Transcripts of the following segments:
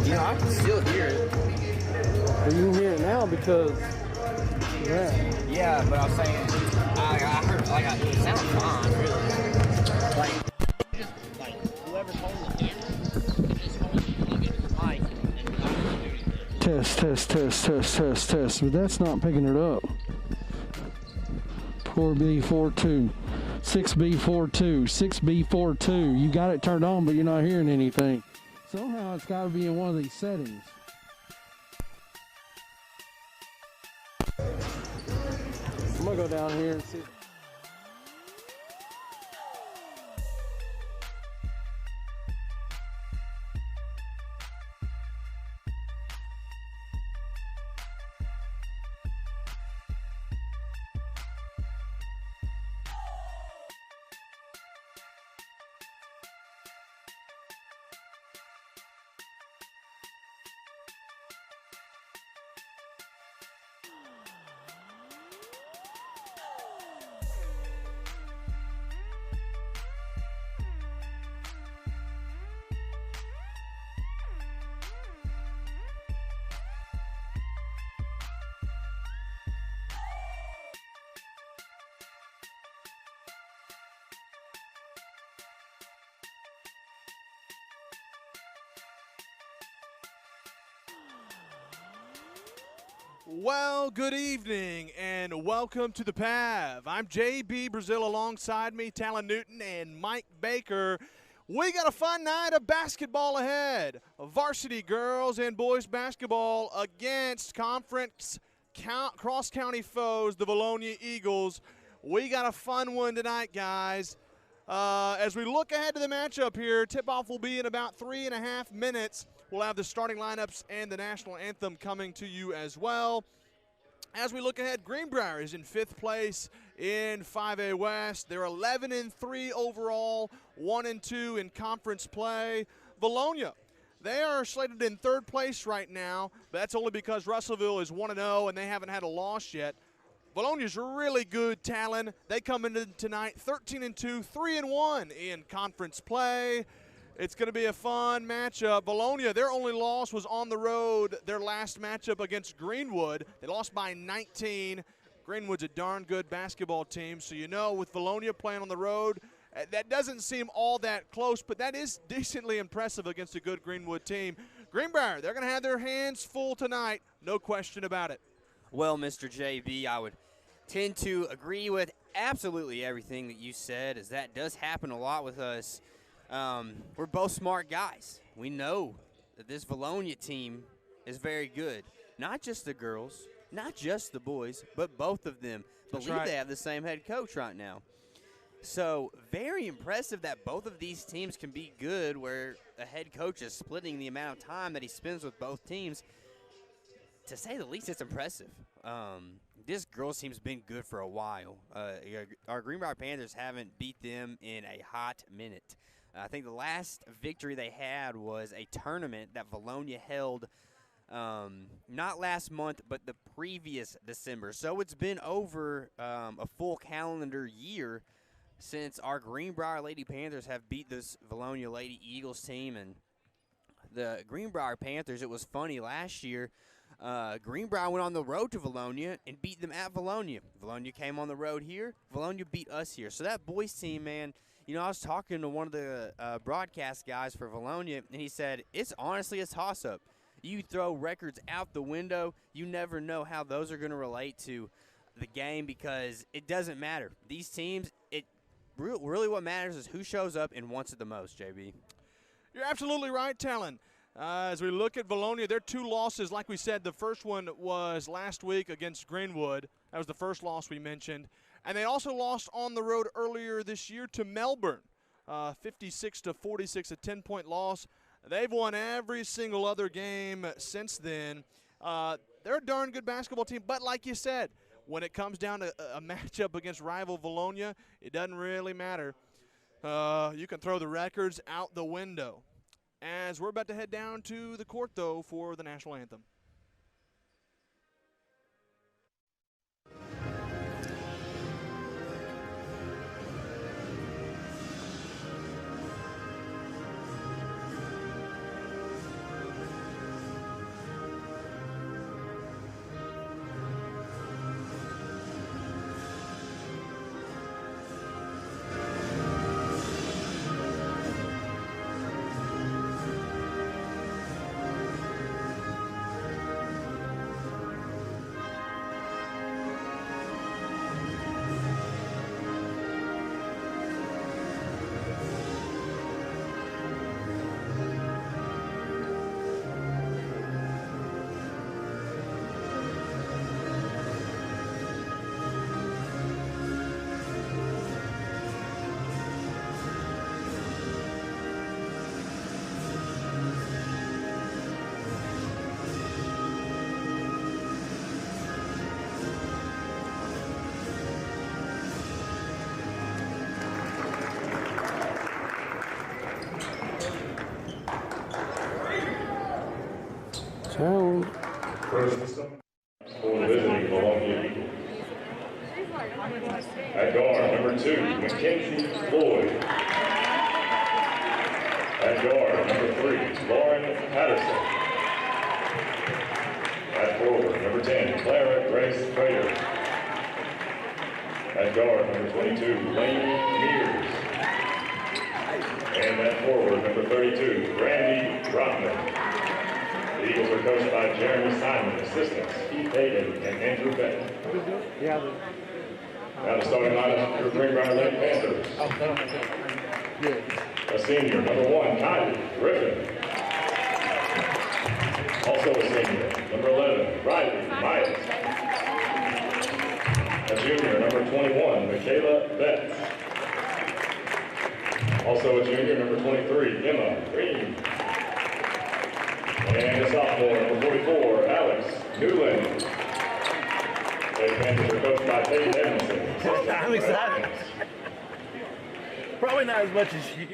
You know, I can still hear it. But you can hear it now because, yeah. Yeah, but I was saying, I heard, it sounds fine, really. Like, whoever's holding the camera, just hold it his mic and not do anything. Test. But that's not picking it up. 4B42. 6B42. 6B42. You got it turned on, but you're not hearing anything. Somehow it's got to be in one of these settings. I'm going to go down here and see. Well, good evening and welcome to the PAV. I'm JB Brazil, alongside me, Talon Newton and Mike Baker. We got a fun night of basketball ahead. Varsity girls and boys basketball against conference cross-county foes, the Vilonia Eagles. We got a fun one tonight, guys. As we look ahead to the matchup here, tip-off will be in about 3.5 minutes. We'll have the starting lineups and the national anthem coming to you as well. As we look ahead, Greenbrier is in 5th place in 5A West. They're 11-3 overall, 1-2 in conference play. Vilonia, they are slated in 3rd place right now, but that's only because Russellville is 1-0 and they haven't had a loss yet. Vilonia's really good talent. They come into tonight 13-2, 3-1 in conference play. It's going to be a fun matchup. Vilonia, their only loss was on the road, their last matchup against Greenwood. They lost by 19. Greenwood's a darn good basketball team, so you know with Vilonia playing on the road, that doesn't seem all that close, but that is decently impressive against a good Greenwood team. Greenbrier, they're going to have their hands full tonight, no question about it. Well, Mr. JB, I would tend to agree with absolutely everything that you said, as that does happen a lot with us. We're both smart guys. We know that this Vilonia team is very good. Not just the girls, not just the boys, but both of them. Believe they have the same head coach right now. So very impressive that both of these teams can be good, where a head coach is splitting the amount of time that he spends with both teams. To say the least, it's impressive. This girls team's been good for a while. Our Greenbrier Panthers haven't beat them in a hot minute. I think the last victory they had was a tournament that Vilonia held not last month, but the previous December. So it's been over a full calendar year since our Greenbrier Lady Panthers have beat this Vilonia Lady Eagles team. And the Greenbrier Panthers, it was funny, last year, Greenbrier went on the road to Vilonia and beat them at Vilonia. Vilonia came on the road here. Vilonia beat us here. So that boys team, man, you know, I was talking to one of the broadcast guys for Vilonia, and he said, it's honestly a toss-up. You throw records out the window, you never know how those are going to relate to the game, because it doesn't matter. These teams, really what matters is who shows up and wants it the most, JB. You're absolutely right, Talon. As we look at Vilonia, their 2 losses, like we said, the first one was last week against Greenwood. That was the first loss we mentioned. And they also lost on the road earlier this year to Melbourne, 56-46, a 10-point loss. They've won every single other game since then. They're a darn good basketball team, but like you said, when it comes down to a matchup against rival Vilonia, it doesn't really matter. You can throw the records out the window. As we're about to head down to the court, though, for the national anthem. Held. First, for the visiting Vilonia Eagles. At guard, number 2, Mackenzie Floyd. At guard, number 3, Lauren Patterson. At forward, number 10, Clara Grace Prater. At guard, number 22, Lane Mears. And at forward, number 32, Brandy Rothman. The Eagles are coached by Jeremy Simon, assistants Keith Hayden and Andrew Beck. Now the starting lineup for Greenbrier Lake Panthers. A senior, number 1, Kylie Griffin. Also a senior, number 11, Riley Myers. A junior, number 21, Michaela Betts. Also a junior, number 23, Emma Green. And a sophomore, number 44, Alex Newland. Lake Panthers are coached by Peyton Edmondson. I'm excited. Probably not as much as you.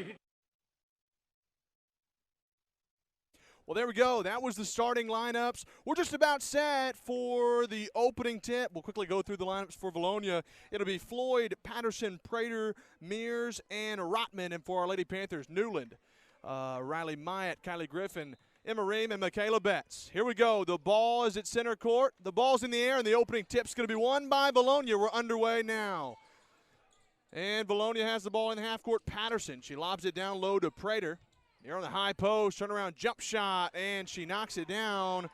Well, there we go. That was the starting lineups. We're just about set for the opening tip. We'll quickly go through the lineups for Vilonia. It'll be Floyd, Patterson, Prater, Mears, and Rotman. And for our Lady Panthers, Newland, Riley Myatt, Kylie Griffin, Emma Ream, and Michaela Betts. Here we go. The ball is at center court. The ball's in the air, and the opening tip's going to be won by Vilonia. We're underway now. And Vilonia has the ball in the half court. Patterson, she lobs it down low to Prater. Here on the high post, turnaround jump shot, and she knocks it down.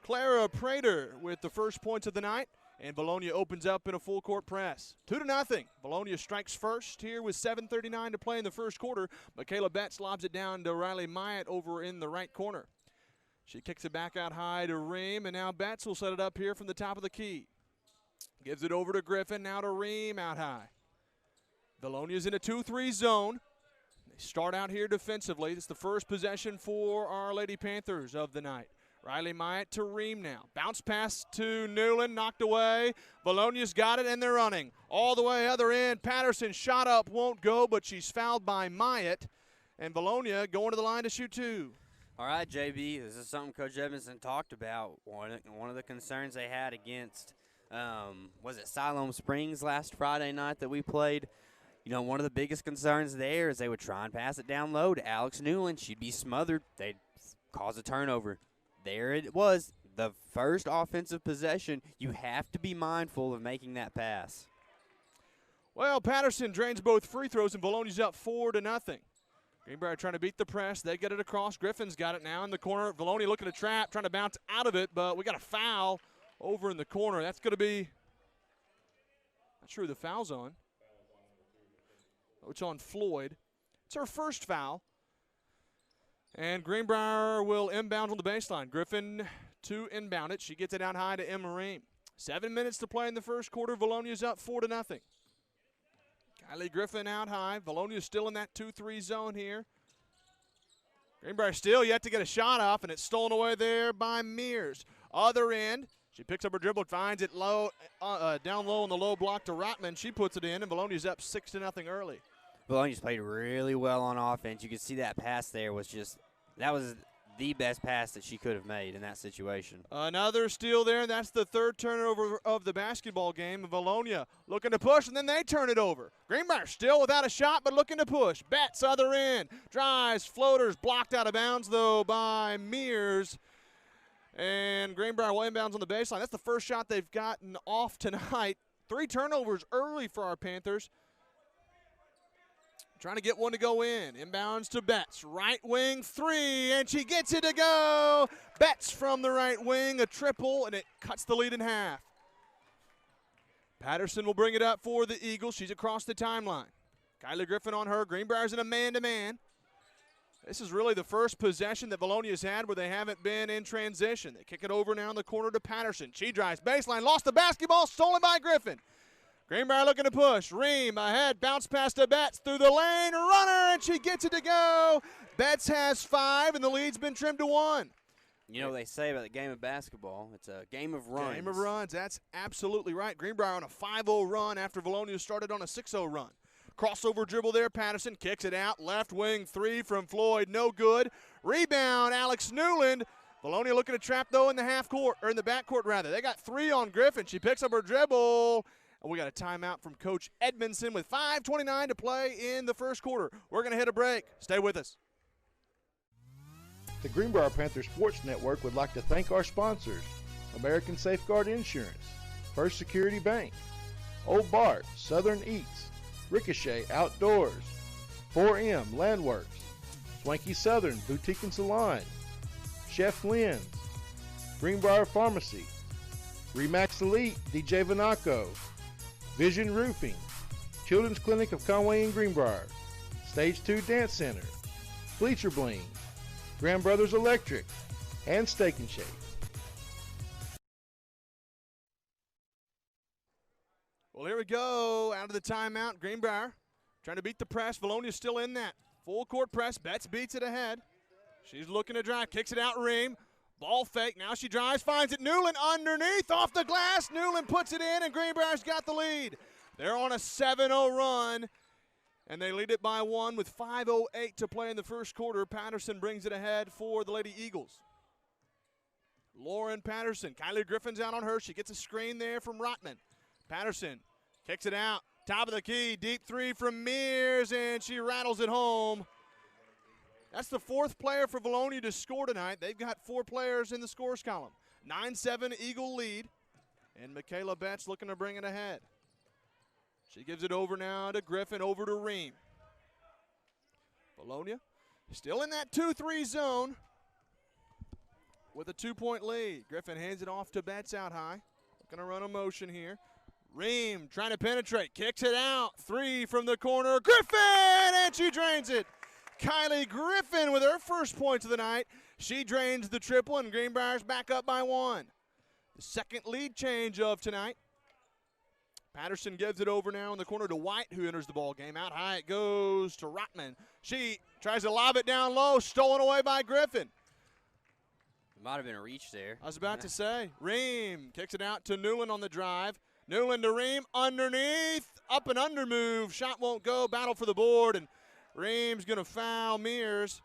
Clara Prater with the first points of the night, and Vilonia opens up in a full court press. 2-0. Vilonia strikes first here with 7:39 to play in the first quarter. Michaela Betts lobs it down to Riley Myatt over in the right corner. She kicks it back out high to Ream, and now Betts will set it up here from the top of the key. Gives it over to Griffin, now to Ream out high. Vilonia's in a 2-3 zone. They start out here defensively. It's the first possession for our Lady Panthers of the night. Riley Myatt to Ream now. Bounce pass to Newland, knocked away. Vilonia's got it, and they're running. All the way other end. Patterson shot up, won't go, but she's fouled by Myatt. And Vilonia going to the line to shoot 2. All right, JB, this is something Coach Edmondson talked about. One of the concerns they had against, was it Siloam Springs last Friday night that we played? You know, one of the biggest concerns there is they would try and pass it down low to Alex Newland. She'd be smothered. They'd cause a turnover. There it was, the first offensive possession. You have to be mindful of making that pass. Well, Patterson drains both free throws, and Vilonia's up 4-0. Greenbrier trying to beat the press. They get it across. Griffin's got it now in the corner. Vilonia looking to trap, trying to bounce out of it, but we got a foul over in the corner. That's going to be, not sure who the foul's on. It's on Floyd. It's her first foul. And Greenbrier will inbound on the baseline. Griffin to inbound it. She gets it out high to Emma Ream. 7 minutes to play in the first quarter. Vilonia's up 4-0. Kylie Griffin out high. Vilonia's still in that 2-3 zone here. Greenbrier still yet to get a shot off, and it's stolen away there by Mears. Other end. She picks up her dribble, finds it low, down low on the low block to Rotman. She puts it in, and Vilonia's up 6-0 early. Vilonia's played really well on offense. You can see that pass there was just, that was the best pass that she could have made in that situation. Another steal there, and that's the third turnover of the basketball game. Vilonia looking to push, and then they turn it over. Greenbrier still without a shot, but looking to push. Betts other end, drives, floaters, blocked out of bounds, though, by Mears. And Greenbrier will inbounds on the baseline. That's the first shot they've gotten off tonight. 3 turnovers early for our Panthers. Trying to get one to go in. Inbounds to Betts. Right wing 3, and she gets it to go. Betts from the right wing, a triple, and it cuts the lead in half. Patterson will bring it up for the Eagles. She's across the timeline. Kylie Griffin on her. Greenbrier's in a man-to-man. This is really the first possession that Vilonia's had where they haven't been in transition. They kick it over now in the corner to Patterson. She drives baseline, lost the basketball, stolen by Griffin. Greenbrier looking to push. Ream ahead, bounce pass to Betts through the lane, runner, and she gets it to go. Betts has 5, and the lead's been trimmed to 1. You know what they say about the game of basketball? It's a game of runs. Game of runs, that's absolutely right. Greenbrier on a 5-0 run after Vilonia started on a 6-0 run. Crossover dribble there, Patterson kicks it out. Left wing 3 from Floyd, no good. Rebound, Alex Newland. Vilonia looking to trap, though, in the half court, or in the back court, rather. They got 3 on Griffin. She picks up her dribble. And we got a timeout from Coach Edmondson with 5:29 to play in the first quarter. We're going to hit a break. Stay with us. The Greenbrier Panthers Sports Network would like to thank our sponsors: American Safeguard Insurance, First Security Bank, Old Bart, Southern Eats, Ricochet Outdoors, 4M Landworks, Swanky Southern Boutique and Salon, Chef Lynn's, Greenbrier Pharmacy, Remax Elite DJ Vanaco, Vision Roofing, Children's Clinic of Conway and Greenbrier, Stage 2 Dance Center, Bleacher Bling, Grand Brothers Electric, and Steak and Shake. Well, here we go. Out of the timeout, Greenbrier trying to beat the press. Vilonia's still in that full court press. Betts beats it ahead. She's looking to drive, kicks it out, Ream. Ball fake. Now she drives, finds it. Newland underneath, off the glass. Newland puts it in, and Greenbrier's got the lead. They're on a 7-0 run, and they lead it by 1 with 5:08 to play in the first quarter. Patterson brings it ahead for the Lady Eagles. Lauren Patterson. Kylie Griffin's out on her. She gets a screen there from Rotman. Patterson kicks it out. Top of the key. Deep 3 from Mears, and she rattles it home. That's the 4th player for Vilonia to score tonight. They've got 4 players in the scores column. 9-7 Eagle lead, and Michaela Betts looking to bring it ahead. She gives it over now to Griffin, over to Ream. Vilonia still in that 2-3 zone with a 2-point lead. Griffin hands it off to Betts out high. Looking to run a motion here. Ream trying to penetrate, kicks it out. 3 from the corner. Griffin, and she drains it. Kylie Griffin with her first points of the night. She drains the triple, and Greenbrier's back up by 1. The second lead change of tonight. Patterson gives it over now in the corner to White, who enters the ball game. Out high it goes to Rotman. She tries to lob it down low, stolen away by Griffin. Might have been a reach there. I was about to say. Ream kicks it out to Newland on the drive. Newland to Ream, underneath, up and under move. Shot won't go, battle for the board, and Ream's going to foul Mears.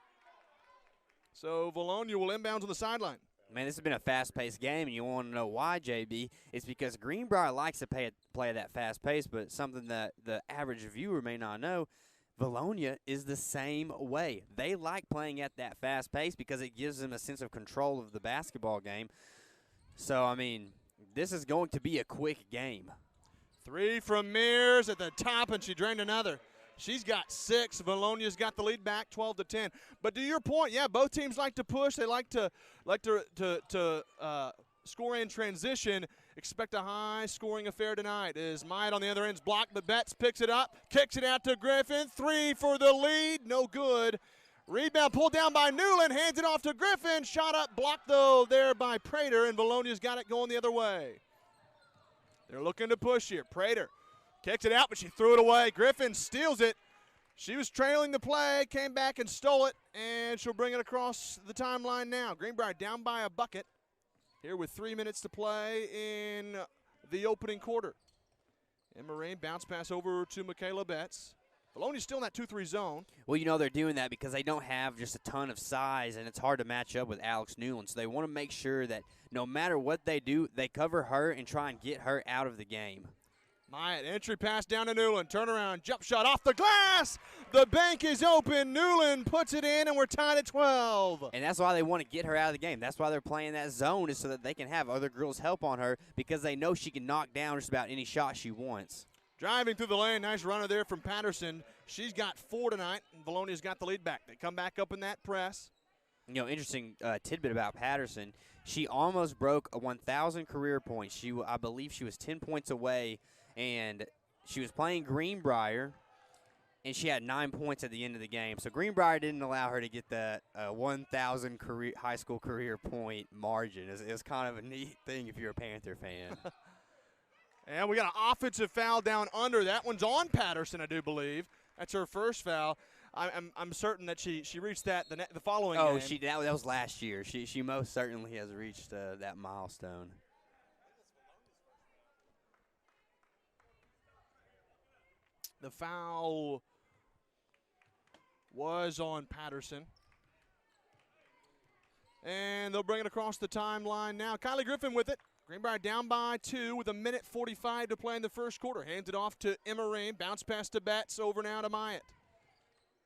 So Vilonia will inbounds on the sideline. Man, this has been a fast-paced game, and you want to know why, JB. It's because Greenbrier likes to play at that fast pace, but something that the average viewer may not know, Vilonia is the same way. They like playing at that fast pace because it gives them a sense of control of the basketball game. So, I mean, this is going to be a quick game. 3 from Mears at the top, and she drained another. She's got 6. Vilonia's got the lead back 12-10. But to your point, yeah, both teams like to push. They like to score in transition. Expect a high-scoring affair tonight. As Myatt on the other end's blocked, but Betts picks it up, kicks it out to Griffin. 3 for the lead, no good. Rebound pulled down by Newland, hands it off to Griffin. Shot up, blocked though there by Prater, and Vilonia's got it going the other way. They're looking to push here. Prater kicks it out, but she threw it away. Griffin steals it. She was trailing the play, came back and stole it, and she'll bring it across the timeline now. Greenbrier down by a bucket here with 3 minutes to play in the opening quarter. Emma Rain bounce pass over to Michaela Betts. Vilonia's still in that 2-3 zone. Well, you know they're doing that because they don't have just a ton of size, and it's hard to match up with Alex Newland. So they want to make sure that no matter what they do, they cover her and try and get her out of the game. Myatt, entry pass down to Newland. Turnaround, jump shot off the glass. The bank is open. Newland puts it in, and we're tied at 12. And that's why they want to get her out of the game. That's why they're playing that zone, is so that they can have other girls help on her because they know she can knock down just about any shot she wants. Driving through the lane, nice runner there from Patterson. She's got 4 tonight, and Vilonia's got the lead back. They come back up in that press. You know, interesting tidbit about Patterson. She almost broke a 1,000 career points. I believe she was 10 points away, and she was playing Greenbrier, and she had 9 points at the end of the game. So Greenbrier didn't allow her to get that 1,000 high school career point margin. It was kind of a neat thing if you're a Panther fan. And we got an offensive foul down under. That one's on Patterson, I do believe. That's her first foul. I'm certain that she reached that the following game. Oh, that was last year. She most certainly has reached that milestone. The foul was on Patterson. And they'll bring it across the timeline now. Kylie Griffin with it. Greenbrier down by 2 with 1:45 to play in the first quarter. Hands it off to Emma Ream. Bounce pass to Betts. Over now to Myatt.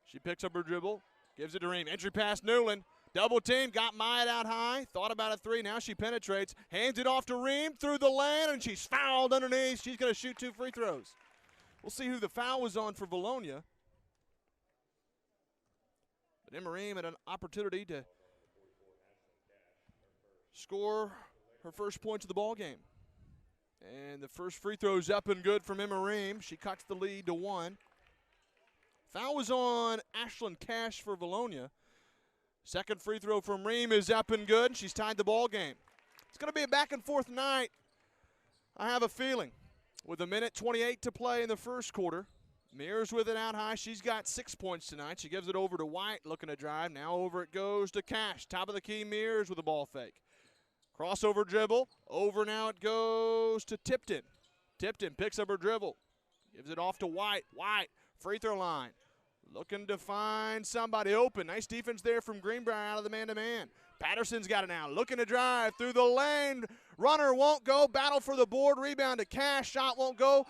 She picks up her dribble. Gives it to Ream. Entry pass Newland. Double team. Got Myatt out high. Thought about a 3. Now she penetrates. Hands it off to Ream through the lane. And she's fouled underneath. She's going to shoot 2 free throws. We'll see who the foul was on for Vilonia. But Emma Ream had an opportunity to score her first points of the ball game. And the first free throw is up and good from Emma Ream. She cuts the lead to 1. Foul was on Ashlyn Cash for Vilonia. Second free throw from Ream is up and good. She's tied the ball game. It's going to be a back and forth night, I have a feeling. With 1:28 to play in the first quarter. Mears with it out high. She's got 6 points tonight. She gives it over to White, looking to drive. Now over it goes to Cash. Top of the key, Mears with a ball fake. Crossover dribble. Over now it goes to Tipton. Tipton picks up her dribble. Gives it off to White. White, free throw line. Looking to find somebody open. Nice defense there from Greenbrier out of the man-to-man. Patterson's got it now. Looking to drive through the lane. Runner won't go. Battle for the board. Rebound to Cash. Shot won't go.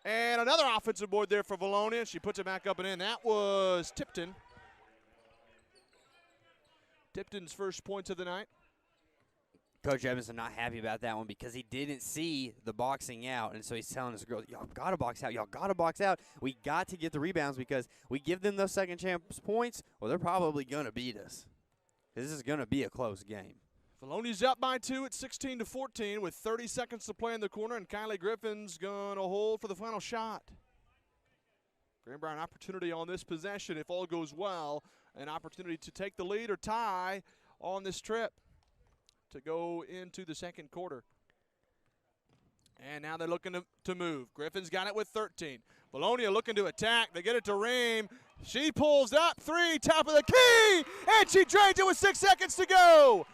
And another offensive board there for Vilonia. She puts it back up and in. That was Tipton. Tipton's first points of the night. Coach Evanson not happy about that one because he didn't see the boxing out, and so he's telling his girls, y'all got to box out. Y'all got to box out. We got to get the rebounds because we give them those second chance points, well, they're probably going to beat us. This is going to be a close game. Vilonia's up by 2 at 16-14 with 30 seconds to play in the corner, and Kylie Griffin's going to hold for the final shot. Greenbrier, an opportunity on this possession, if all goes well, an opportunity to take the lead or tie on this trip to go into the second quarter. And now they're looking to move. Griffin's got it with 13. Vilonia looking to attack. They get it to Ream. She pulls up. 3, top of the key. And she drains it with 6 seconds to go.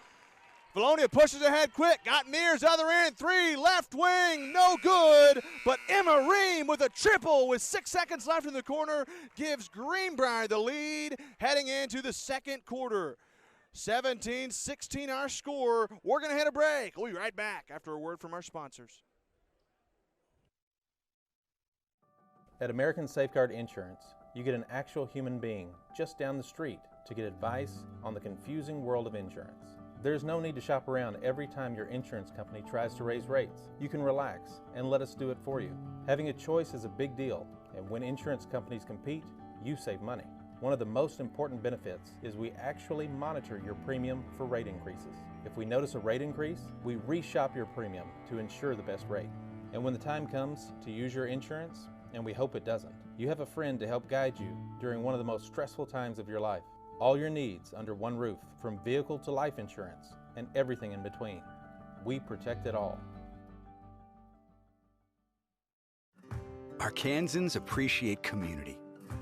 Vilonia pushes ahead quick. Got Mears other end. 3, left wing. No good. But Emma Ream with a triple with 6 seconds left in the corner gives Greenbrier the lead heading into the second quarter. 17-16 our score. We're going to hit a break. We'll be right back after a word from our sponsors. At American Safeguard Insurance, you get an actual human being just down the street to get advice on the confusing world of insurance. There's no need to shop around every time your insurance company tries to raise rates. You can relax and let us do it for you. Having a choice is a big deal, and when insurance companies compete, you save money. One of the most important benefits is we actually monitor your premium for rate increases. If we notice a rate increase, we reshop your premium to ensure the best rate. And when the time comes to use your insurance, and we hope it doesn't, you have a friend to help guide you during one of the most stressful times of your life. All your needs under one roof, from vehicle to life insurance, and everything in between. We protect it all. Arkansans appreciate community.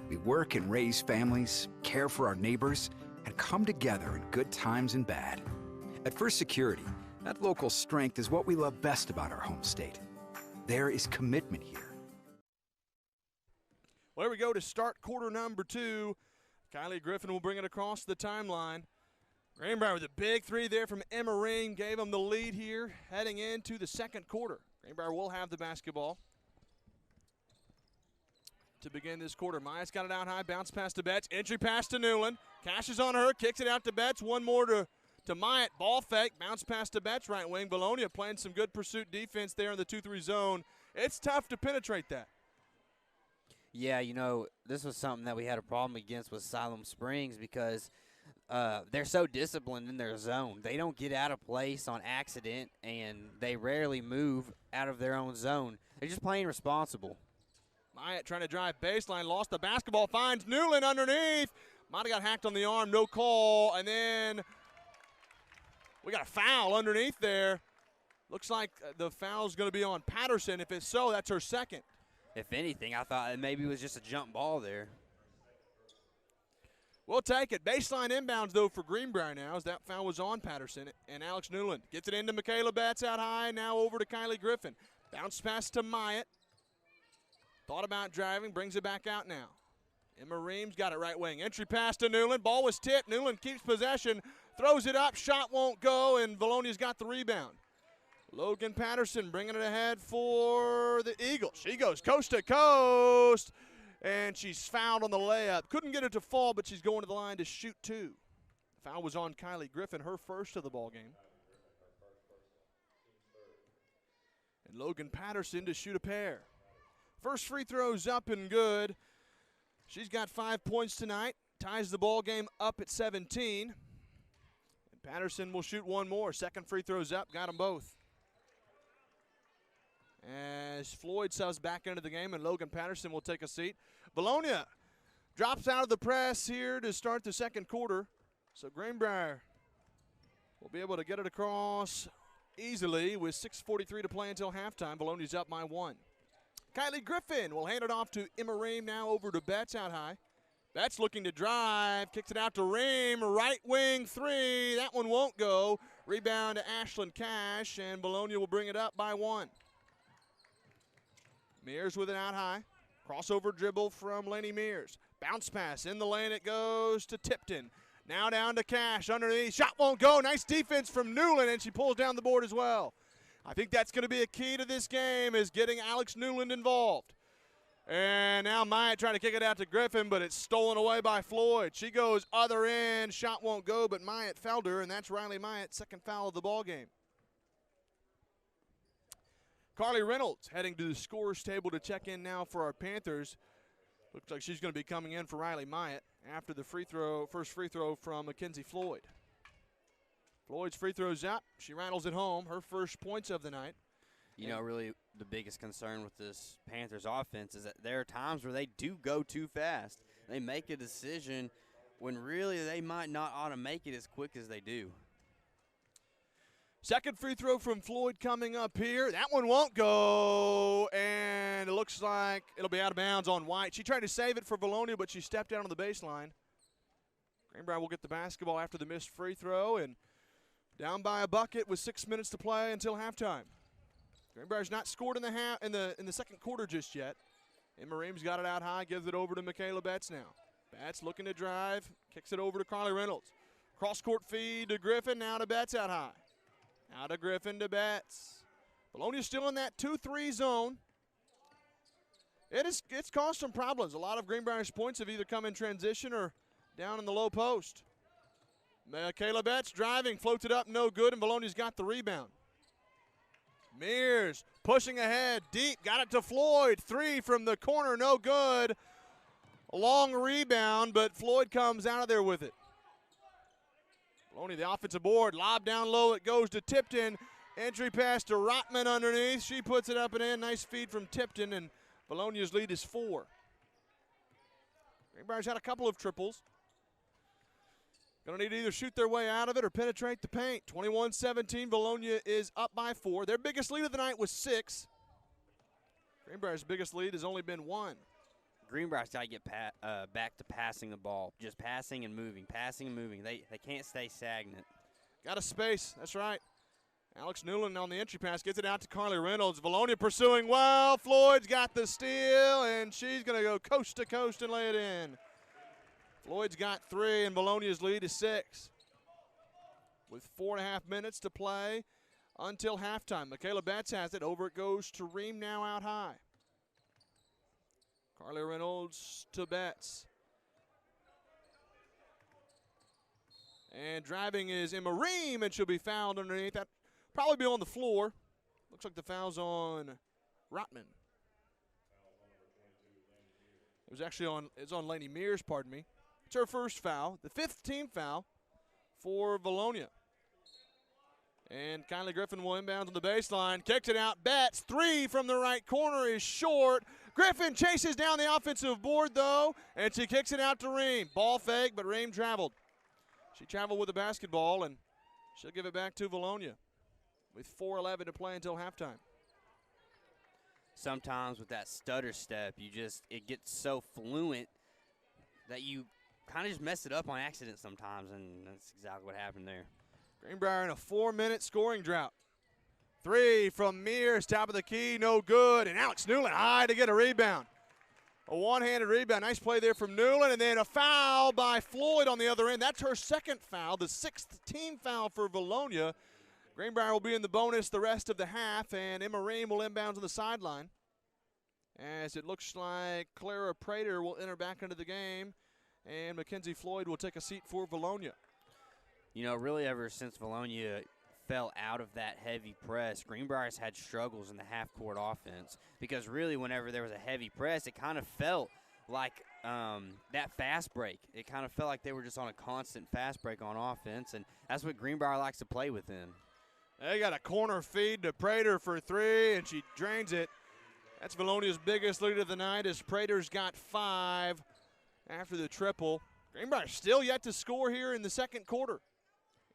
We work and raise families, care for our neighbors, and come together in good times and bad. At First Security, that local strength is what we love best about our home state. There is commitment here. Well, here we go to start quarter number 2. Kylie Griffin will bring it across the timeline. Greenbrier with a big 3 there from Emma Ream gave them the lead here heading into the second quarter. Greenbrier will have the basketball to begin this quarter. Maya's got it out high, bounce pass to Betts, entry pass to Newland. Cash is on her, kicks it out to Betts, one more to Myatt, ball fake, bounce pass to Betts, right wing. Vilonia playing some good pursuit defense there in the 2-3 zone. It's tough to penetrate that. Yeah, you know, this was something that we had a problem against with Siloam Springs because they're so disciplined in their zone. They don't get out of place on accident, and they rarely move out of their own zone. They're just playing responsible. Myatt trying to drive baseline, lost the basketball, finds Newland underneath. Might have got hacked on the arm, no call. And then we got a foul underneath there. Looks like the foul's going to be on Patterson. If it's so, that's her second. If anything, I thought maybe it was just a jump ball there. We'll take it. Baseline inbounds, though, for Greenbrier now, as that foul was on Patterson. And Alex Newland gets it into Michaela Betts out high, now over to Kylie Griffin. Bounce pass to Myatt. Thought about driving, brings it back out now. Emma Ream's got it right wing. Entry pass to Newland. Ball was tipped. Newland keeps possession. throws it up, shot won't go, and Vilonia's got the rebound. Logan Patterson bringing it ahead for the Eagles. She goes coast to coast, and she's fouled on the layup. Couldn't get it to fall, but she's going to the line to shoot two. The foul was on Kylie Griffin, her first of the ball game. And Logan Patterson to shoot a pair. First free throw's up and good. She's got 5 points tonight. Ties the ball game up at 17. And Patterson will shoot one more. Second free throw's up. Got them both. As Floyd subs back into the game and Logan Patterson will take a seat. Vilonia drops out of the press here to start the second quarter. So Greenbrier will be able to get it across easily with 6:43 to play until halftime. Vilonia's up by 1. Kylie Griffin will hand it off to Emma Ream, now over to Betts out high. Betts looking to drive, kicks it out to Ream, right wing three. That one won't go. Rebound to Ashlyn Cash, and Vilonia will bring it up by 1. Mears with it out high. Crossover dribble from Lainey Mears. Bounce pass in the lane, it goes to Tipton. Now down to Cash underneath. Shot won't go. Nice defense from Newland, and she pulls down the board as well. I think that's going to be a key to this game, is getting Alex Newland involved. And now Myatt trying to kick it out to Griffin, but it's stolen away by Floyd. She goes other end. Shot won't go, but Myatt fouled her, and that's Riley Myatt's second foul of the ball game. Carly Reynolds heading to the scorer's table to check in now for our Panthers. Looks like she's going to be coming in for Riley Myatt after the first free throw from Mackenzie Floyd. Floyd's free throw's up. She rattles it home, her first points of the night. You know, really the biggest concern with this Panthers offense is that there are times where they do go too fast. They make a decision when really they might not ought to make it as quick as they do. Second free throw from Floyd coming up here. That one won't go, and it looks like it'll be out of bounds on White. She tried to save it for Vilonia, but she stepped out on the baseline. Greenbrier will get the basketball after the missed free throw, and down by a bucket with 6 minutes to play until halftime. Greenbrier's not scored in the second quarter just yet. Emma Ream's got it out high, gives it over to Michaela Betts now. Betts looking to drive, kicks it over to Carly Reynolds. Cross-court feed to Griffin, now to Betts out high. Out of Griffin to Betts. Vilonia's still in that 2-3 zone. It's caused some problems. A lot of Greenbrier's points have either come in transition or down in the low post. Michaela Betts driving, floats it up, no good, and Vilonia's got the rebound. Mears pushing ahead, deep, got it to Floyd. Three from the corner, no good. A long rebound, but Floyd comes out of there with it. Vilonia, the offensive board, lob down low, it goes to Tipton. Entry pass to Rotman underneath. She puts it up and in. Nice feed from Tipton, and Vilonia's lead is 4. Greenbrier's had a couple of triples. Going to need to either shoot their way out of it or penetrate the paint. 21-17, Vilonia is up by 4. Their biggest lead of the night was 6. Greenbrier's biggest lead has only been 1. Greenbrier's got to get back to passing the ball, just passing and moving, passing and moving. They can't stay stagnant. Got a space, that's right. Alex Newland on the entry pass gets it out to Carly Reynolds. Vilonia pursuing well. Floyd's got the steal, and she's going to go coast to coast and lay it in. Floyd's got 3, and Vilonia's lead is 6. With 4.5 minutes to play until halftime. Michaela Betts has it. Over it goes to Ream, now out high. Carly Reynolds to Betts. And driving is Emma Ream, and she'll be fouled underneath. That probably be on the floor. Looks like the foul's on Rotman. It was actually on Lainey Mears, pardon me. It's her first foul, the 5th team foul for Vilonia. And Kylie Griffin will inbound on the baseline, kicks it out. Betts, 3 from the right corner is short. Griffin chases down the offensive board, though, and she kicks it out to Ream. Ball fake, but Ream traveled. She traveled with the basketball, and she'll give it back to Vilonia with 4:11 to play until halftime. Sometimes with that stutter step, it gets so fluent that you kind of just mess it up on accident sometimes, and that's exactly what happened there. Greenbrier in a 4-minute scoring drought. 3 from Mears, top of the key, no good. And Alex Newland high to get a rebound. A one-handed rebound. Nice play there from Newland, and then a foul by Floyd on the other end. That's her second foul, the 6th team foul for Vilonia. Greenbrier will be in the bonus the rest of the half, and Emma Ream will inbounds on the sideline. As it looks like Clara Prater will enter back into the game, and Mackenzie Floyd will take a seat for Vilonia. You know, really ever since Vilonia fell out of that heavy press, Greenbrier's had struggles in the half-court offense because really whenever there was a heavy press, it kind of felt like that fast break. It kind of felt like they were just on a constant fast break on offense, and that's what Greenbrier likes to play within. They got a corner feed to Prater for 3, and she drains it. That's Vilonia's biggest lead of the night as Prater's got 5 after the triple. Greenbrier still yet to score here in the second quarter.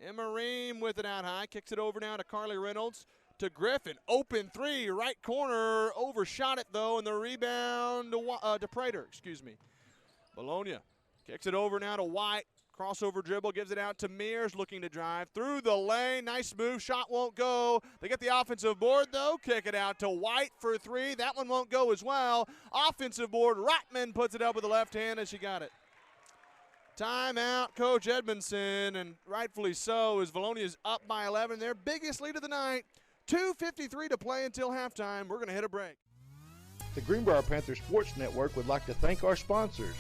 Emma Ream with it out high, kicks it over now to Carly Reynolds, to Griffin. Open 3, right corner, overshot it though, and the rebound to Prater, Vilonia kicks it over now to White. Crossover dribble, gives it out to Mears, looking to drive through the lane. Nice move, shot won't go. They get the offensive board though, kick it out to White for 3. That one won't go as well. Offensive board, Rotman puts it up with the left hand, and she got it. Timeout, Coach Edmondson, and rightfully so, as Vilonia's up by 11. Their biggest lead of the night. 2:53 to play until halftime. We're going to hit a break. The Greenbrier Panthers Sports Network would like to thank our sponsors: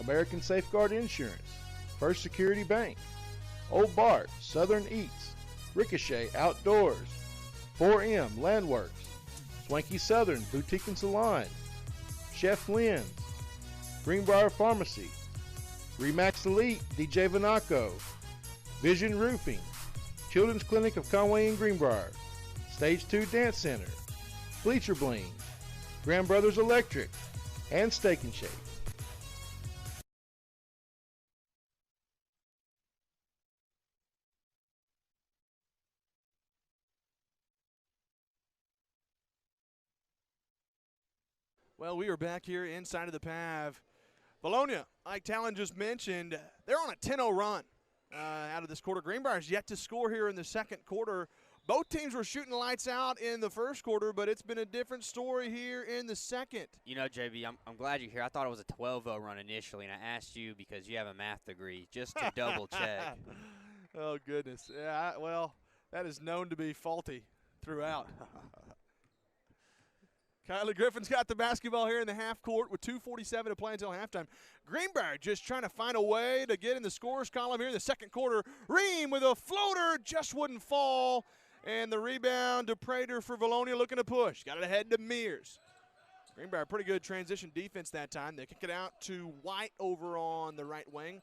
American Safeguard Insurance, First Security Bank, Old Bart, Southern Eats, Ricochet Outdoors, 4M Landworks, Swanky Southern Boutique and Salon, Chef Lynn's, Greenbrier Pharmacy, Remax Elite, DJ Vanaco, Vision Roofing, Children's Clinic of Conway and Greenbrier, Stage 2 Dance Center, Bleacher Bling, Grand Brothers Electric, and Steak and Shake. Well, we are back here inside of the PAV. Vilonia, like Talon just mentioned, they're on a 10-0 run out of this quarter. Greenbrier's yet to score here in the second quarter. Both teams were shooting lights out in the first quarter, but it's been a different story here in the second. You know, JB, I'm glad you're here. I thought it was a 12-0 run initially, and I asked you because you have a math degree, just to double check. Oh, goodness. Yeah, well, that is known to be faulty throughout. Kylie Griffin's got the basketball here in the half court with 2:47 to play until halftime. Greenbrier just trying to find a way to get in the scorers column here in the second quarter. Ream with a floater, just wouldn't fall. And the rebound to Prater for Vilonia, looking to push. Got it ahead to Mears. Greenbrier, pretty good transition defense that time. They kick it out to White over on the right wing.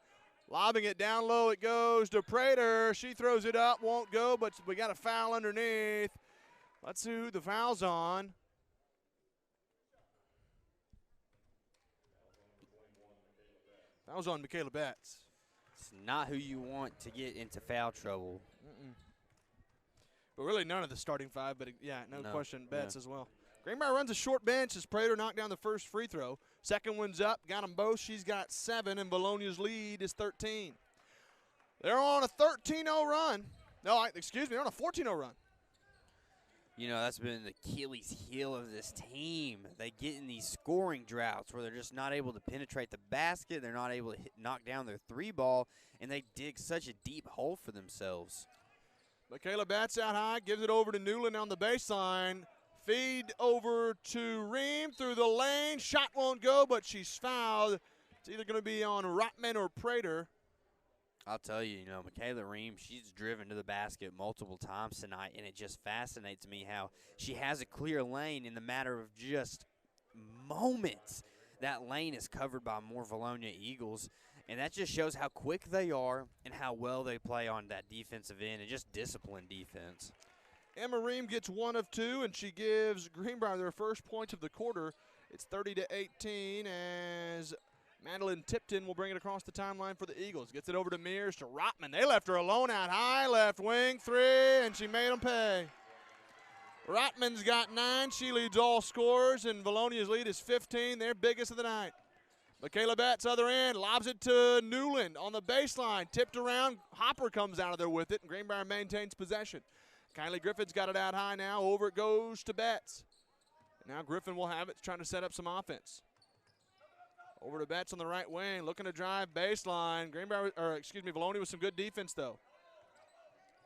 Lobbing it down low, it goes to Prater. She throws it up, won't go, but we got a foul underneath. Let's see who the foul's on. That was on Michaela Betts. It's not who you want to get into foul trouble. But really none of the starting 5, but yeah, no question, Betts as well. Greenbrier runs a short bench as Prater knocked down the first free throw. Second one's up, got them both. She's got 7, and Vilonia's lead is 13. They're on a 13-0 run. No, excuse me, they're on a 14-0 run. You know, that's been the Achilles heel of this team. They get in these scoring droughts where they're just not able to penetrate the basket. They're not able to knock down their 3-ball, and they dig such a deep hole for themselves. Michaela Betts out high, gives it over to Newland on the baseline. Feed over to Ream through the lane. Shot won't go, but she's fouled. It's either going to be on Rotman or Prater. I'll tell you, Michaela Ream, she's driven to the basket multiple times tonight, and it just fascinates me how she has a clear lane in the matter of just moments. That lane is covered by more Vilonia Eagles, and that just shows how quick they are and how well they play on that defensive end and just disciplined defense. Emma Ream gets 1 of 2, and she gives Greenbrier their first points of the quarter. It's 30-18 as Madeline Tipton will bring it across the timeline for the Eagles. Gets it over to Mears to Rotman. They left her alone out high, left wing 3, and she made them pay. Rotman's got 9. She leads all scorers, and Vilonia's lead is 15, their biggest of the night. Michaela Betts, other end, lobs it to Newland on the baseline. Tipped around. Hopper comes out of there with it, and Greenbrier maintains possession. Kylie Griffin's got it out high now. Over it goes to Betts. Now Griffin will have it, trying to set up some offense. Over to Betts on the right wing, looking to drive baseline. Vilonia with some good defense, though.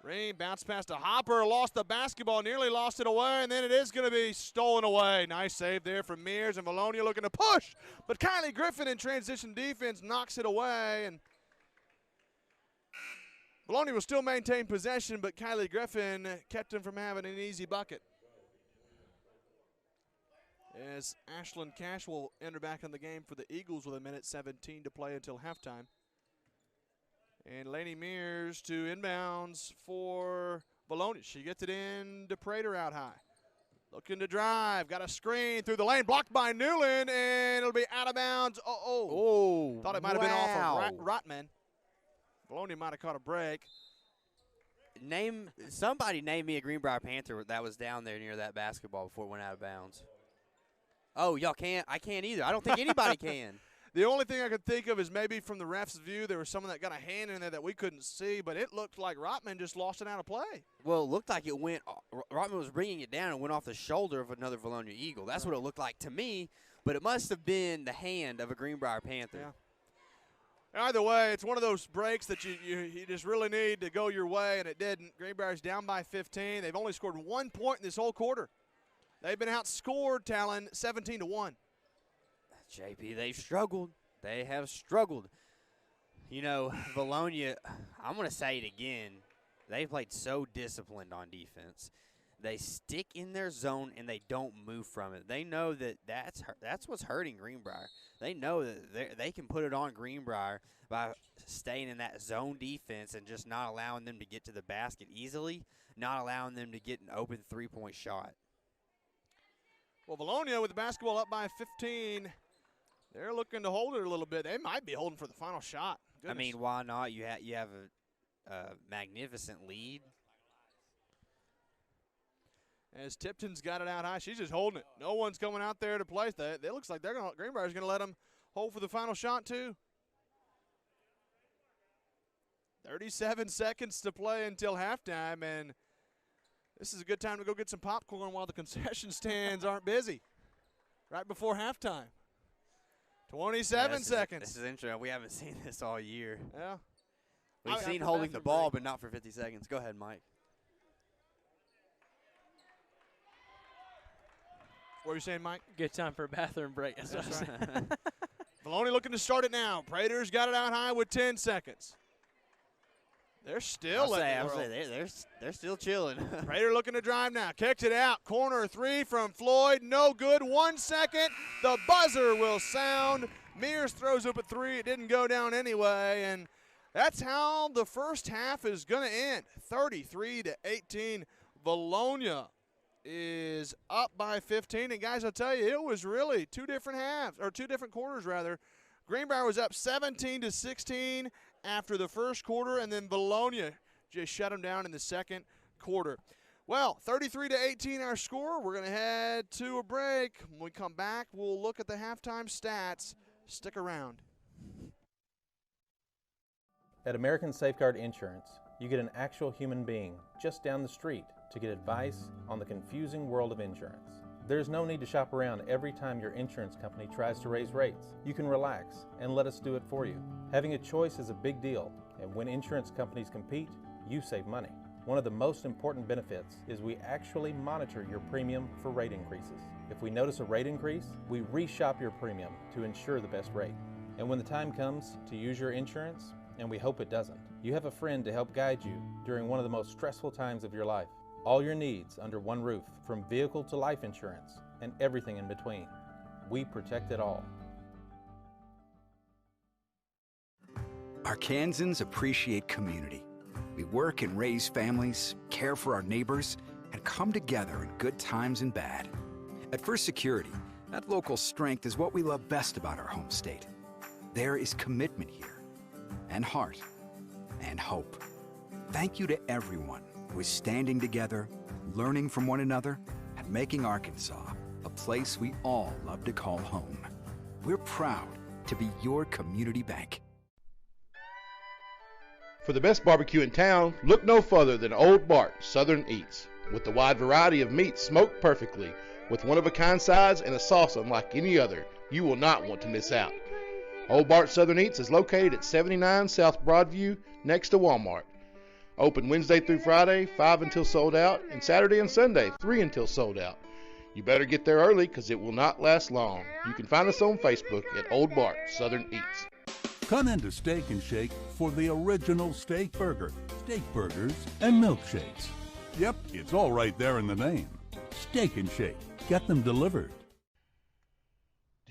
Ream bounced past a Hopper, lost the basketball, nearly lost it away, and then it is going to be stolen away. Nice save there from Mears, and Vilonia looking to push, but Kylie Griffin in transition defense knocks it away, and Vilonia will still maintain possession, but Kylie Griffin kept him from having an easy bucket. As Ashlyn Cash will enter back in the game for the Eagles with 1:17 to play until halftime. And Lainey Mears to inbounds for Vilonia. She gets it in to Prater out high. Looking to drive, got a screen through the lane, blocked by Newland, and it'll be out of bounds. Thought it might have been off of Rotman. Vilonia might have caught a break. Somebody name me a Greenbrier Panther that was down there near that basketball before it went out of bounds. Oh, y'all can't? I can't either. I don't think anybody can. The only thing I could think of is maybe from the ref's view, there was someone that got a hand in there that we couldn't see, but it looked like Rotman just lost it out of play. Well, it looked like it went – Rotman was bringing it down and went off the shoulder of another Vilonia Eagle. That's what it looked like to me, but it must have been the hand of a Greenbrier Panther. Yeah. Either way, it's one of those breaks that you just really need to go your way, and it didn't. Greenbrier's down by 15. They've only scored 1 point in this whole quarter. They've been outscored, Talon, 17-1. JP, they've struggled. They have struggled. You know, Vilonia, I'm going to say it again. They played so disciplined on defense. They stick in their zone, and they don't move from it. They know that that's what's hurting Greenbrier. They know that they can put it on Greenbrier by staying in that zone defense and just not allowing them to get to the basket easily, not allowing them to get an open three-point shot. Well, Vilonia with the basketball up by 15, they're looking to hold it a little bit. They might be holding for the final shot. Goodness. I mean, why not? You have a magnificent lead. As Tipton's got it out high, she's just holding it. No one's coming out there to play. It looks like Greenbrier's going to let them hold for the final shot too. 37 seconds to play until halftime, and this is a good time to go get some popcorn while the concession stands aren't busy. Right before halftime. 27 seconds. This is interesting. We haven't seen this all year. Yeah. We've seen holding the ball, but not for 50 seconds. Go ahead, Mike. What were you saying, Mike? Good time for a bathroom break. That's right. Vilonia looking to start it now. Prater's got it out high with 10 seconds. They're still they're still chilling. Prater looking to drive now. Kicks it out. Corner three from Floyd. No good. 1 second. The buzzer will sound. Mears throws up a three. It didn't go down anyway. And that's how the first half is going to end. 33-18. Vilonia is up by 15. And, guys, I'll tell you, it was really two different quarters, rather. Greenbrier was up 17-16 after the first quarter, and then Vilonia just shut them down in the second quarter. Well, 33-18 our score. We're going to head to a break. When we come back, we'll look at the halftime stats. Stick around. At American Safeguard Insurance, you get an actual human being just down the street to get advice on the confusing world of insurance. There's no need to shop around every time your insurance company tries to raise rates. You can relax and let us do it for you. Having a choice is a big deal, and when insurance companies compete, you save money. One of the most important benefits is we actually monitor your premium for rate increases. If we notice a rate increase, we reshop your premium to ensure the best rate. And when the time comes to use your insurance, and we hope it doesn't, you have a friend to help guide you during one of the most stressful times of your life. All your needs under one roof, from vehicle to life insurance, and everything in between. We protect it all. Arkansans appreciate community. We work and raise families, care for our neighbors, and come together in good times and bad. At First Security, that local strength is what we love best about our home state. There is commitment here, and heart, and hope. Thank you to everyone who is standing together, learning from one another, and making Arkansas a place we all love to call home. We're proud to be your community bank. For the best barbecue in town, look no further than Old Bart Southern Eats. With the wide variety of meats smoked perfectly, with one-of-a-kind sides and a sauce unlike any other, you will not want to miss out. Old Bart Southern Eats is located at 79 South Broadview next to Walmart. Open Wednesday through Friday, 5 until sold out, and Saturday and Sunday, 3 until sold out. You better get there early because it will not last long. You can find us on Facebook at Old Bart Southern Eats. Come into Steak and Shake for the original steak burger, steak burgers, and milkshakes. Yep, it's all right there in the name. Steak and Shake. Get them delivered.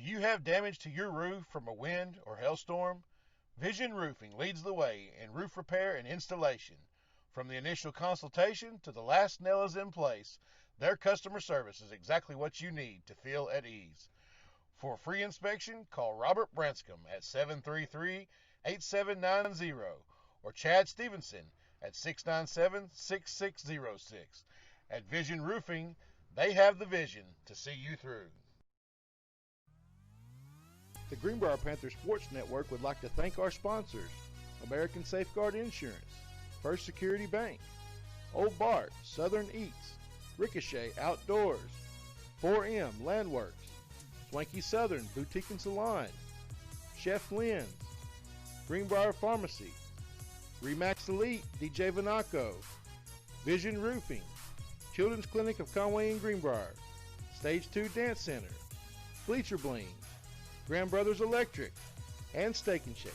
Do you have damage to your roof from a wind or hailstorm? Vision Roofing leads the way in roof repair and installation. From the initial consultation to the last nail is in place, their customer service is exactly what you need to feel at ease. For a free inspection, call Robert Branscombe at 733-8790 or Chad Stevenson at 697-6606. At Vision Roofing, they have the vision to see you through. The Greenbrier Panthers Sports Network would like to thank our sponsors: American Safeguard Insurance, First Security Bank, Old Bart, Southern Eats, Ricochet Outdoors, 4M Landworks, Swanky Southern Boutique and Salon, Chef Lynn's, Greenbrier Pharmacy, Remax Elite DJ Vanaco, Vision Roofing, Children's Clinic of Conway and Greenbrier, Stage 2 Dance Center, Bleacher Bling, Grand Brothers Electric, and Steak and Shake.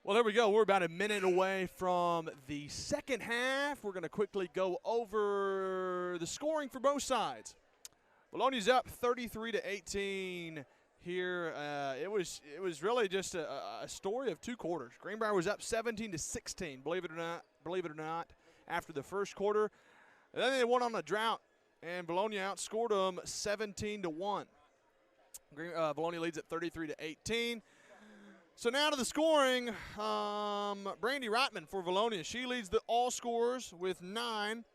Well, there we go. We're about a minute away from the second half. We're going to quickly go over the scoring for both sides. Vilonia's up 33-18 here. It was really just a story of two quarters. Greenbrier was up 17-16, believe it or not, after the first quarter. And then they went on a drought, and Vilonia outscored them 17-1. Vilonia leads at 33-18. So now to the scoring. Brandy Rotman for Vilonia. She leads the all scorers with 9.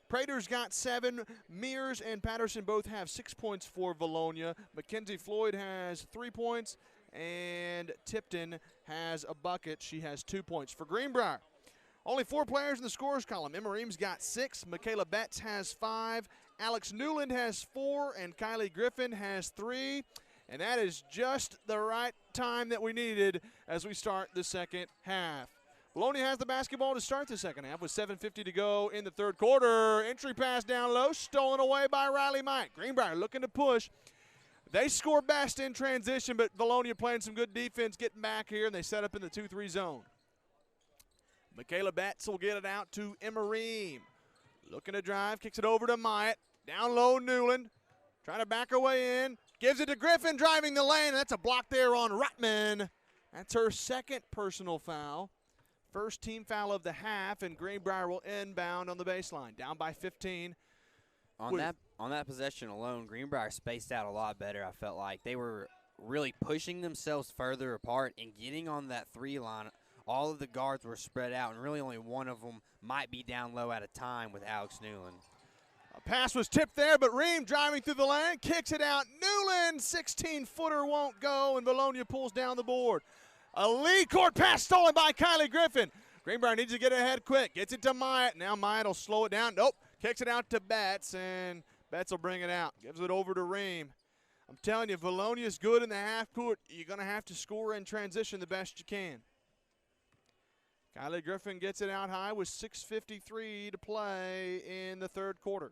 Prater's got 7. Mears and Patterson both have 6 points for Vilonia. Mackenzie Floyd has 3 points, and Tipton has a bucket. She has 2 points for Greenbrier. Only 4 players in the scorers column. Emma Reams got 6. Michaela Betts has 5. Alex Newland has 4, and Kylie Griffin has 3. And that is just the right time that we needed as we start the second half. Vilonia has the basketball to start the second half with 7:50 to go in the third quarter. Entry pass down low, stolen away by Riley Mike. Greenbrier looking to push. They score best in transition, but Vilonia playing some good defense, getting back here, and they set up in the 2-3 zone. Michaela Betts will get it out to Emma Ream. Looking to drive, kicks it over to Myatt. Down low, Newland. Trying to back her way in. Gives it to Griffin, driving the lane. That's a block there on Rutman. That's her second personal foul. First team foul of the half, and Greenbrier will inbound on the baseline. Down by 15. On that possession alone, Greenbrier spaced out a lot better, I felt like. They were really pushing themselves further apart and getting on that 3 line. All of the guards were spread out, and really only one of them might be down low at a time with Alex Newland. Pass was tipped there, but Ream driving through the lane, kicks it out. Newland, 16-footer won't go, and Vilonia pulls down the board. A lead court pass stolen by Kylie Griffin. Greenbrier needs to get ahead quick. Gets it to Myatt. Now Myatt will slow it down. Nope. Kicks it out to Betts, and Betts will bring it out. Gives it over to Ream. I'm telling you, Vilonia's good in the half court. You're going to have to score in transition the best you can. Kylie Griffin gets it out high with 6:53 to play in the third quarter.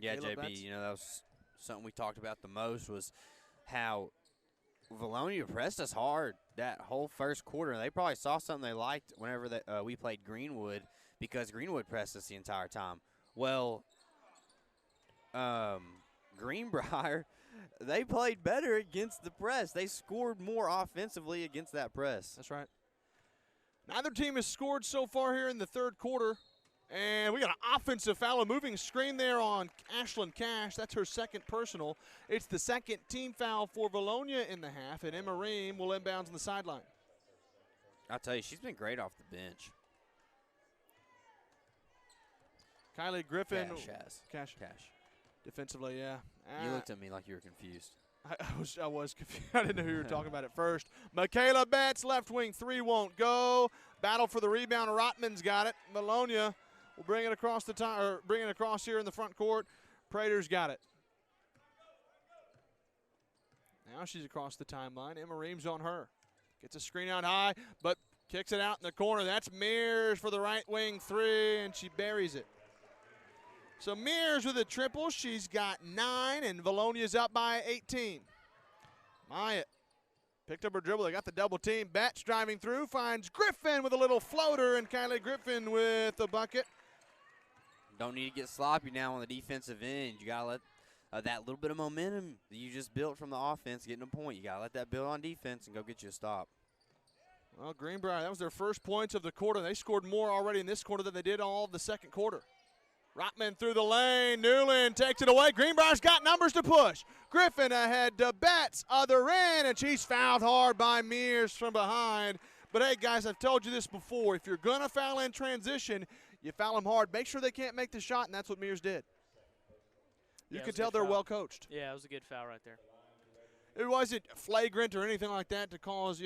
Yeah, Michaela JB, Betts. that was something we talked about the most was how Vilonia pressed us hard that whole first quarter. They probably saw something they liked whenever we played Greenwood because Greenwood pressed us the entire time. Well, Greenbrier, they played better against the press. They scored more offensively against that press. That's right. Neither team has scored so far here in the third quarter. And we got an offensive foul, a moving screen there on Ashlyn Cash. That's her second personal. It's the second team foul for Vilonia in the half, and Emma Ream will inbounds on the sideline. I'll tell you, she's been great off the bench. Kylie Griffin. Cash. Defensively, yeah. You looked at me like you were confused. I was confused. I didn't know who you were talking about at first. Michaela Betts, left wing 3 won't go. Battle for the rebound. Rotman's got it. Vilonia will bring it across bring it across here in the front court. Prater's got it. Now she's across the timeline. Emma Ream's on her. Gets a screen out high, but kicks it out in the corner. That's Mears for the right wing 3, and she buries it. So Mears with a triple. She's got 9, and Vilonia's up by 18. Myatt picked up her dribble. They got the double team. Betts driving through, finds Griffin with a little floater, and Kylie Griffin with a bucket. Don't need to get sloppy now on the defensive end. You got to let that little bit of momentum that you just built from the offense getting a point. You got to let that build on defense and go get you a stop. Well, Greenbrier, that was their first points of the quarter. They scored more already in this quarter than they did all of the second quarter. Rotman through the lane. Newland takes it away. Greenbrier's got numbers to push. Griffin ahead to Betts, other end, and she's fouled hard by Mears from behind. But, hey, guys, I've told you this before. If you're going to foul in transition, you foul them hard. Make sure they can't make the shot, and that's what Mears did. You can tell they're well coached. Yeah, it was a good foul right there. It wasn't flagrant or anything like that to cause,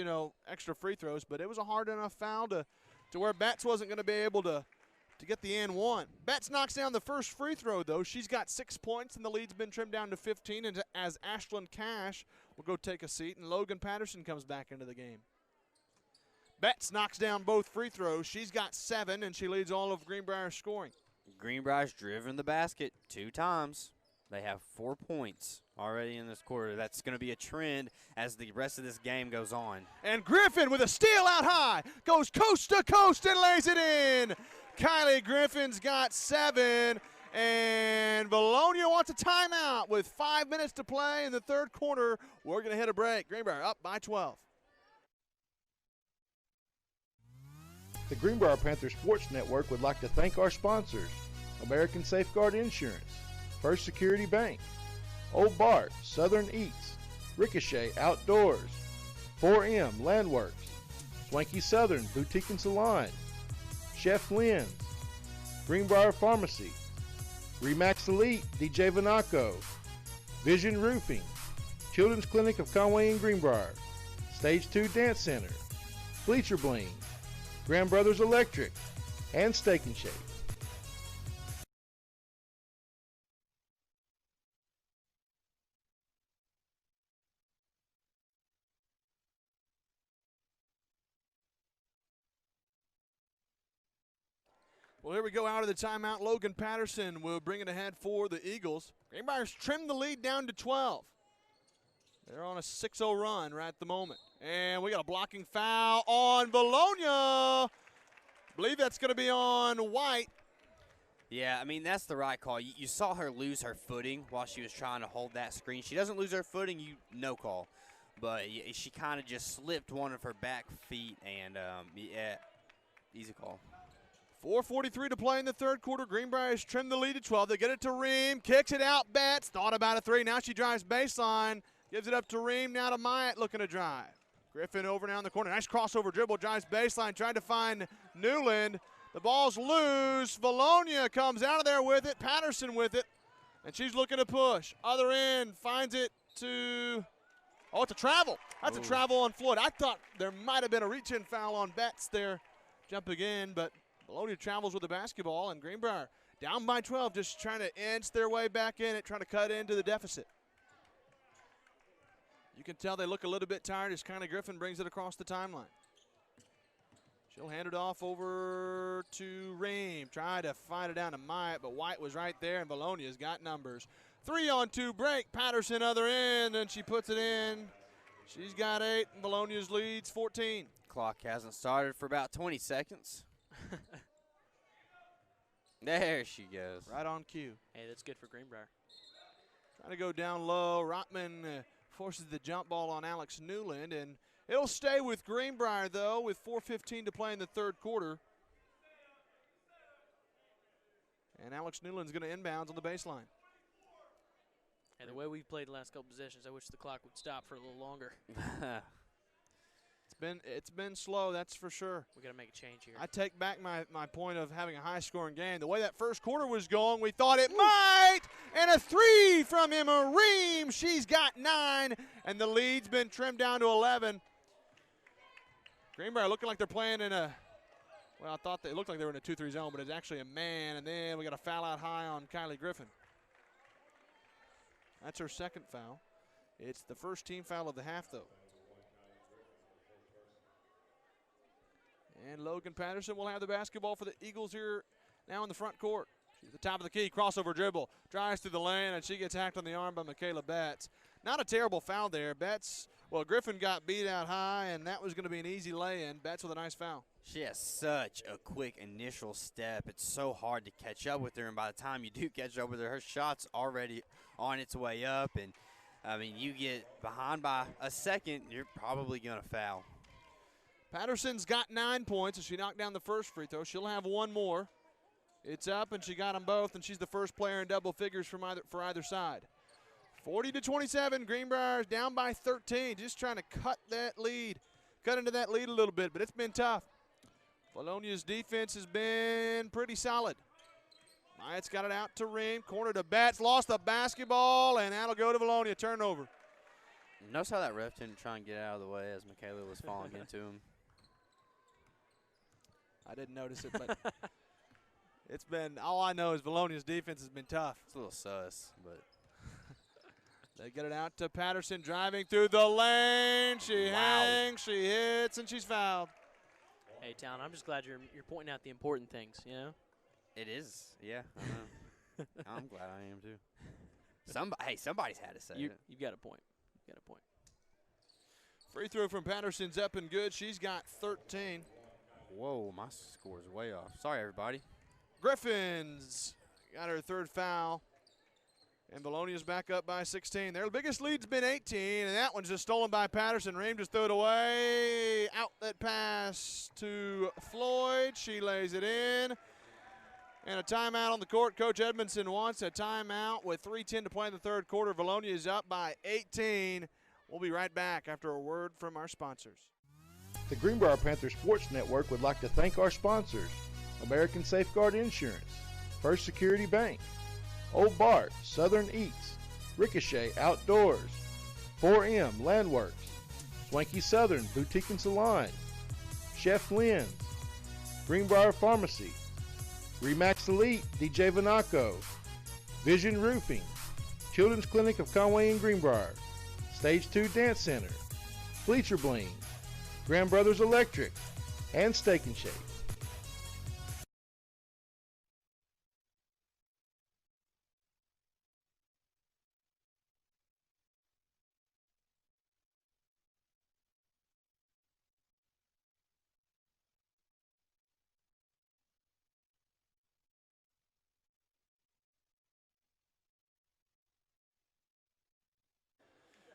extra free throws, but it was a hard enough foul to where Betts wasn't going to be able to get the and one. Betts knocks down the first free throw, though. She's got 6 points, and the lead's been trimmed down to 15, and as Ashlyn Cash will go take a seat, and Logan Patterson comes back into the game. Betts knocks down both free throws. She's got 7, and she leads all of Greenbrier's scoring. Greenbrier's driven the basket 2 times. They have 4 points already in this quarter. That's going to be a trend as the rest of this game goes on. And Griffin with a steal out high, goes coast to coast and lays it in. Kylie Griffin's got 7, and Vilonia wants a timeout with 5 minutes to play in the third quarter. We're going to hit a break. Greenbrier up by 12. The Greenbrier Panthers Sports Network would like to thank our sponsors: American Safeguard Insurance, First Security Bank, Old Bart, Southern Eats, Ricochet Outdoors, 4M Landworks, Swanky Southern Boutique and Salon, Chef Lynn's, Greenbrier Pharmacy, Remax Elite DJ Vanaco, Vision Roofing, Children's Clinic of Conway and Greenbrier, Stage 2 Dance Center, Bleacher Bling, Grand Brothers Electric, and Steak and Shake. Well, here we go out of the timeout. Logan Patterson will bring it ahead for the Eagles. Greenbrier's trimmed the lead down to 12. They're on a 6-0 run right at the moment. And we got a blocking foul on Vilonia. Believe that's going to be on White. Yeah, I mean, that's the right call. You saw her lose her footing while she was trying to hold that screen. She doesn't lose her footing, no call. But she kind of just slipped one of her back feet, and, yeah, easy call. 4:43 to play in the third quarter. Greenbrier has trimmed the lead to 12. They get it to Ream, kicks it out, Betts, thought about a 3. Now she drives baseline, gives it up to Ream, now to Myatt looking to drive. Griffin over now in the corner. Nice crossover dribble, drives baseline, trying to find Newland. The ball's loose. Vilonia comes out of there with it, Patterson with it, and she's looking to push. Other end, finds it to, oh, it's a travel. That's a travel on Floyd. I thought there might have been a reach-in foul on Betts there, jumping in, but Vilonia travels with the basketball, and Greenbrier down by 12, just trying to inch their way back in it, trying to cut into the deficit. You can tell they look a little bit tired as Kylie Griffin brings it across the timeline. She'll hand it off over to Ream. Try to find it down to Myatt, but White was right there, and Vilonia's got numbers. 3-on-2 break. Patterson other end, and she puts it in. She's got 8, and Vilonia's leads 14. Clock hasn't started for about 20 seconds. There she goes. Right on cue. Hey, that's good for Greenbrier. Trying to go down low. Rotman forces the jump ball on Alex Newland, and it'll stay with Greenbrier, though, with 4:15 to play in the third quarter. And Alex Newland's going to inbounds on the baseline. And the way we've played the last couple possessions, I wish the clock would stop for a little longer. It's been slow, that's for sure. We got to make a change here. I take back my point of having a high-scoring game. The way that first quarter was going, we thought it might. And a 3 from Emma Ream. She's got 9, and the lead's been trimmed down to 11. Greenbrier looking like they're playing in a, well, I thought they looked like they were in a 2-3 zone, but it's actually a man, and then we got a foul out high on Kylie Griffin. That's her second foul. It's the first team foul of the half, though. And Logan Patterson will have the basketball for the Eagles here now in the front court. She's at the top of the key, crossover dribble, drives through the lane, and she gets hacked on the arm by Michaela Betts. Not a terrible foul there. Betts, well, Griffin got beat out high, and that was going to be an easy lay-in. Betts with a nice foul. She has such a quick initial step. It's so hard to catch up with her, and by the time you do catch up with her, her shot's already on its way up. And, I mean, you get behind by a second, you're probably going to foul. Patterson's got 9 points, and she knocked down the first free throw. She'll have one more. It's up, and she got them both, and she's the first player in double figures for either side. 40-27, Greenbrier's down by 13, just trying to cut into that lead a little bit, but it's been tough. Vilonia's defense has been pretty solid. Myatt's got it out to Ream, corner to Betts, lost the basketball, and that'll go to Vilonia, turnover. Notice how that ref didn't try and get out of the way as Michaela was falling into him. I didn't notice it, but it's been, all I know is Vilonia's defense has been tough. It's a little sus, but. They get it out to Patterson, driving through the lane. She hangs, she hits, and she's fouled. Hey, Talon, I'm just glad you're pointing out the important things, you know? It is, yeah, I know. I'm glad I am, too. Somebody's had to say it. You've got a point. You've got a point. Free throw from Patterson's up and good. She's got 13. Whoa, my score's way off. Sorry, everybody. Griffins got her third foul. And Vilonia's back up by 16. Their biggest lead's been 18, and that one's just stolen by Patterson. Ream just threw it away. Outlet pass to Floyd. She lays it in. And a timeout on the court. Coach Edmondson wants a timeout with 3:10 to play in the third quarter. Vilonia is up by 18. We'll be right back after a word from our sponsors. The Greenbrier Panthers Sports Network would like to thank our sponsors: American Safeguard Insurance, First Security Bank, Old Bart, Southern Eats, Ricochet Outdoors, 4M Landworks, Swanky Southern Boutique and Salon, Chef Lynn's, Greenbrier Pharmacy, Remax Elite DJ Vanaco, Vision Roofing, Children's Clinic of Conway and Greenbrier, Stage 2 Dance Center, Bleacher Bling, Grand Brothers Electric, and Steak and Shake.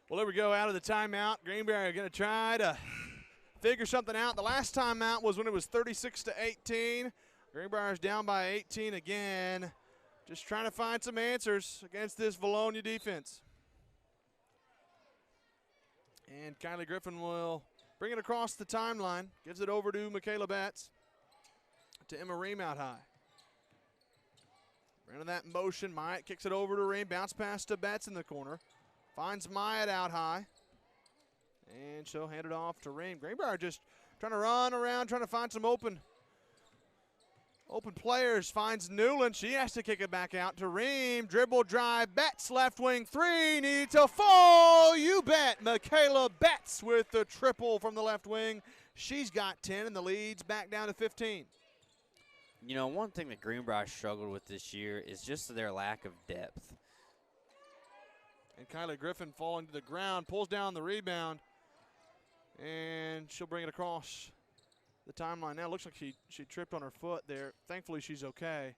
Well, there we go, out of the timeout. Greenbrier are going to try to figure something out. The last timeout was when it was 36-18. Greenbrier's down by 18 again. Just trying to find some answers against this Vilonia defense. And Kylie Griffin will bring it across the timeline. Gives it over to Michaela Betts. To Emma Ream out high. Running that in motion. Myatt kicks it over to Ream. Bounce pass to Betts in the corner. Finds Myatt out high. And she'll hand it off to Ream. Greenbrier just trying to run around, trying to find some open players. Finds Newland. She has to kick it back out to Ream. Dribble drive. Betts left wing three. Need to fall. You bet. Michaela Betts with the triple from the left wing. She's got 10 and the lead's back down to 15. You know, one thing that Greenbrier struggled with this year is just their lack of depth. And Kylie Griffin falling to the ground, pulls down the rebound, and she'll bring it across the timeline. Now it looks like she tripped on her foot there. Thankfully, she's okay.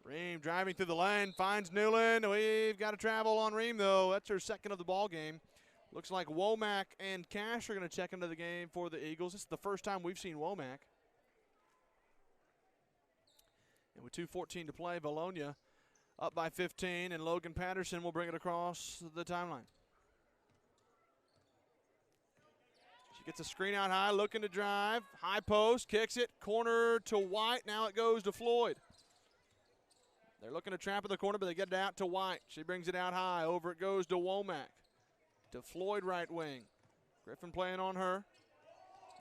Ream driving through the lane, finds Newland. We've got to travel on Ream, though. That's her second of the ball game. Looks like Womack and Cash are going to check into the game for the Eagles. This is the first time we've seen Womack. And with 2:14 to play, Vilonia up by 15, and Logan Patterson will bring it across the timeline. She gets a screen out high, looking to drive. High post, kicks it, corner to White. Now it goes to Floyd. They're looking to trap in the corner, but they get it out to White. She brings it out high. Over it goes to Womack. To Floyd right wing. Griffin playing on her.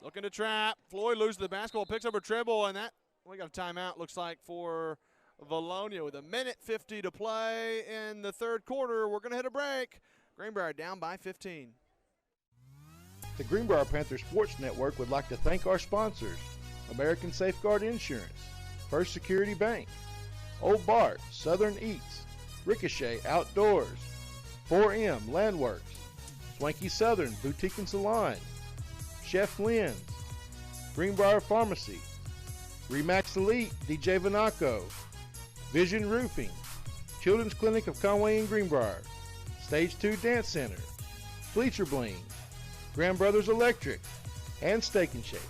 Looking to trap. Floyd loses the basketball, picks up her dribble, and that we got a timeout, looks like, for Vilonia with 1:50 to play in the third quarter. We're going to hit a break. Greenbrier down by 15. The Greenbrier Panthers Sports Network would like to thank our sponsors: American Safeguard Insurance, First Security Bank, Old Bart, Southern Eats, Ricochet Outdoors, 4M Landworks, Swanky Southern Boutique and Salon, Chef Lynn's, Greenbrier Pharmacy, Remax Elite DJ Vanaco, Vision Roofing, Children's Clinic of Conway and Greenbrier, Stage 2 Dance Center, Bleacher Bling, Grand Brothers Electric, and Steak and Shake.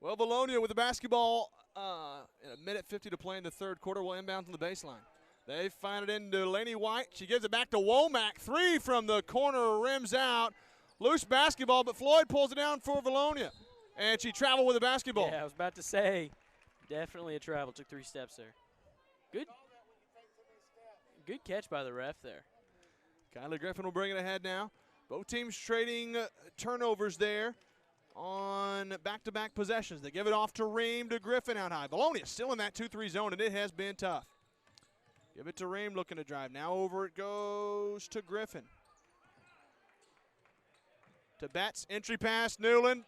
Well, Vilonia with the basketball in 1:50 to play in the third quarter will inbound from the baseline. They find it into Laney White. She gives it back to Womack. Three from the corner, rims out. Loose basketball, but Floyd pulls it down for Vilonia. And she traveled with the basketball. Yeah, I was about to say, definitely a travel. Took 3 steps there. Good catch by the ref there. Kylie Griffin will bring it ahead now. Both teams trading turnovers there on back-to-back possessions. They give it off to Ream, to Griffin out high. Vilonia still in that 2-3 zone, and it has been tough. Give it to Ream, looking to drive. Now over it goes to Griffin. To Betts, entry pass, Newland.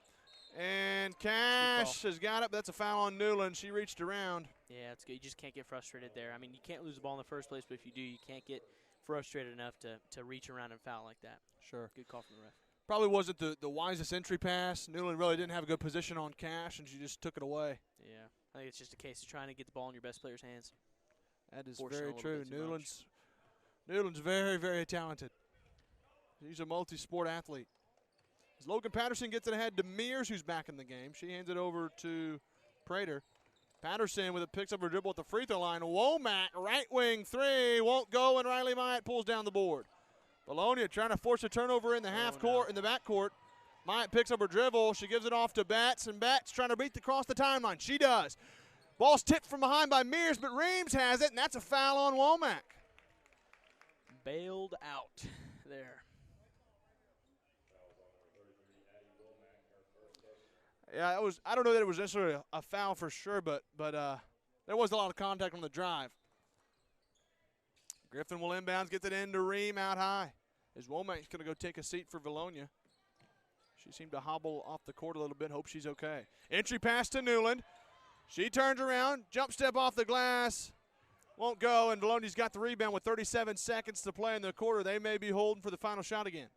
And Cash has got it, but that's a foul on Newland. She reached around. Yeah, it's good. You just can't get frustrated there. I mean, you can't lose the ball in the first place, but if you do, you can't get frustrated enough to reach around and foul like that. Sure. Good call from the ref. Probably wasn't the wisest entry pass. Newland really didn't have a good position on Cash, and she just took it away. Yeah, I think it's just a case of trying to get the ball in your best player's hands. That is Forcing very a little true. bit too Newland's very, very talented. He's a multi-sport athlete. As Logan Patterson gets it ahead to Mears, who's back in the game. She hands it over to Prater. Patterson with it, picks up her dribble at the free throw line. Womack, right wing three, won't go, and Riley Myatt pulls down the board. Vilonia trying to force a turnover in the court, in the backcourt. Myatt picks up her dribble. She gives it off to Betts, and Betts trying to beat across the timeline. She does. Ball's tipped from behind by Mears, but Reams has it, and that's a foul on Womack. Bailed out there. Yeah, it was. I don't know that it was necessarily a foul for sure, but there was a lot of contact on the drive. Griffin will inbounds, gets it into Ream out high. As Womack's going to go take a seat for Vilonia. She seemed to hobble off the court a little bit. Hope she's okay. Entry pass to Newland. She turns around, jump step off the glass. Won't go, and Vilonia's got the rebound with 37 seconds to play in the quarter. They may be holding for the final shot again.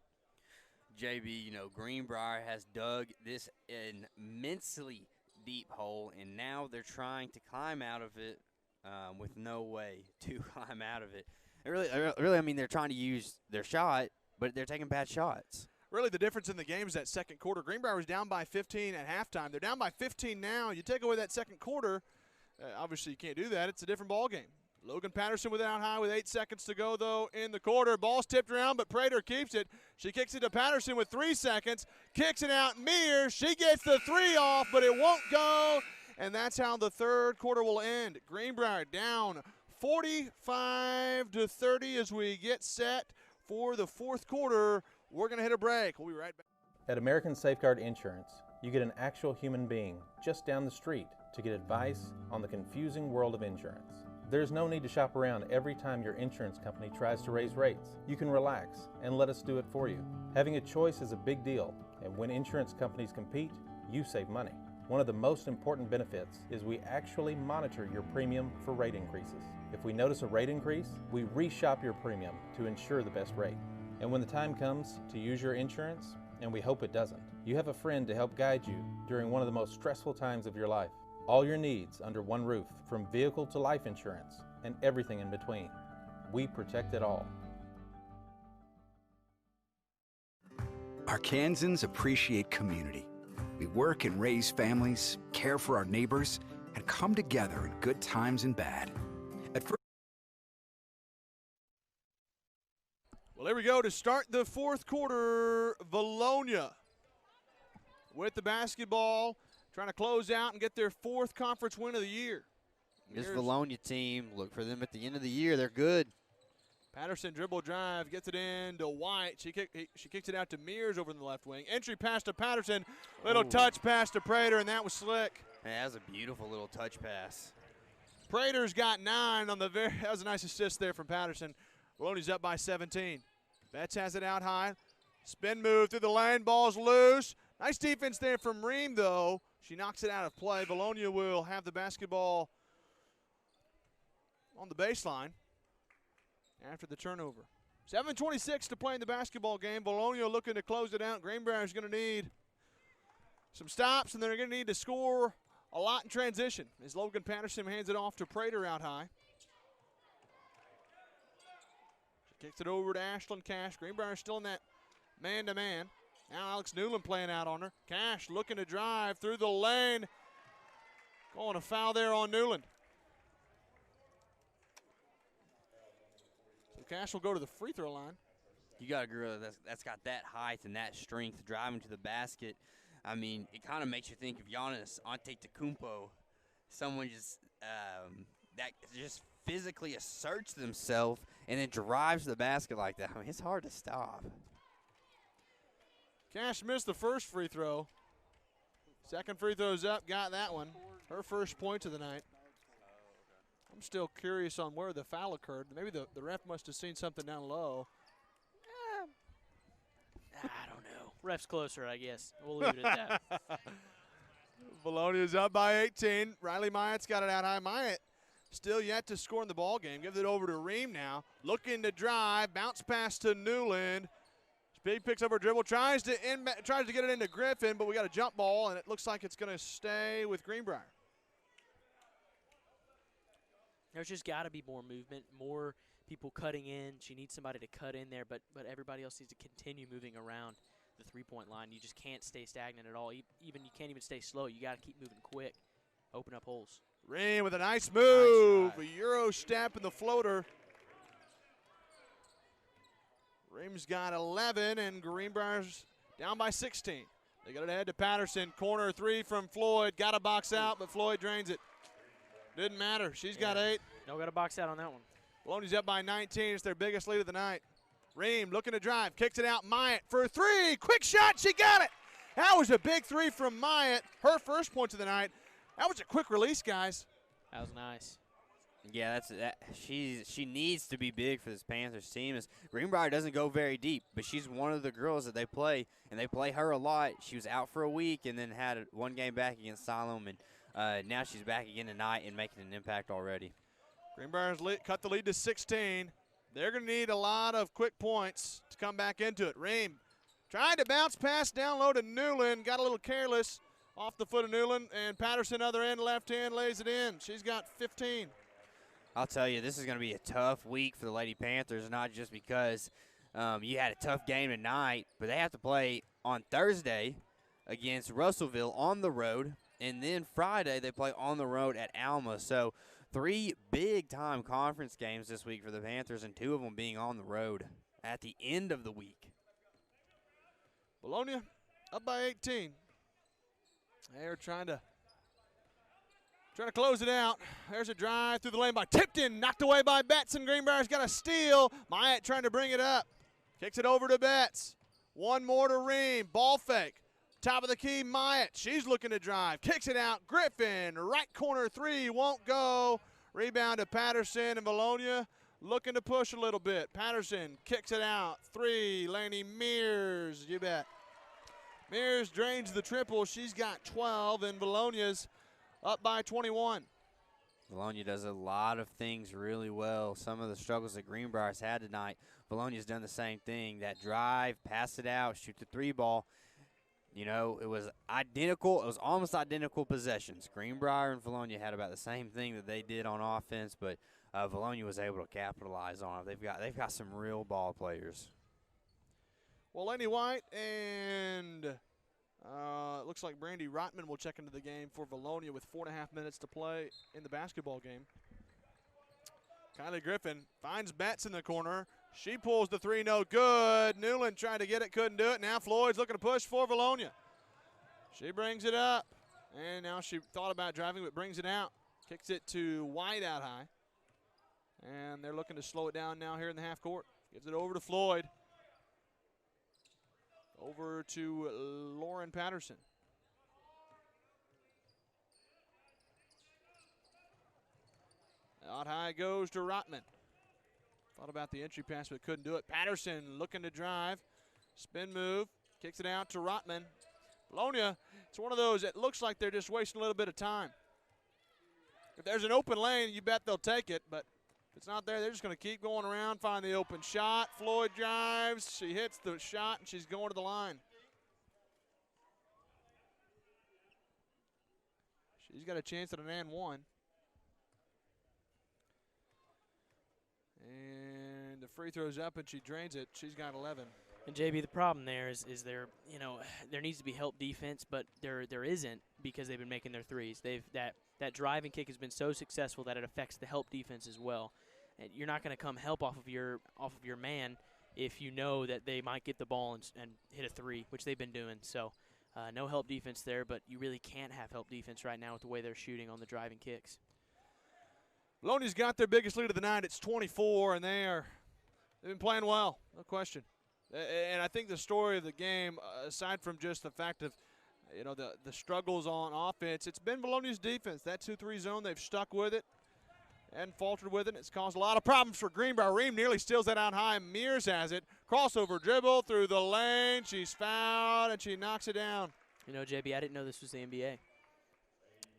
JB, Greenbrier has dug this immensely deep hole, and now they're trying to climb out of it with no way to climb out of it. Really, I mean, they're trying to use their shot, but they're taking bad shots. Really, the difference in the game is that second quarter. Greenbrier was down by 15 at halftime. They're down by 15 now. You take away that second quarter, obviously you can't do that. It's a different ball game. Logan Patterson with it out high with 8 seconds to go, though, in the quarter. Ball's tipped around, but Prater keeps it. She kicks it to Patterson with 3 seconds. Kicks it out, Mears. She gets the 3 off, but it won't go. And that's how the third quarter will end. Greenbrier down 45-30 as we get set for the fourth quarter. We're going to hit a break. We'll be right back. At American Safeguard Insurance, you get an actual human being just down the street to get advice on the confusing world of insurance. There's no need to shop around every time your insurance company tries to raise rates. You can relax and let us do it for you. Having a choice is a big deal, and when insurance companies compete, you save money. One of the most important benefits is we actually monitor your premium for rate increases. If we notice a rate increase, we reshop your premium to ensure the best rate. And when the time comes to use your insurance, and we hope it doesn't, you have a friend to help guide you during one of the most stressful times of your life. All your needs under one roof, from vehicle to life insurance, and everything in between. We protect it all. Arkansans appreciate community. We work and raise families, care for our neighbors, and come together in good times and bad. Well, here we go to start the fourth quarter. Vilonia with the basketball, trying to close out and get their fourth conference win of the year. This Vilonia team, look for them at the end of the year. They're good. Patterson dribble drive, gets it in to White. She kicks it out to Mears over in the left wing. Entry pass to Patterson. Little touch pass to Prater, and that was slick. Man, that was a beautiful little touch pass. Prater's got 9 on the that was a nice assist there from Patterson. Vilonia's up by 17. Betts has it out high. Spin move through the lane. Ball's loose. Nice defense there from Ream, though. She knocks it out of play. Vilonia will have the basketball on the baseline after the turnover. 7:26 to play in the basketball game. Vilonia looking to close it out. Greenbrier is going to need some stops, and they're going to need to score a lot in transition as Logan Patterson hands it off to Prater out high. She kicks it over to Ashlyn Cash. Greenbrier still in that man-to-man. Now Alex Newland playing out on her. Cash looking to drive through the lane. Going to foul there on Newland. So Cash will go to the free throw line. You got a girl that's got that height and that strength driving to the basket. I mean, it kind of makes you think of Giannis Antetokounmpo, someone just that just physically asserts themselves and then drives to the basket like that. I mean, it's hard to stop. Cash missed the first free throw. Second free throw's up, got that one. Her first point of the night. I'm still curious on where the foul occurred. Maybe the ref must have seen something down low. I don't know. Ref's closer, I guess. We'll leave it at that. Vilonia's up by 18. Riley Myatt's got it out high. Myatt still yet to score in the ball game. Gives it over to Ream now. Looking to drive. Bounce pass to Newland. Speed picks up her dribble. Tries to get it into Griffin, but we got a jump ball, and it looks like it's going to stay with Greenbrier. There's just got to be more movement, more people cutting in. She needs somebody to cut in there, but everybody else needs to continue moving around the three-point line. You just can't stay stagnant at all. Even you can't even stay slow. You got to keep moving quick. Open up holes. Ream with a nice move. Nice a Euro step in the floater. Ream's got 11, and Greenbrier's down by 16. They got it ahead to Patterson. Corner three from Floyd. Got a box out, but Floyd drains it. Didn't matter. She's got 8. No, got a box out on that one. Vilonia's up by 19. It's their biggest lead of the night. Ream looking to drive. Kicks it out. Myatt for 3. Quick shot. She got it. That was a big 3 from Myatt. Her first points of the night. That was a quick release, guys. That was nice. Yeah, she needs to be big for this Panthers team. As Greenbrier doesn't go very deep, but she's one of the girls that they play, and they play her a lot. She was out for a week and then had one game back against Siloam, and now she's back again tonight and making an impact already. Greenbrier's cut the lead to 16. They're going to need a lot of quick points to come back into it. Ream tried to bounce pass down low to Newland, got a little careless off the foot of Newland, and Patterson, other end, left hand, lays it in. She's got 15. I'll tell you, this is going to be a tough week for the Lady Panthers, not just because you had a tough game tonight, but they have to play on Thursday against Russellville on the road, and then Friday they play on the road at Alma. So 3 big-time conference games this week for the Panthers, and 2 of them being on the road at the end of the week. Vilonia up by 18. They're trying to close it out. There's a drive through the lane by Tipton, knocked away by Betts, and Greenbrier's got a steal. Myatt trying to bring it up. Kicks it over to Betts. One more to Ream. Ball fake. Top of the key, Myatt. She's looking to drive. Kicks it out. Griffin, right corner 3, won't go. Rebound to Patterson, and Vilonia looking to push a little bit. Patterson kicks it out. 3, Laney Mears, you bet. Mears drains the triple. She's got 12, and Vilonia's up by 21. Vilonia does a lot of things really well. Some of the struggles that Greenbrier's had tonight, Vilonia's done the same thing. That drive, pass it out, shoot the 3 ball. You know, it was identical. It was almost identical possessions. Greenbrier and Vilonia had about the same thing that they did on offense, but Vilonia was able to capitalize on it. They've got some real ball players. Well, Lenny White and it looks like Brandy Rotman will check into the game for Vilonia with 4.5 minutes to play in the basketball game. Kylie Griffin finds Betts in the corner. She pulls the 3, no good. Newland tried to get it, couldn't do it. Now Floyd's looking to push for Vilonia. She brings it up, and now she thought about driving but brings it out. Kicks it to White out high. And they're looking to slow it down now here in the half court. Gives it over to Floyd. Over to Lauren Patterson. Out high goes to Rotman. Thought about the entry pass but couldn't do it. Patterson looking to drive. Spin move. Kicks it out to Rotman. Vilonia, it's one of those that looks like they're just wasting a little bit of time. If there's an open lane, you bet they'll take it, but if it's not there, they're just going to keep going around, find the open shot. Floyd drives. She hits the shot, and she's going to the line. She's got a chance at an and 1. And the free throw's up, and she drains it. She's got 11. And JB, the problem there is there, you know, there needs to be help defense, but there isn't because they've been making their threes. That driving kick has been so successful that it affects the help defense as well. And you're not going to come help off of your man if you know that they might get the ball and hit a 3, which they've been doing. So no help defense there, but you really can't have help defense right now with the way they're shooting on the driving kicks. Vilonia's got their biggest lead of the night. It's 24, and they've been playing well, no question. And I think the story of the game, aside from just the fact of the struggles on offense. It's been Vilonia's defense. That 2-3 zone, they've stuck with it and faltered with it. It's caused a lot of problems for Greenbrier. Ream nearly steals that out high. Mears has it. Crossover dribble through the lane. She's fouled, and she knocks it down. You know, JB, I didn't know this was the NBA.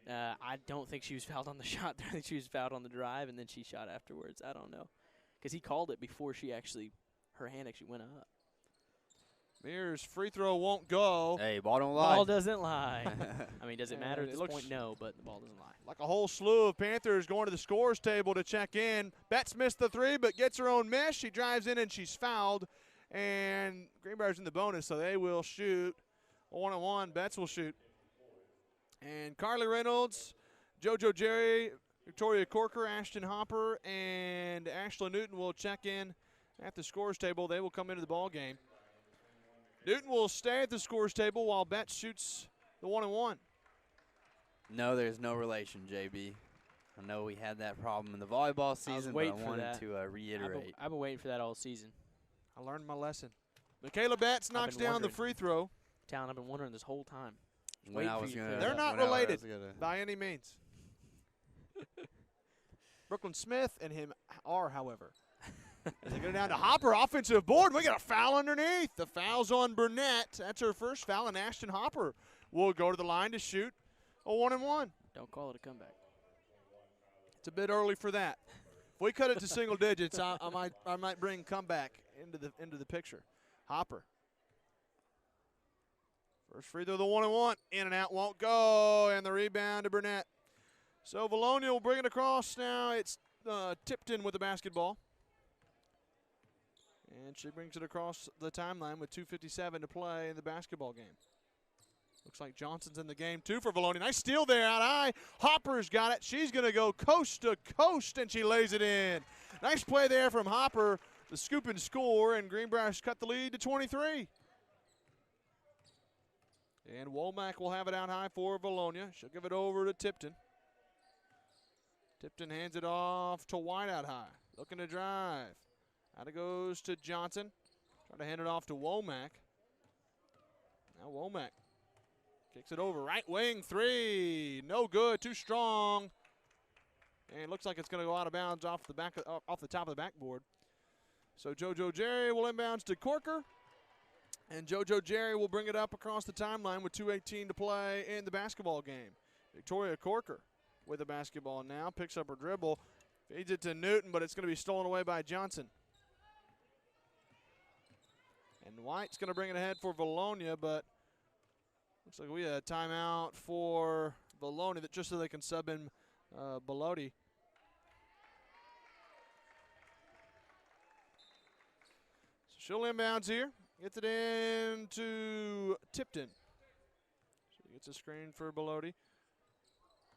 I don't think she was fouled on the shot. I think she was fouled on the drive, and then she shot afterwards. I don't know. Because he called it before her hand actually went up. Mears' free throw won't go. Hey, ball don't lie. Ball doesn't lie. I mean, does it matter at this point? No, but the ball doesn't lie. Like a whole slew of Panthers going to the scores table to check in. Betts missed the three, but gets her own miss. She drives in, and she's fouled. And Greenbrier's in the bonus, so they will shoot. 1-on-1, Betts will shoot. And Carly Reynolds, JoJo Jerry, Victoria Corker, Ashton Hopper, and Ashley Newton will check in at the scores table. They will come into the ball game. Newton will stay at the scores table while Betts shoots the 1-on-1. No, there's no relation, JB. I know we had that problem in the volleyball season, but I wanted to reiterate. I've been waiting for that all season. I learned my lesson. Michaela Betts knocks down the free throw. Talon, I've been wondering this whole time. They're not related by any means. Brooklyn Smith and him are, however. As they go down to Hopper, offensive board. We got a foul underneath. The foul's on Burnett. That's her first foul, and Ashton Hopper will go to the line to shoot a 1-on-1. Don't call it a comeback. It's a bit early for that. If we cut it to single digits, I might bring comeback into the picture. Hopper. First free throw, the 1-on-1. In and out won't go, and the rebound to Burnett. So Vilonia will bring it across now. It's Tipton with the basketball. And she brings it across the timeline with 2:57 to play in the basketball game. Looks like Johnson's in the game, too, for Vilonia. Nice steal there out high. Hopper's got it. She's going to go coast to coast, and she lays it in. Nice play there from Hopper. The scoop and score, and Greenbrier's cut the lead to 23. And Womack will have it out high for Vilonia. She'll give it over to Tipton. Tipton hands it off to White out high. Looking to drive. Out it goes to Johnson. Trying to hand it off to Womack. Now Womack kicks it over. Right wing three. No good. Too strong. And looks like it's going to go out of bounds off the top of the backboard. So JoJo Jerry will inbounds to Corker. And JoJo Jerry will bring it up across the timeline with 2:18 to play in the basketball game. Victoria Corker with the basketball now. Picks up her dribble. Feeds it to Newton, but it's going to be stolen away by Johnson. And White's going to bring it ahead for Vilonia, but looks like we had a timeout for Vilonia just so they can sub in Bellotti. So she'll inbounds here. Gets it into Tipton. She gets a screen for Bellotti.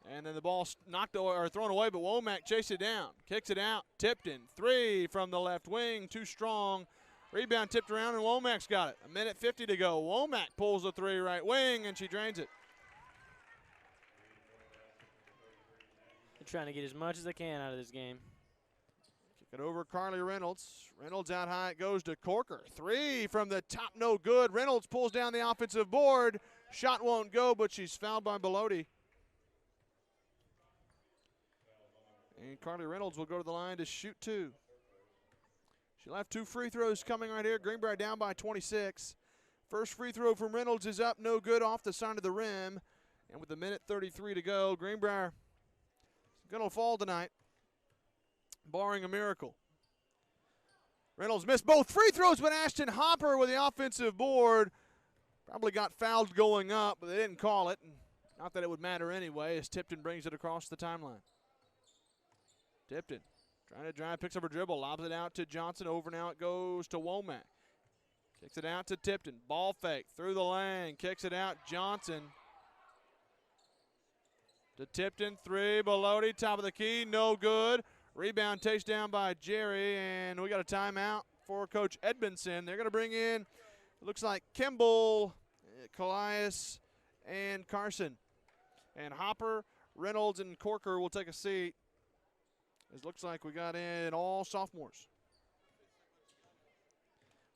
And then the ball's knocked or thrown away, but Womack chased it down. Kicks it out. Tipton. Three from the left wing. Too strong. Rebound tipped around, and Womack's got it. 1:50 to go. Womack pulls the three right wing, and she drains it. They're trying to get as much as they can out of this game. Kick it over Carly Reynolds. Reynolds out high. It goes to Corker. Three from the top, no good. Reynolds pulls down the offensive board. Shot won't go, but she's fouled by Bellotti. And Carly Reynolds will go to the line to shoot two. She'll have two free throws coming right here. Greenbrier down by 26. First free throw from Reynolds is up, no good, off the side of the rim. And with 1:33 to go, Greenbrier is going to fall tonight, barring a miracle. Reynolds missed both free throws, but Ashton Hopper with the offensive board. Probably got fouled going up, but they didn't call it. And not that it would matter anyway, as Tipton brings it across the timeline. Tipton trying to drive, picks up her dribble, lobs it out to Johnson. Over now it goes to Womack. Kicks it out to Tipton. Ball fake through the lane. Kicks it out. Johnson to Tipton. Three. Bellotti, top of the key. No good. Rebound takes down by Jerry. And we got a timeout for Coach Edmondson. They're going to bring in, it looks like Kimball, Callias, and Carson. And Hopper, Reynolds, and Corker will take a seat. It looks like we got in all sophomores.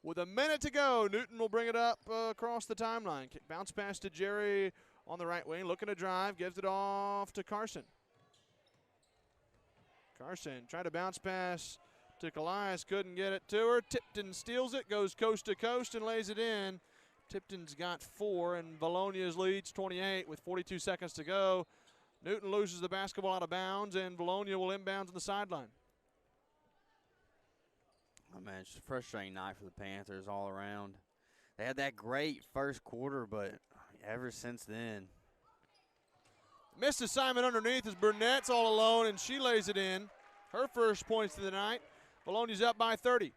With a minute to go, Newton will bring it up across the timeline. Bounce pass to Jerry on the right wing, looking to drive, gives it off to Carson. Carson tried to bounce pass to Calais, couldn't get it to her. Tipton steals it, goes coast to coast, and lays it in. Tipton's got 4, and Vilonia's leads 28 with 42 seconds to go. Newton loses the basketball out of bounds, and Vilonia will inbounds on the sideline. Oh, man, it's just a frustrating night for the Panthers all around. They had that great first quarter, but ever since then. Missed assignment underneath as Burnett's all alone, and she lays it in. Her first points of the night. Vilonia's up by 30.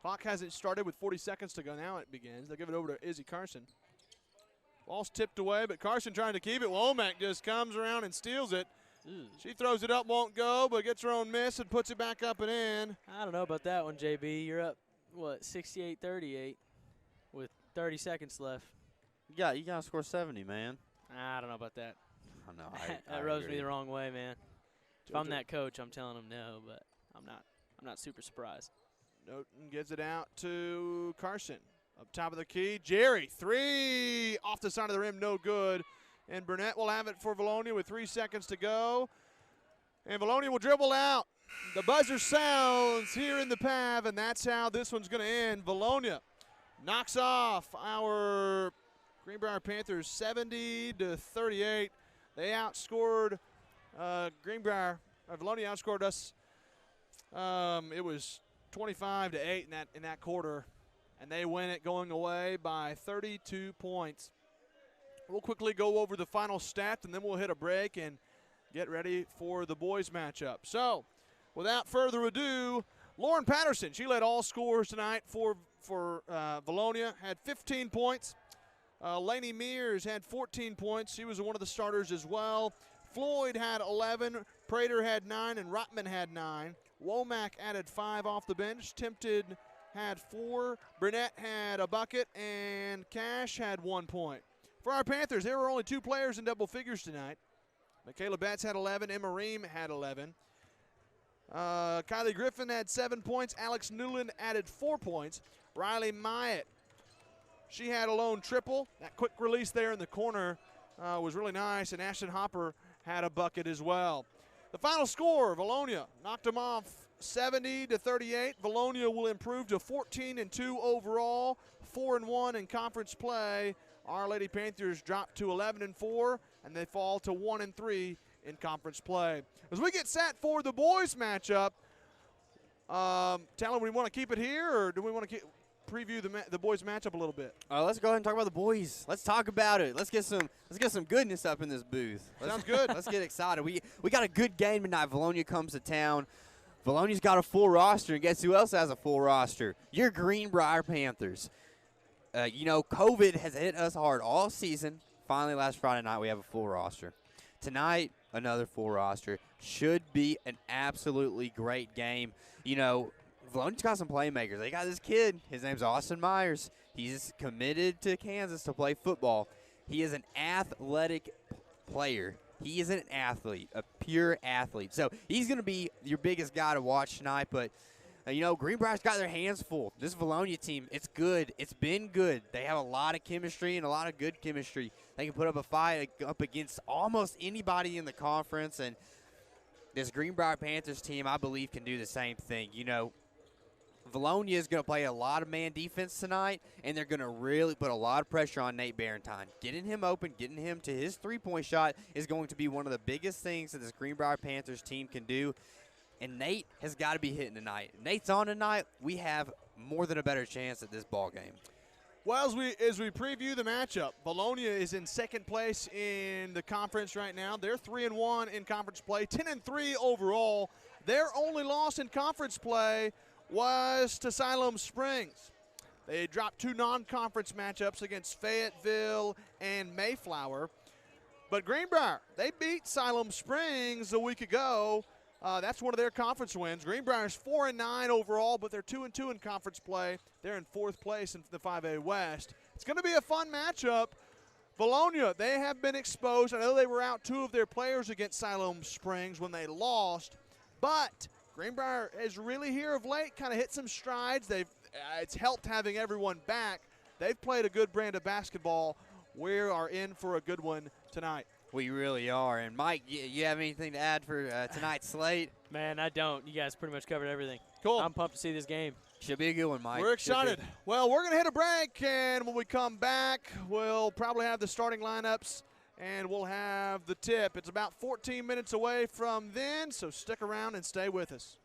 Clock hasn't started with 40 seconds to go. Now it begins. They'll give it over to Izzy Carson. Ball's tipped away, but Carson trying to keep it. Womack just comes around and steals it. She throws it up, won't go, but gets her own miss and puts it back up and in. I don't know about that one, JB. You're up, 68-38 with 30 seconds left. You got to score 70, man. I don't know about that. I know. That rubs me the wrong way, man. If I'm that coach, I'm telling him no, but I'm not super surprised. Newton gives it out to Carson. Up top of the key, Jerry, 3 off the side of the rim, no good. And Burnett will have it for Vilonia with 3 seconds to go. And Vilonia will dribble out. The buzzer sounds here in the PAV, and that's how this one's going to end. Vilonia knocks off our Greenbrier Panthers 70-38. They outscored Greenbrier. Vilonia outscored us. It was 25-8 in that quarter, and they win it going away by 32 points. We'll quickly go over the final stats, and then we'll hit a break and get ready for the boys matchup. So, without further ado, Lauren Patterson, she led all scorers tonight for Vilonia, had 15 points. Lainey Mears had 14 points. She was one of the starters as well. Floyd had 11, Prater had 9, and Rotman had 9. Womack added 5 off the bench. Tempted had 4. Burnett had a bucket, and Cash had 1 point. For our Panthers, there were only 2 players in double figures tonight. Michaela Betts had 11. Emma Ream had 11. Kylie Griffin had 7 points. Alex Newland added 4 points. Riley Myatt, she had a lone triple. That quick release there in the corner was really nice, and Ashton Hopper had a bucket as well. The final score, Vilonia knocked them off 70-38. Vilonia will improve to 14-2 overall, 4-1 in conference play. Our Lady Panthers drop to 11-4, and they fall to 1-3 in conference play. As we get set for the boys matchup, Talon, we want to keep it here, or do we want to preview the boys matchup a little bit? Let's go ahead and talk about the boys. Let's talk about it. Let's get some goodness up in this booth. Sounds good. Let's get excited. We got a good game tonight. Vilonia comes to town. Vilonia's got a full roster, and guess who else has a full roster? Your Greenbrier Panthers. COVID has hit us hard all season. Finally, last Friday night, we have a full roster. Tonight, another full roster. Should be an absolutely great game. Vilonia's got some playmakers. They got this kid. His name's Austin Myers. He's committed to Kansas to play football. He is an athletic player. He is an athlete, a pure athlete. So he's going to be your biggest guy to watch tonight, but Greenbrier's got their hands full. This Vilonia team, it's good. It's been good. They have a lot of chemistry and a lot of good chemistry. They can put up a fight up against almost anybody in the conference, and this Greenbrier Panthers team, I believe, can do the same thing. Vilonia is going to play a lot of man defense tonight, and they're going to really put a lot of pressure on Nate Barentine. Getting him open, getting him to his three-point shot is going to be one of the biggest things that this Greenbrier Panthers team can do. And Nate has got to be hitting tonight. Nate's on tonight. We have more than a better chance at this ball game. Well, as we preview the matchup, Vilonia is in second place in the conference right now. They're 3-1 in conference play, 10-3 overall. Their only loss in conference play was to Siloam Springs. They dropped 2 non-conference matchups against Fayetteville and Mayflower. But Greenbrier, they beat Siloam Springs a week ago. That's one of their conference wins. Greenbrier's 4-9 overall, but they're 2-2 in conference play. They're in 4th place in the 5A West. It's going to be a fun matchup. Vilonia, they have been exposed. I know they were out 2 of their players against Siloam Springs when they lost, but Greenbrier is really here of late, kind of hit some strides. it's helped having everyone back. They've played a good brand of basketball. We are in for a good one tonight. We really are. And, Mike, you have anything to add for tonight's slate? Man, I don't. You guys pretty much covered everything. Cool. I'm pumped to see this game. Should be a good one, Mike. We're excited. Well, we're going to hit a break, and when we come back, we'll probably have the starting lineups, and we'll have the tip. It's about 14 minutes away from then, so stick around and stay with us.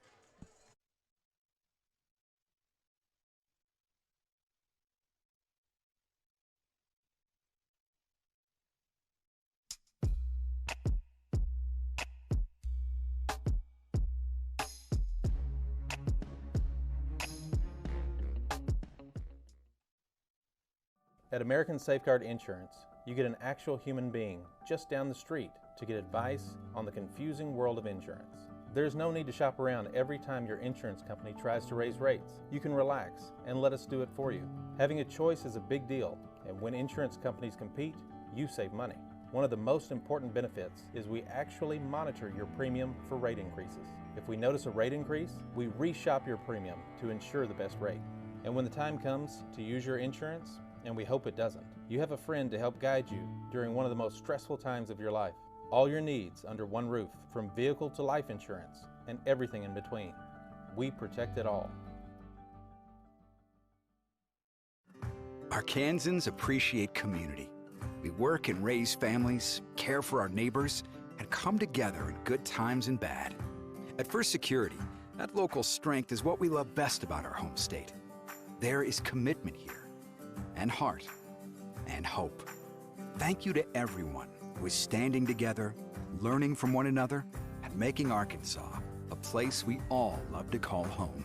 At American Safeguard Insurance, you get an actual human being just down the street to get advice on the confusing world of insurance. There's no need to shop around every time your insurance company tries to raise rates. You can relax and let us do it for you. Having a choice is a big deal, and when insurance companies compete, you save money. One of the most important benefits is we actually monitor your premium for rate increases. If we notice a rate increase, we reshop your premium to ensure the best rate. And when the time comes to use your insurance, and we hope it doesn't, you have a friend to help guide you during one of the most stressful times of your life. All your needs under one roof, from vehicle to life insurance, and everything in between. We protect it all. Arkansans appreciate community. We work and raise families, care for our neighbors, and come together in good times and bad. At First Security, that local strength is what we love best about our home state. There is commitment here, and heart, and hope. Thank you to everyone who is standing together, learning from one another, and making Arkansas a place we all love to call home.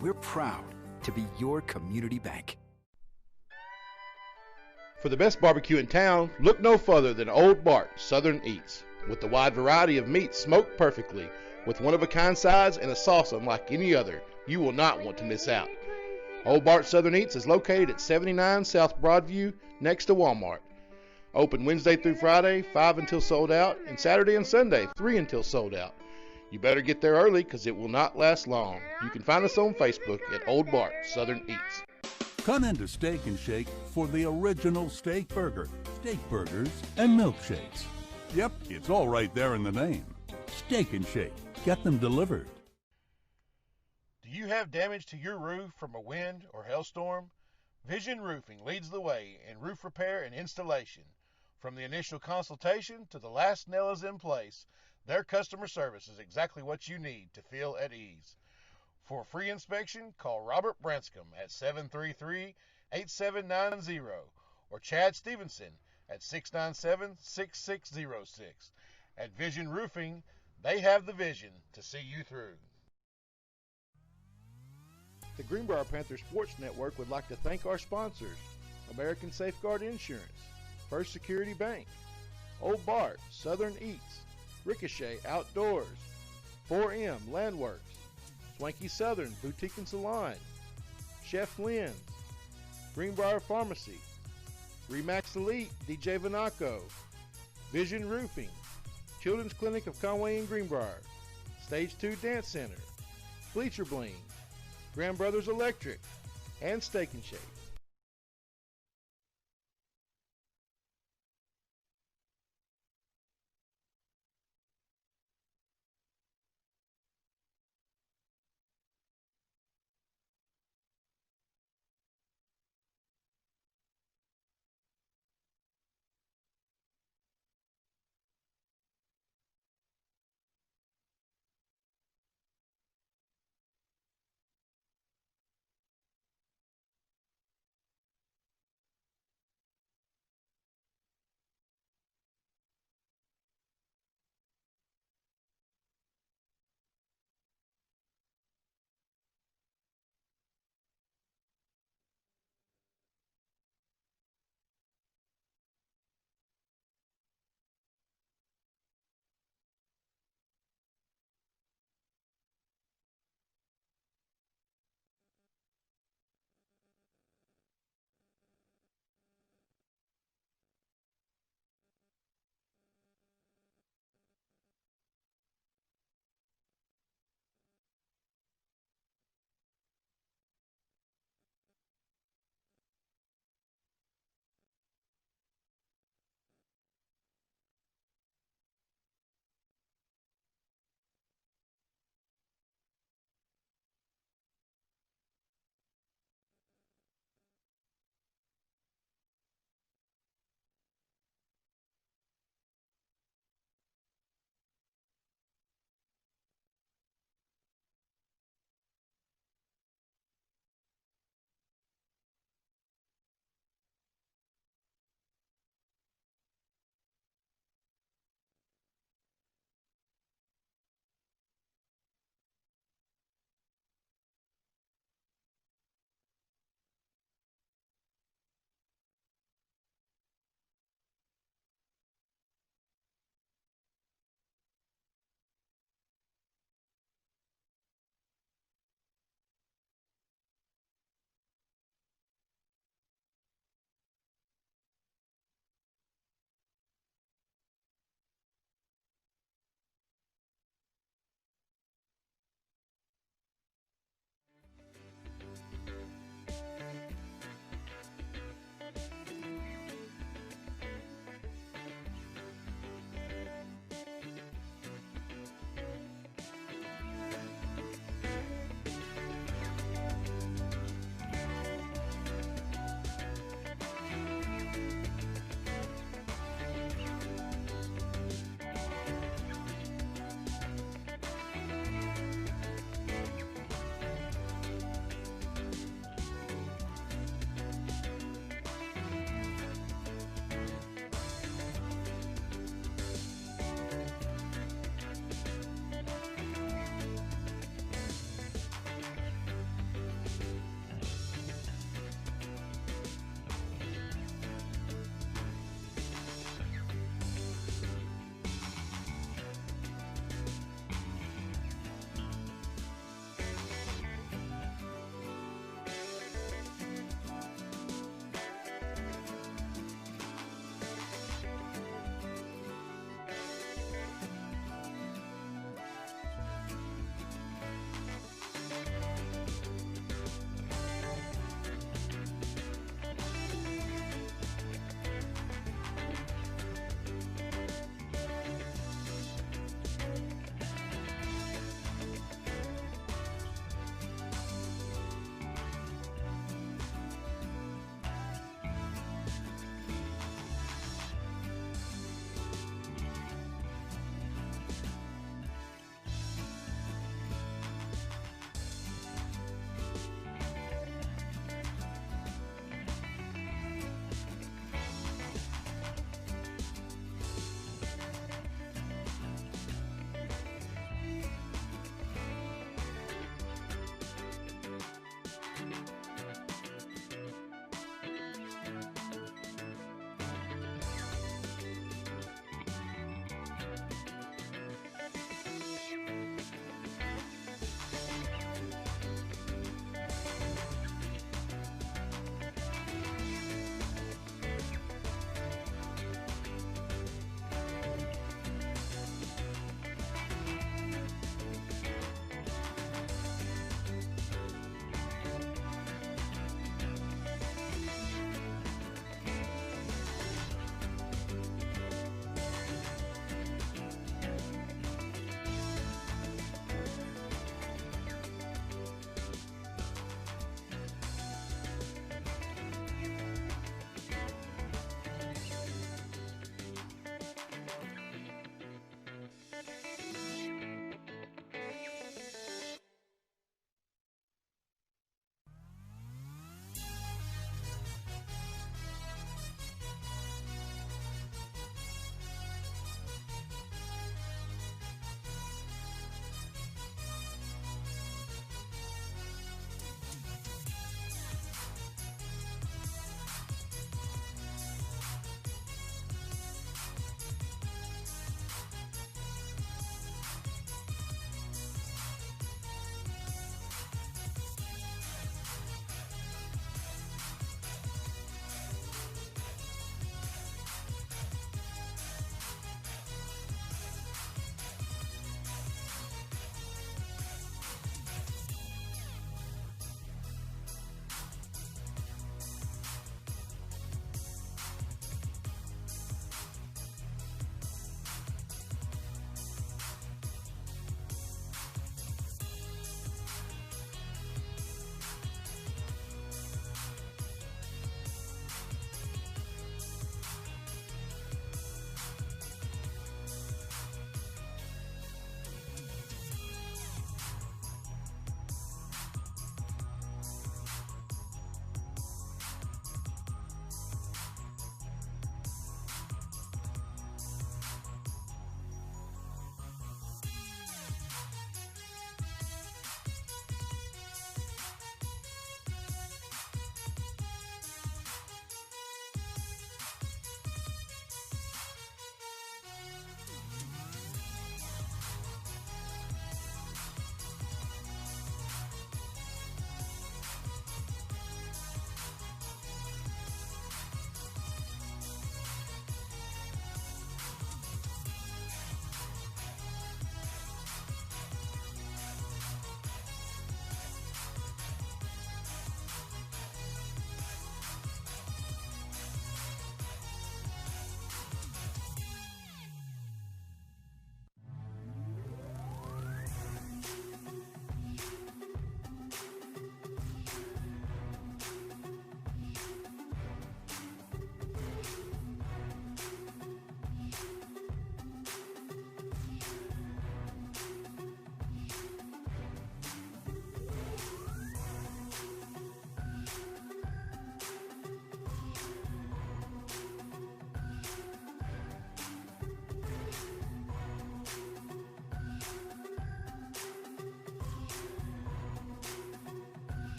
We're proud to be your community bank. For the best barbecue in town, look no further than Old Bart Southern Eats. With the wide variety of meats smoked perfectly, with one-of-a-kind sides and a sauce unlike any other, you will not want to miss out. Old Bart Southern Eats is located at 79 South Broadview, next to Walmart. Open Wednesday through Friday, 5 until sold out, and Saturday and Sunday, 3 until sold out. You better get there early because it will not last long. You can find us on Facebook at Old Bart Southern Eats. Come into Steak and Shake for the original steak burger, steak burgers, and milkshakes. Yep, it's all right there in the name. Steak and Shake. Get them delivered. Do you have damage to your roof from a wind or hailstorm? Vision Roofing leads the way in roof repair and installation. From the initial consultation to the last nail is in place, their customer service is exactly what you need to feel at ease. For a free inspection, call Robert Branscombe at 733-8790 or Chad Stevenson at 697-6606. At Vision Roofing, they have the vision to see you through. The Greenbrier Panthers Sports Network would like to thank our sponsors: American Safeguard Insurance, First Security Bank, Old Bart Southern Eats, Ricochet Outdoors, 4M Landworks, Swanky Southern Boutique and Salon, Chef Lynn's, Greenbrier Pharmacy, Remax Elite DJ Vanaco, Vision Roofing, Children's Clinic of Conway and Greenbrier, Stage 2 Dance Center, Bleacher Bling, Grand Brothers Electric, and Steak and Shake.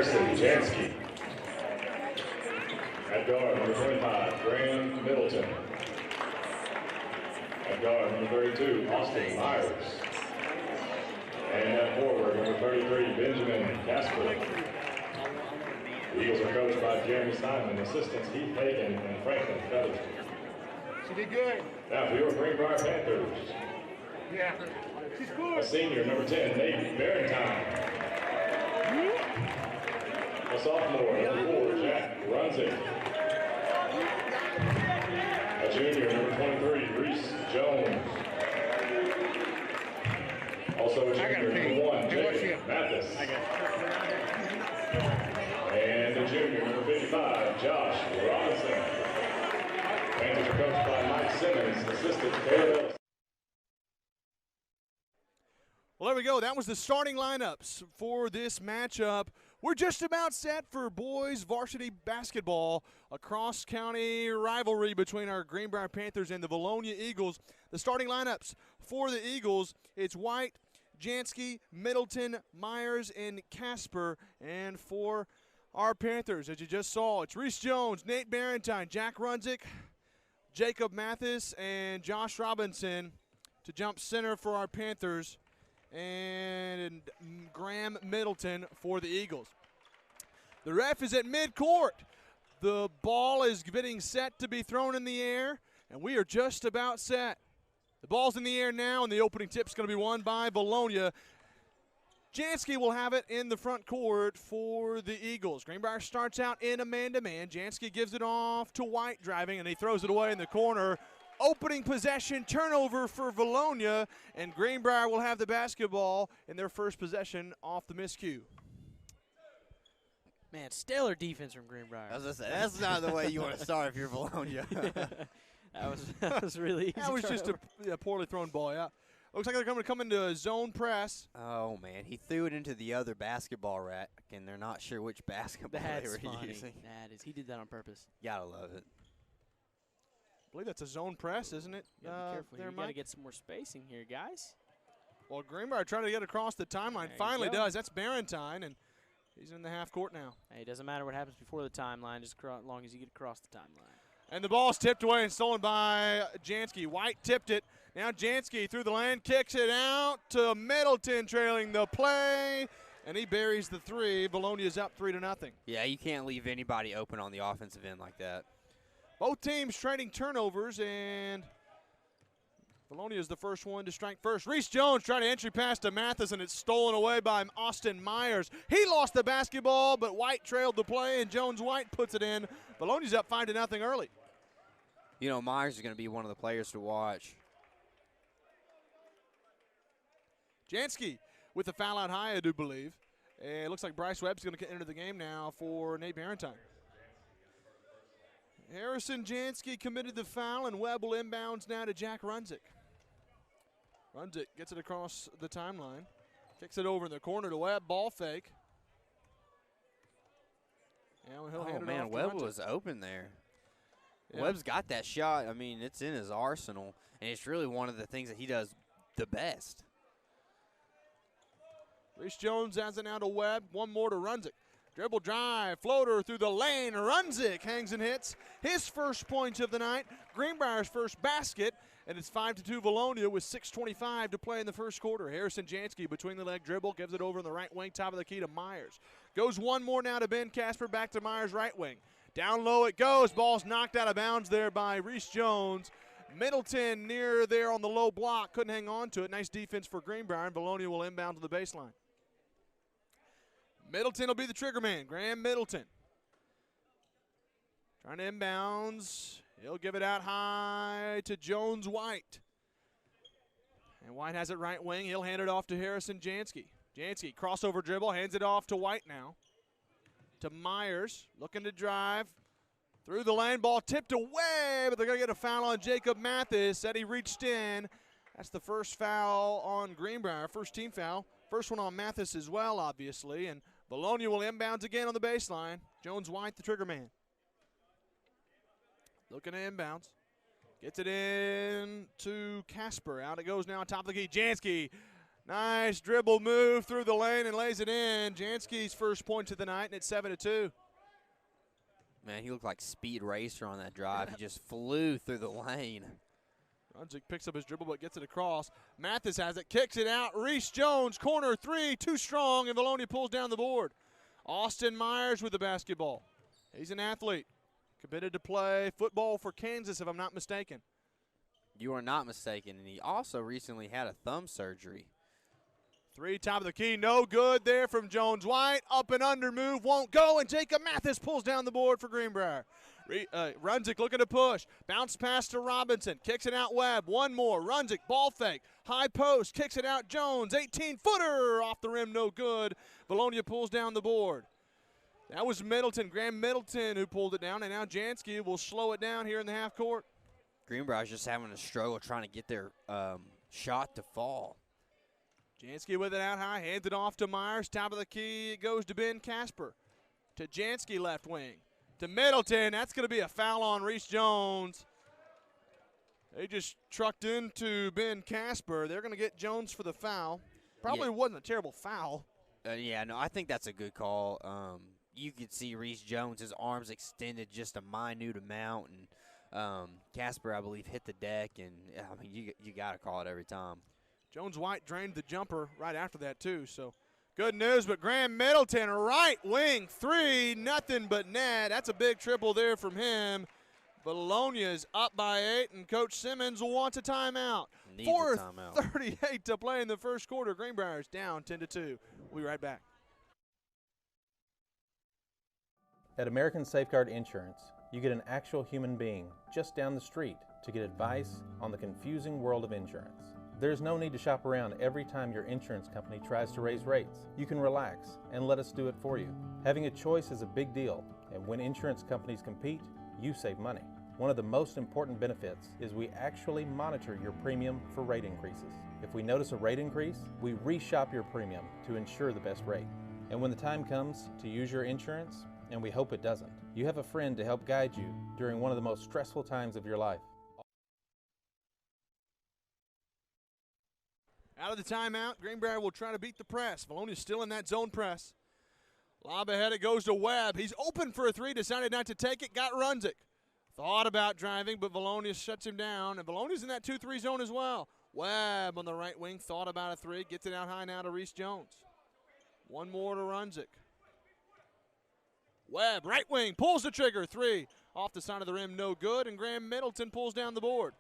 Harrison Jansky. At guard, number 25, Graham Middleton. At guard, number 32, Austin Myers. And at forward, number 33, Benjamin Casper. The Eagles are coached by Jeremy Simon, assistants Heath Hagan and Franklin Featherston. She did good. Now for your Greenbrier Panthers. Yeah, she's good. A senior, number 10, Nate Barentine. A sophomore, number 4, Jack Runzig. A junior, number 23, Reese Jones. Also a junior, number 1, Jacob Mathis. And a junior, number 55, Josh Robinson. Panthers are coached by Mike Simmons, assistant Taylor Ellis. Well, there we go. That was the starting lineups for this matchup. We're just about set for boys varsity basketball, a cross-county rivalry between our Greenbrier Panthers and the Vilonia Eagles. The starting lineups for the Eagles, it's White, Jansky, Middleton, Myers, and Casper. And for our Panthers, as you just saw, it's Reese Jones, Nate Barentine, Jack Runzig, Jacob Mathis, and Josh Robinson to jump center for our Panthers, and Graham Middleton for the Eagles. The ref is at midcourt. The ball is getting set to be thrown in the air, and we are just about set. The ball's in the air now, and the opening tip's going to be won by Vilonia. Jansky will have it in the front court for the Eagles. Greenbrier starts out in a man-to-man. Jansky gives it off to White driving, and he throws it away in the corner. Opening possession, turnover for Vilonia, and Greenbrier will have the basketball in their first possession off the miscue. Man, stellar defense from Greenbrier. I was gonna say, that's not the way you want to start if you're Vilonia. that was really easy. That was just a poorly thrown ball, yeah. Looks like they're going to come into a zone press. Oh, man. He threw it into the other basketball rack, and they're not sure which basketball they were using. That is. He did that on purpose. Gotta love it. I believe that's a zone press, isn't it? You gotta be careful. You got to get some more spacing here, guys. Well, Greenbrier trying to get across the timeline. Finally does. That's Barentine, and he's in the half court now. Hey, it doesn't matter what happens before the timeline, just as long as you get across the timeline. And the ball's tipped away and stolen by Jansky. White tipped it. Now Jansky through the lane, kicks it out to Middleton, trailing the play, and he buries the three. Vilonia's up 3-0. Yeah, you can't leave anybody open on the offensive end like that. Both teams trading turnovers, and Vilonia is the first one to strike first. Reese Jones tried to entry pass to Mathis, and it's stolen away by Austin Myers. He lost the basketball, but White trailed the play, and Jones-White puts it in. Vilonia's up 5-0 early. You know, Myers is going to be one of the players to watch. Jansky with the foul out high, I do believe. And it looks like Bryce Webb's going to enter the game now for Nate Barentine. Harrison Jansky committed the foul, and Webb will inbounds now to Jack Runzig. Runzig gets it across the timeline. Kicks it over in the corner to Webb. Ball fake. And he'll hand it off to Webb Runzig. was open there. Yeah. Webb's got that shot. I mean, it's in his arsenal, and it's really one of the things that he does the best. Reese Jones has it now to Webb. One more to Runzig. Dribble drive, floater through the lane. Runzig hangs and hits his first points of the night. Greenbrier's first basket, and it's 5-2 Vilonia with 6:25 to play in the first quarter. Harrison Jansky between the leg dribble, gives it over in the right wing, top of the key to Myers. Goes one more now to Ben Casper, back to Myers' right wing. Down low it goes. Ball's knocked out of bounds there by Reese Jones. Middleton near there on the low block, couldn't hang on to it. Nice defense for Greenbrier, and Vilonia will inbound to the baseline. Middleton will be the trigger man, Graham Middleton. Trying to inbounds. He'll give it out high to Jones-White. And White has it right wing. He'll hand it off to Harrison Jansky. Jansky, crossover dribble, hands it off to White now. To Myers, looking to drive. Through the lane, ball tipped away, but they're going to get a foul on Jacob Mathis. Said he reached in. That's the first foul on Greenbrier, first team foul. First one on Mathis as well, obviously. And Vilonia will inbounds again on the baseline. Jones-White, the trigger man. Looking to inbounds. Gets it in to Casper. Out it goes now on top of the key. Jansky Nice dribble move through the lane and lays it in. Jansky's first point of the night, and it's 7-2. Man, he looked like Speed Racer on that drive. He just flew through the lane. Runzik picks up his dribble but gets it across. Mathis has it, kicks it out. Reese Jones, corner three, too strong, and Vilonia pulls down the board. Austin Myers with the basketball. He's an athlete, committed to play football for Kansas, if I'm not mistaken. You are not mistaken, and he also recently had a thumb surgery. Three, top of the key, no good there from Jones White. Up and under move, won't go, and Jacob Mathis pulls down the board for Greenbrier. Runzik looking to push. Bounce pass to Robinson. Kicks it out Webb. One more. Runzik, ball fake. High post. Kicks it out Jones. 18-footer off the rim, no good. Vilonia pulls down the board. That was Middleton, Graham Middleton, who pulled it down, and now Jansky will slow it down here in the half court. Greenbrier's just having a struggle trying to get their shot to fall. Jansky with it out high, hands it off to Myers. Top of the key, it goes to Ben Casper. To Jansky, left wing. To Middleton, that's going to be a foul on Reese Jones. They just trucked into Ben Casper. They're going to get Jones for the foul. Probably wasn't a terrible foul. Yeah, no, I think that's a good call. You could see Reese Jones, his arms extended just a minute amount, and Casper, I believe, hit the deck, and I mean, you got to call it every time. Jones White drained the jumper right after that, too, so good news. But Graham Middleton, right wing three, nothing but net. That's a big triple there from him. Vilonia is up by 8, and Coach Simmons wants a timeout. 4:38 to play in the first quarter. Greenbrier's down 10-2. We'll be right back. At American Safeguard Insurance, you get an actual human being just down the street to get advice on the confusing world of insurance. There's no need to shop around every time your insurance company tries to raise rates. You can relax and let us do it for you. Having a choice is a big deal, and when insurance companies compete, you save money. One of the most important benefits is we actually monitor your premium for rate increases. If we notice a rate increase, we reshop your premium to ensure the best rate. And when the time comes to use your insurance, and we hope it doesn't, you have a friend to help guide you during one of the most stressful times of your life. Out of the timeout, Greenbrier will try to beat the press. Vilonia's still in that zone press. Lob ahead, it goes to Webb. He's open for a three, decided not to take it, got Runzik. Thought about driving, but Vilonia shuts him down, and Vilonia's in that 2-3 zone as well. Webb on the right wing, thought about a three, gets it out high now to Reese Jones. One more to Runzik. Webb, right wing, pulls the trigger, three. Off the side of the rim, no good, and Graham Middleton pulls down the board.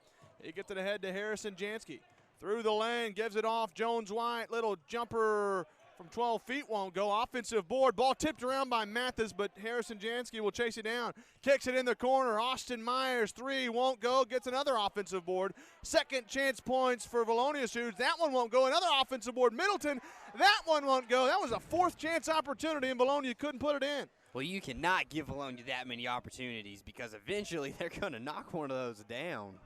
He gets it ahead to Harrison Jansky. Through the lane, gives it off, Jones White, little jumper from 12 feet won't go. Offensive board, ball tipped around by Mathis, but Harrison Jansky will chase it down. Kicks it in the corner, Austin Myers, three, won't go, gets another offensive board. Second chance points for Vilonia Shoes, that one won't go. Another offensive board, Middleton, that one won't go. That was a fourth chance opportunity, and Vilonia couldn't put it in. Well, you cannot give Vilonia that many opportunities because eventually they're going to knock one of those down.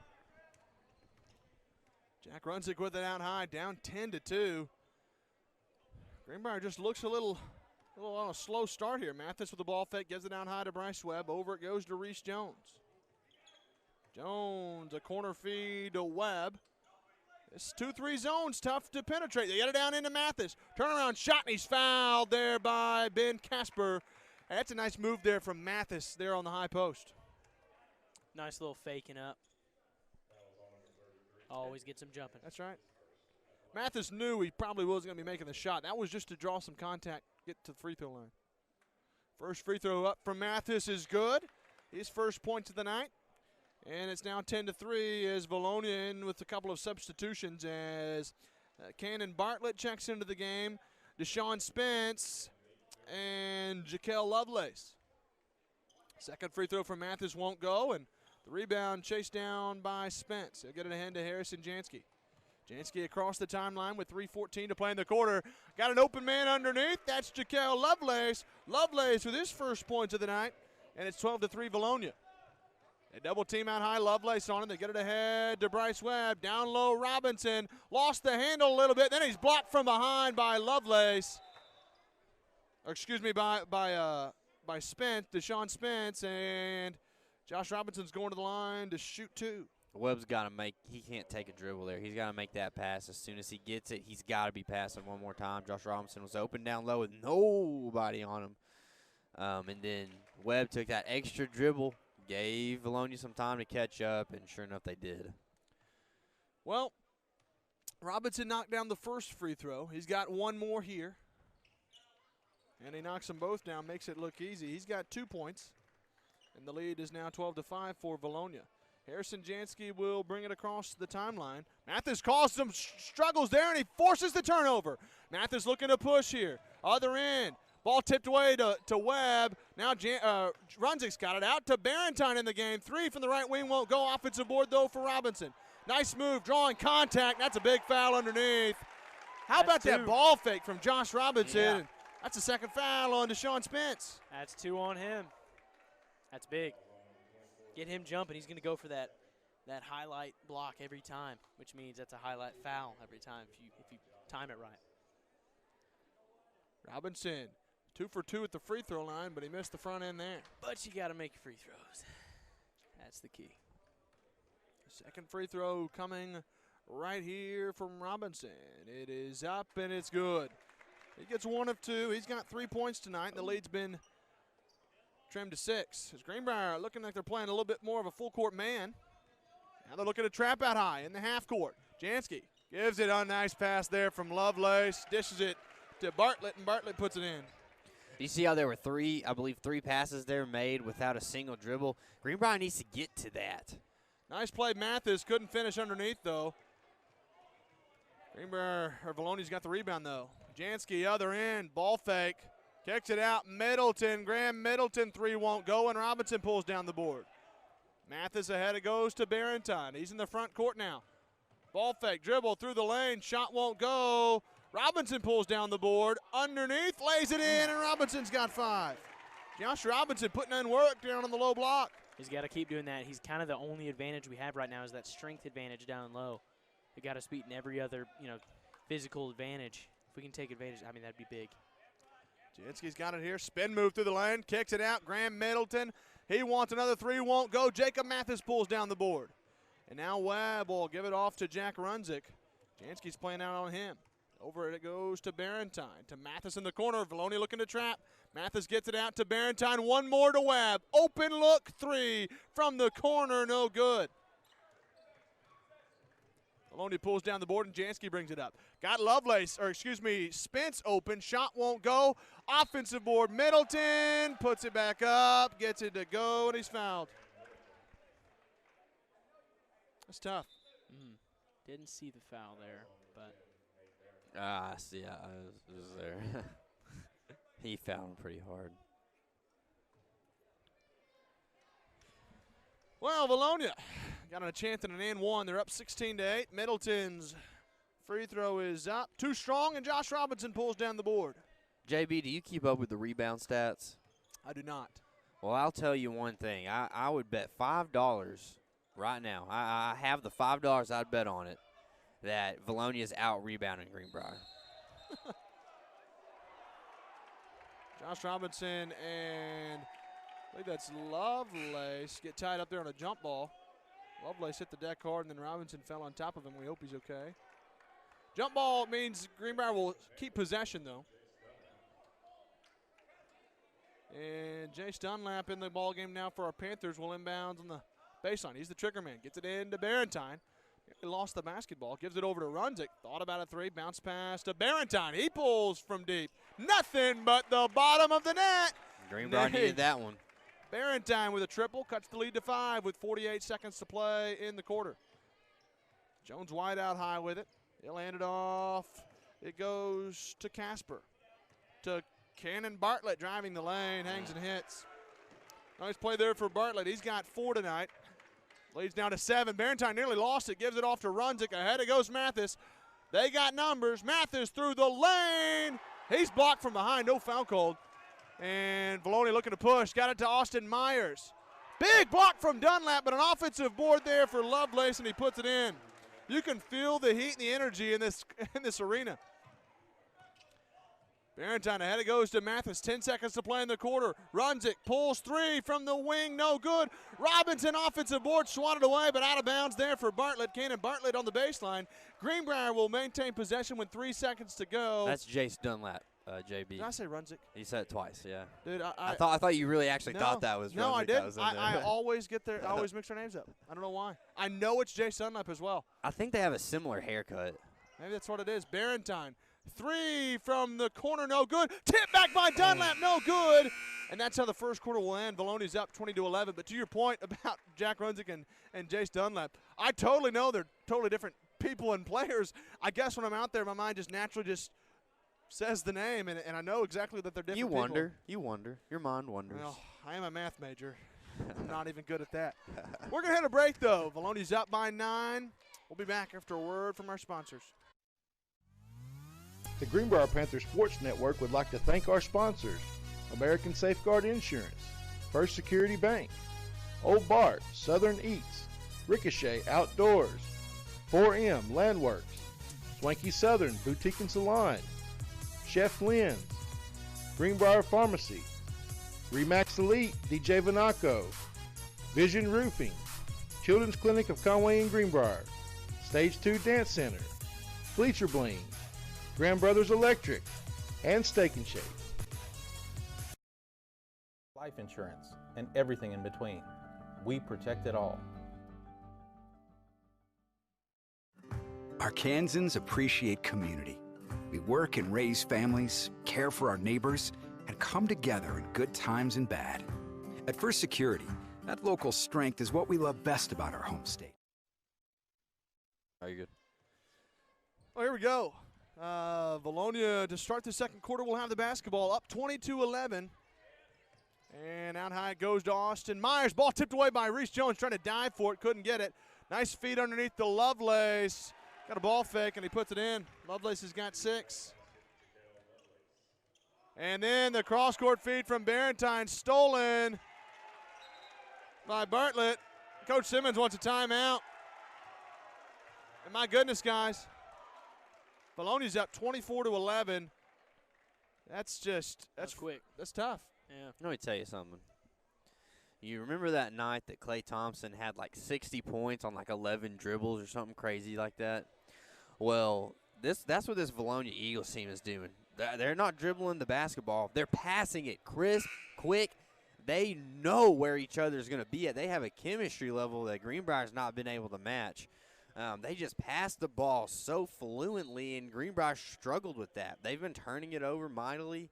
Jack Runzik with it out high, down 10-2. Greenbrier just looks a little on a slow start here. Mathis with the ball fake, gives it down high to Bryce Webb. Over it goes to Reese Jones. Jones, a corner feed to Webb. This 2-3 zone's tough to penetrate. They get it down into Mathis. Turnaround shot, and he's fouled there by Ben Casper. Hey, that's a nice move there from Mathis there on the high post. Nice little faking up. Always gets him jumping. That's right. Mathis knew he probably wasn't going to be making the shot. That was just to draw some contact, get to the free throw line. First free throw up from Mathis is good. His first points of the night. And it's now 10-3 as Vilonia in with a couple of substitutions as Cannon Bartlett checks into the game. Deshaun Spence and Jaquel Lovelace. Second free throw from Mathis won't go, and the rebound chased down by Spence. He'll get it ahead to Harrison Jansky. Jansky across the timeline with 3:14 to play in the quarter. Got an open man underneath. That's Jaquel Lovelace. Lovelace with his first points of the night, and it's 12-3 Vilonia. They double team out high, Lovelace on him. They get it ahead to Bryce Webb. Down low, Robinson. Lost the handle a little bit. Then he's blocked from behind by Lovelace. Or excuse me, by Spence, Deshaun Spence, and Josh Robinson's going to the line to shoot two. Webb's got to make – he can't take a dribble there. He's got to make that pass. As soon as he gets it, he's got to be passing one more time. Josh Robinson was open down low with nobody on him. And then Webb took that extra dribble, gave Vilonia some time to catch up, and sure enough they did. Well, Robinson knocked down the first free throw. He's got one more here. And he knocks them both down, makes it look easy. He's got 2 points. And the lead is now 12-5 for Vilonia. Harrison Jansky will bring it across the timeline. Mathis caused some struggles there, and he forces the turnover. Mathis looking to push here. Other end. Ball tipped away to Webb. Now Runzik's got it out to Barentine in the game. 3 from the right wing won't go. Offensive board, though, for Robinson. Nice move, drawing contact. That's a big foul underneath. How about that ball fake from Josh Robinson? Yeah. That's a second foul on Deshaun Spence. That's 2 on him. That's big. Get him jumping. He's going to go for that highlight block every time, which means that's a highlight foul every time if you time it right. Robinson, 2 for 2 at the free throw line, but he missed the front end there. But you got to make your free throws. That's the key. Second free throw coming right here from Robinson. It is up and it's good. He gets 1 of 2. He's got 3 points tonight, and the lead's been trimmed to 6. As Greenbrier looking like they're playing a little bit more of a full court man. Now they're looking to trap out high in the half court. Jansky gives it a nice pass there from Lovelace, dishes it to Bartlett, and Bartlett puts it in. You see how there were 3 passes there made without a single dribble? Greenbrier needs to get to that. Nice play, Mathis. Couldn't finish underneath, though. Vilonia's got the rebound, though. Jansky, other end, ball fake. Kicks it out, Middleton. Graham Middleton, 3 won't go, and Robinson pulls down the board. Mathis ahead, it goes to Barentine. He's in the front court now. Ball fake, dribble through the lane, shot won't go. Robinson pulls down the board, underneath, lays it in, and Robinson's got 5. Josh Robinson putting in work down on the low block. He's got to keep doing that. He's kind of the only advantage we have right now is that strength advantage down low. We got us beating every other, physical advantage. If we can take advantage, that'd be big. Jansky's got it here. Spin move through the lane. Kicks it out. Graham Middleton. He wants another 3. Won't go. Jacob Mathis pulls down the board. And now Webb will give it off to Jack Runzik. Jansky's playing out on him. Over it goes to Barentine. To Mathis in the corner. Vilonia looking to trap. Mathis gets it out to Barentine. 1 more to Webb. Open look 3 from the corner. No good. Vilonia pulls down the board, and Jansky brings it up. Got Spence open. Shot won't go. Offensive board, Middleton puts it back up, gets it to go, and he's fouled. That's tough. Didn't see the foul there, but. I was there. He fouled him pretty hard. Well, Vilonia got a chance at an and 1. They're up 16-8. Middleton's free throw is up. Too strong, and Josh Robinson pulls down the board. JB, do you keep up with the rebound stats? I do not. Well, I'll tell you one thing. I would bet $5 right now. I have the $5 I'd bet on it that Vilonia's out-rebounding Greenbrier. Josh Robinson and I believe that's Lovelace get tied up there on a jump ball. Lovelace hit the deck hard, and then Robinson fell on top of him. We hope he's okay. Jump ball means Greenbrier will keep possession, though. And Jace Dunlap in the ball game now for our Panthers will inbounds on the baseline. He's the trigger man. Gets it into Barentine. He lost the basketball. Gives it over to Runzik. Thought about a 3. Bounce pass to Barentine. He pulls from deep. Nothing but the bottom of the net. Greenbrier needed that one. Barentine with a triple. Cuts the lead to 5 with 48 seconds to play in the quarter. Jones wide out high with it. He'll hand it off. It goes to Casper. To Cannon Bartlett driving the lane. Hangs and hits. Nice play there for Bartlett. He's got 4 tonight. Leads down to 7. Barentine nearly lost it. Gives it off to Runzik. Ahead it goes Mathis. They got numbers. Mathis through the lane. He's blocked from behind. No foul called. And Vilonia looking to push. Got it to Austin Myers. Big block from Dunlap, but an offensive board there for Lovelace, and he puts it in. You can feel the heat and the energy in this arena. Barentine ahead. It goes to Mathis. 10 seconds to play in the quarter. Runs it. Pulls three from the wing. No good. Robinson offensive board swatted away, but out of bounds there for Bartlett. Cannon Bartlett on the baseline. Greenbrier will maintain possession with 3 seconds to go. That's Jace Dunlap, JB. Did I say Runzik? He said it twice, yeah. Dude, I thought you really actually thought that was No, Runzik I that didn't. was in I there. always get there. I always mix their names up. I don't know why. I know it's Jace Dunlap as well. I think they have a similar haircut. Maybe that's what it is. Barentine. Three from the corner, no good. Tip back by Dunlap, no good. And that's how the first quarter will end. Vilonia's up 20-11. But to your point about Jack Runzik and Jace Dunlap, I totally know they're totally different people and players. I guess when I'm out there, my mind just naturally just says the name, and I know exactly that they're different You people. wonder. Your mind wonders. Well, I am a math major. I'm not even good at that. We're going to hit a break, though. Vilonia's up by 9. We'll be back after a word from our sponsors. The Greenbrier Panthers Sports Network would like to thank our sponsors: American Safeguard Insurance, First Security Bank, Old Bart, Southern Eats, Ricochet Outdoors, 4M Landworks, Swanky Southern Boutique and Salon, Chef Lynn's, Greenbrier Pharmacy, Remax Elite DJ Vanaco, Vision Roofing, Children's Clinic of Conway and Greenbrier, Stage 2 Dance Center, Bleacher Bling, Grand Brothers Electric, and Steak and Shake. Life insurance and everything in between. We protect it all. Arkansans appreciate community. We work and raise families, care for our neighbors, and come together in good times and bad. At First Security, that local strength is what we love best about our home state. Are you good? Well, here we go. Vilonia, to start the second quarter, will have the basketball up 22-11. And out high it goes to Austin Myers. Ball tipped away by Reese Jones, trying to dive for it, couldn't get it. Nice feed underneath the Lovelace. Got a ball fake, and he puts it in. Lovelace has got 6. And then the cross-court feed from Barentine, stolen by Bartlett. Coach Simmons wants a timeout. And my goodness, guys, Vilonia's up 24-11. That's quick. That's tough. Yeah. Let me tell you something. You remember that night that Klay Thompson had like 60 points on like 11 dribbles or something crazy like that? Well, that's what this Vilonia Eagles team is doing. They're not dribbling the basketball. They're passing it crisp, quick. They know where each other is going to be at. They have a chemistry level that Greenbrier's not been able to match. They just pass the ball so fluently, and Greenbrier struggled with that. They've been turning it over mightily.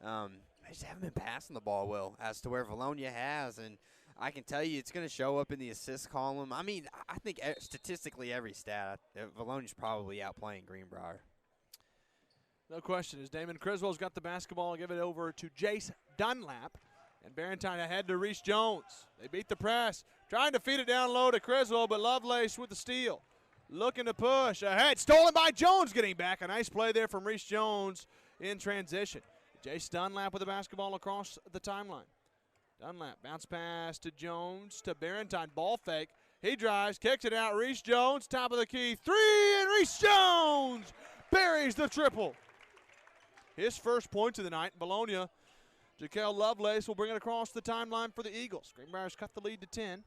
They just haven't been passing the ball well as to where Vilonia has, and I can tell you it's going to show up in the assist column. I mean, I think statistically every stat, Vilonia's probably outplaying Greenbrier. No question. As Damon Criswell's got the basketball, give it over to Jace Dunlap. And Barentine ahead to Reese Jones. They beat the press. Trying to feed it down low to Criswell, but Lovelace with the steal. Looking to push ahead. Stolen by Jones, getting back. A nice play there from Reese Jones in transition. Jace Dunlap with the basketball across the timeline. Dunlap, bounce pass to Jones to Barentine. Ball fake. He drives, kicks it out. Reese Jones, top of the key. 3, and Reese Jones buries the triple. His first points of the night. Vilonia, Jaquel Lovelace will bring it across the timeline for the Eagles. Greenbrier's cut the lead to 10.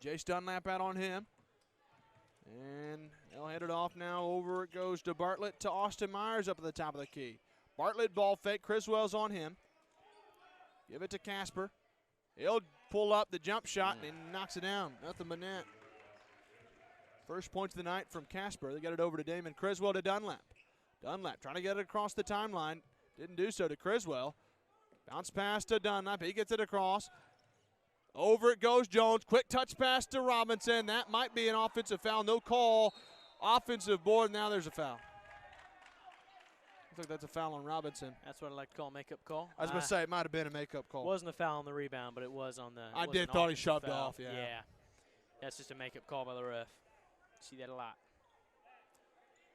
Jace Dunlap out on him. And they'll head it off now. Over it goes to Bartlett to Austin Myers up at the top of the key. Bartlett ball fake. Criswell's on him. Give it to Casper. He'll pull up the jump shot and he knocks it down. Nothing but net. First points of the night from Casper. They get it over to Damon Criswell to Dunlap. Dunlap trying to get it across the timeline. Didn't do so to Criswell. Bounce pass to Dunlap. He gets it across. Over it goes Jones. Quick touch pass to Robinson. That might be an offensive foul. No call. Offensive board. Now there's a foul. I think that's a foul on Robinson. That's what I like to call a makeup call. I was going to say it might have been a makeup call. Wasn't a foul on the rebound, but it was on the. I did thought he shoved foul. off, yeah. Yeah. That's just a makeup call by the ref. See that a lot.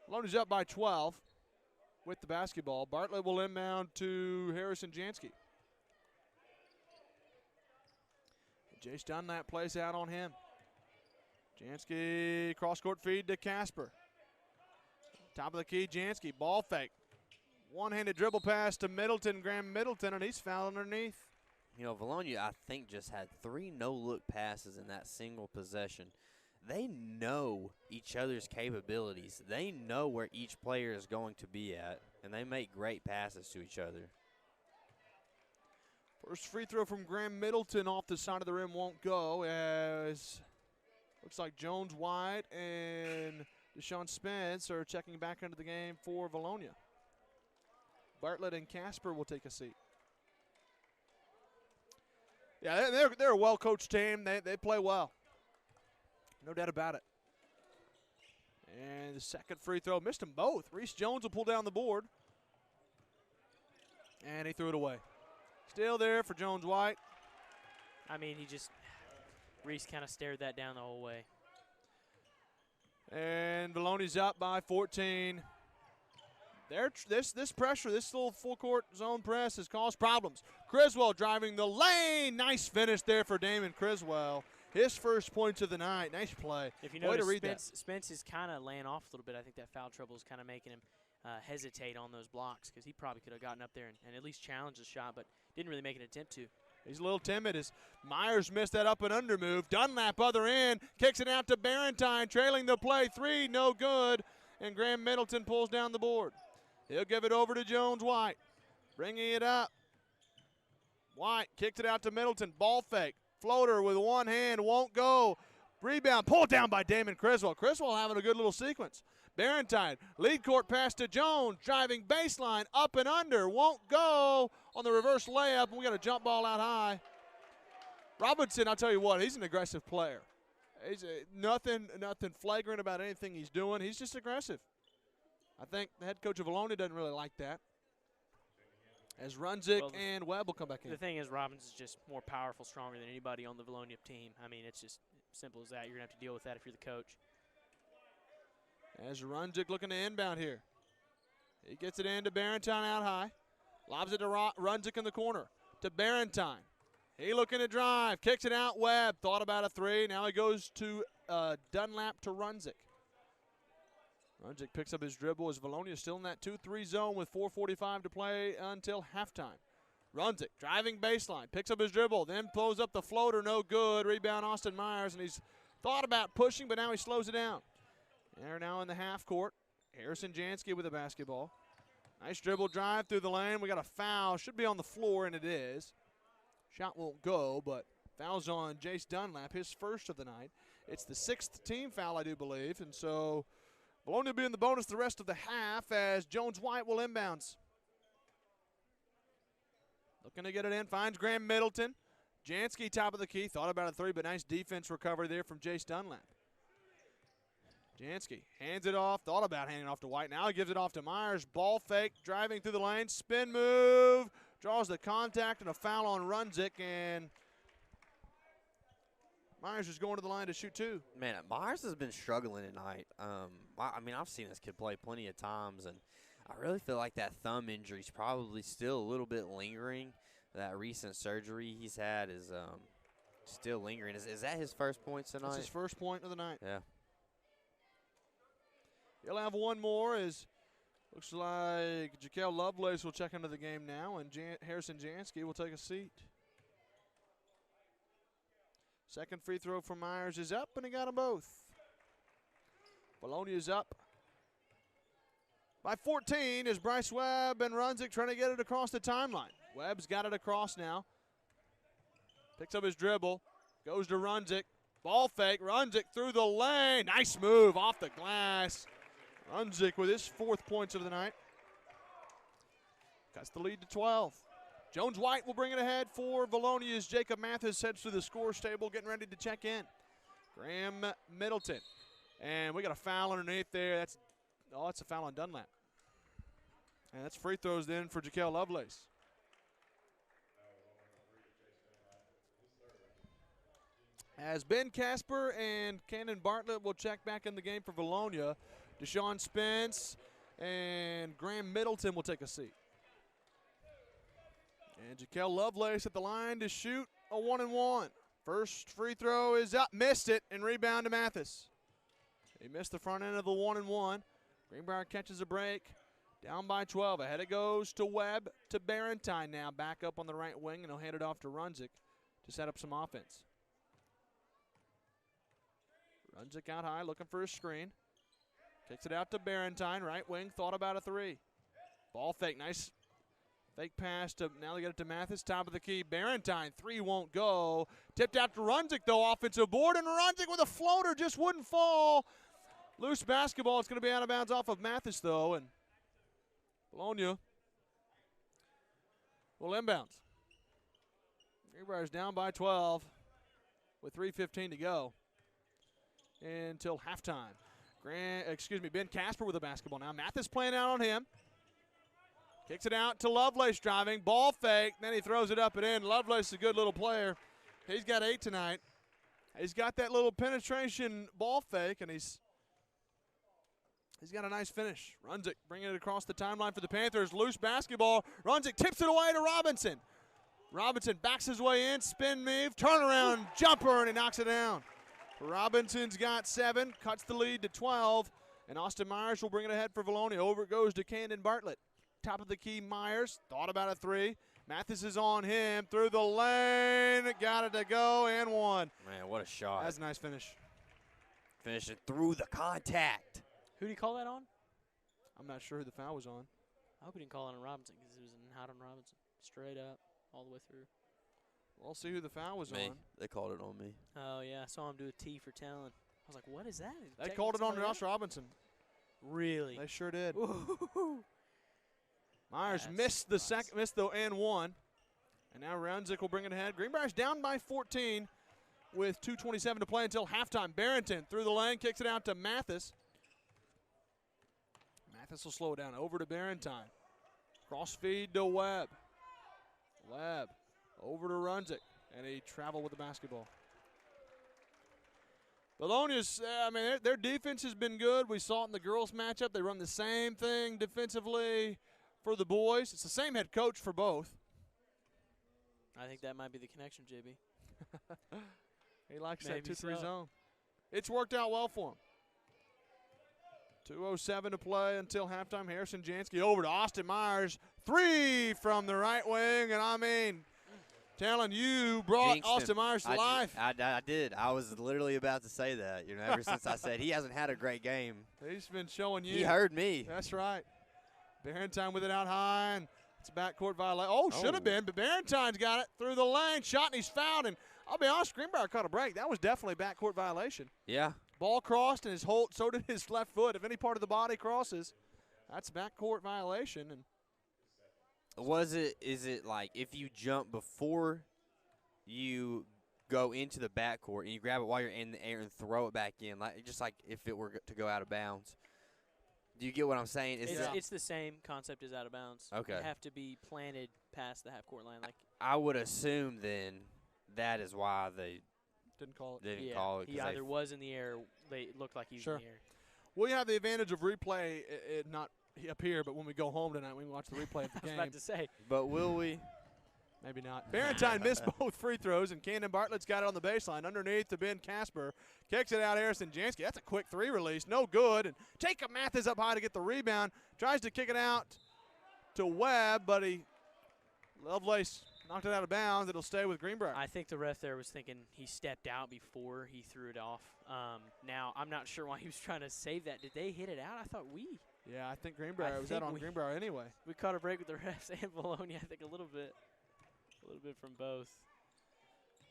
Vilonia's up by 12 with the basketball. Bartlett will inbound to Harrison Jansky. Jace Dunlap plays out on him. Jansky, cross-court feed to Casper. Top of the key, Jansky, ball fake. One-handed dribble pass to Middleton, Graham Middleton, and he's fouled underneath. You know, Vilonia, I think, just had 3 no-look passes in that single possession. They know each other's capabilities. They know where each player is going to be at, and they make great passes to each other. First free throw from Graham Middleton off the side of the rim won't go, as looks like Jones White and Deshaun Spence are checking back into the game for Vilonia. Bartlett and Casper will take a seat. Yeah, they're a well-coached team. They play well. No doubt about it. And the second free throw, missed them both. Reese Jones will pull down the board. And he threw it away. Still there for Jones White. I mean, Reese kind of stared that down the whole way. And Vilonia's up by 14. This pressure, this little full-court zone press has caused problems. Criswell driving the lane. Nice finish there for Damon Criswell. His first points of the night. Nice play. If you notice, Spence is kind of laying off a little bit. I think that foul trouble is kind of making him hesitate on those blocks, because he probably could have gotten up there and at least challenged the shot, but didn't really make an attempt to. He's a little timid as Myers missed that up and under move. Dunlap other end, kicks it out to Barentine, trailing the play. 3, no good. And Graham Middleton pulls down the board. He'll give it over to Jones White. Bringing it up. White kicked it out to Middleton. Ball fake. Floater with one hand. Won't go. Rebound. Pulled down by Damon Criswell. Criswell having a good little sequence. Barentine. Lead court pass to Jones. Driving baseline. Up and under. Won't go on the reverse layup. And we got a jump ball out high. Robinson, I'll tell you what, he's an aggressive player. He's nothing flagrant about anything he's doing. He's just aggressive. I think the head coach of Vilonia doesn't really like that. As Runzik and Webb will come back in. The thing is, Robbins is just more powerful, stronger than anybody on the Vilonia team. I mean, it's just simple as that. You're going to have to deal with that if you're the coach. As Runzik looking to inbound here. He gets it into Barentine out high. Lobs it to Runzik in the corner. To Barentine. He looking to drive. Kicks it out. Webb thought about a 3. Now he goes to Dunlap to Runzik. Runzik picks up his dribble as Vilonia still in that 2-3 zone with 4:45 to play until halftime. Runzik driving baseline, picks up his dribble, then pulls up the floater, no good. Rebound Austin Myers, and he's thought about pushing, but now he slows it down. They're now in the half court. Harrison Jansky with the basketball. Nice dribble drive through the lane. We got a foul. Should be on the floor, and it is. Shot won't go, but foul's on Jace Dunlap, his first of the night. It's the 6th team foul, I do believe, and so Vilonia will be in the bonus the rest of the half as Jones White will inbounds. Looking to get it in, finds Graham Middleton. Jansky top of the key, thought about a 3, but nice defense recovery there from Jace Dunlap. Jansky hands it off, thought about handing it off to White. Now he gives it off to Myers. Ball fake, driving through the lane, spin move, draws the contact and a foul on Runzik, and Myers is going to the line to shoot 2. Man, Myers has been struggling tonight. I mean, I've seen this kid play plenty of times, and I really feel like that thumb injury is probably still a little bit lingering. That recent surgery he's had is still lingering. Is that his first points tonight? That's his first point of the night. Yeah. He'll have one more as looks like Jaquel Lovelace will check into the game now, and Harrison Jansky will take a seat. Second free throw from Myers is up, and he got them both. Vilonia is up by 14 as Bryce Webb and Runzik trying to get it across the timeline. Webb's got it across now. Picks up his dribble, goes to Runzik. Ball fake, Runzik through the lane. Nice move off the glass. Runzik with his 4th points of the night. Cuts the lead to 12. Jones White will bring it ahead for Vilonia as Jacob Mathis heads to the scores table, getting ready to check in. Graham Middleton. And we got a foul underneath there. That's a foul on Dunlap. And that's free throws then for Jaquel Lovelace. As Ben Casper and Cannon Bartlett will check back in the game for Vilonia, Deshaun Spence and Graham Middleton will take a seat. And Jaquel Lovelace at the line to shoot a 1-and-1. First free throw is up, missed it, and rebound to Mathis. He missed the front end of the 1-and-1. Greenbrier catches a break. Down by 12. Ahead it goes to Webb, to Barentine now. Back up on the right wing, and he'll hand it off to Runzik to set up some offense. Runzik out high, looking for a screen. Kicks it out to Barentine. Right wing, thought about a three. Ball fake, nice fake pass to, now they get it to Mathis, top of the key. Barentine, three won't go. Tipped out to Runzik, though, offensive board, and Runzik with a floater just wouldn't fall. Loose basketball, it's going to be out of bounds off of Mathis, though, and Vilonia will inbounds. Greenbrier's down by 12 with 3:15 to go until halftime. Ben Casper with the basketball now. Mathis playing out on him. Kicks it out to Lovelace driving. Ball fake. Then he throws it up and in. Lovelace is a good little player. He's got 8 tonight. He's got that little penetration ball fake, and he's got a nice finish. Runzik bringing it across the timeline for the Panthers. Loose basketball. Runzik tips it away to Robinson. Robinson backs his way in. Spin move. Turnaround jumper, and he knocks it down. Robinson's got 7. Cuts the lead to 12. And Austin Myers will bring it ahead for Vilonia. Over it goes to Camden Bartlett. Top of the key, Myers. Thought about a three. Mathis is on him. Through the lane. Got it to go and one. Man, what a shot. That's a nice finish. Finishing through the contact. Who did he call that on? I'm not sure who the foul was on. I hope he didn't call it on Robinson because it was hot on Robinson. Straight up, all the way through. We'll see who the foul was Me. on. They called it on me. Oh, yeah. I saw him do a T for telling. I was like, what is that? They called it on Josh Robinson. Really? They sure did. Ooh. Myers missed the and one. And now Runzik will bring it ahead. Greenbrier's down by 14 with 2:27 to play until halftime. Barrington through the lane, kicks it out to Mathis. Mathis will slow it down. Over to Barentine. Cross feed to Webb. Webb over to Runzik. And he traveled with the basketball. Vilonia's, their defense has been good. We saw it in the girls' matchup. They run the same thing defensively for the boys. It's the same head coach for both. I think that might be the connection, JB. He likes Maybe that 2-3 so. zone. It's worked out well for him. 2:07 to play until halftime. Harrison Jansky over to Austin Myers. 3 from the right wing, and telling you brought Jinxed him. Austin Myers to life. I did. I was literally about to say that. Ever since I said he hasn't had a great game. He's been showing you. He heard me. That's right. Barentine with it out high, and it's a backcourt violation. Oh, should have been, but Barentine's got it through the lane. Shot, and he's fouled, and I'll be honest, Greenbrier caught a break. That was definitely a backcourt violation. Yeah. Ball crossed, and so did his left foot. If any part of the body crosses, that's a backcourt violation. And is it like if you jump before you go into the backcourt and you grab it while you're in the air and throw it back in, just like if it were to go out of bounds? Do you get what I'm saying? It's the same concept as out of bounds. Okay. You have to be planted past the half-court line. I would assume then that is why they didn't call it. Didn't call it. He either was in the air, they looked like he was in the air. We have the advantage of replay, not up here, but when we go home tonight, we can watch the replay of the game. I was about to say. But will we? Maybe not. Barentine missed both free throws, and Camden Bartlett's got it on the baseline. Underneath to Ben Casper. Kicks it out, Harrison Jansky. That's a quick 3 release. No good. And Jacob Mathis up high to get the rebound. Tries to kick it out to Webb, but Lovelace knocked it out of bounds. It'll stay with Greenbrier. I think the ref there was thinking he stepped out before he threw it off. Now, I'm not sure why he was trying to save that. Did they hit it out? I thought we. Yeah, I think Greenbrier was out on Greenbrier anyway. We caught a break with the refs and Vilonia, I think a little bit from both.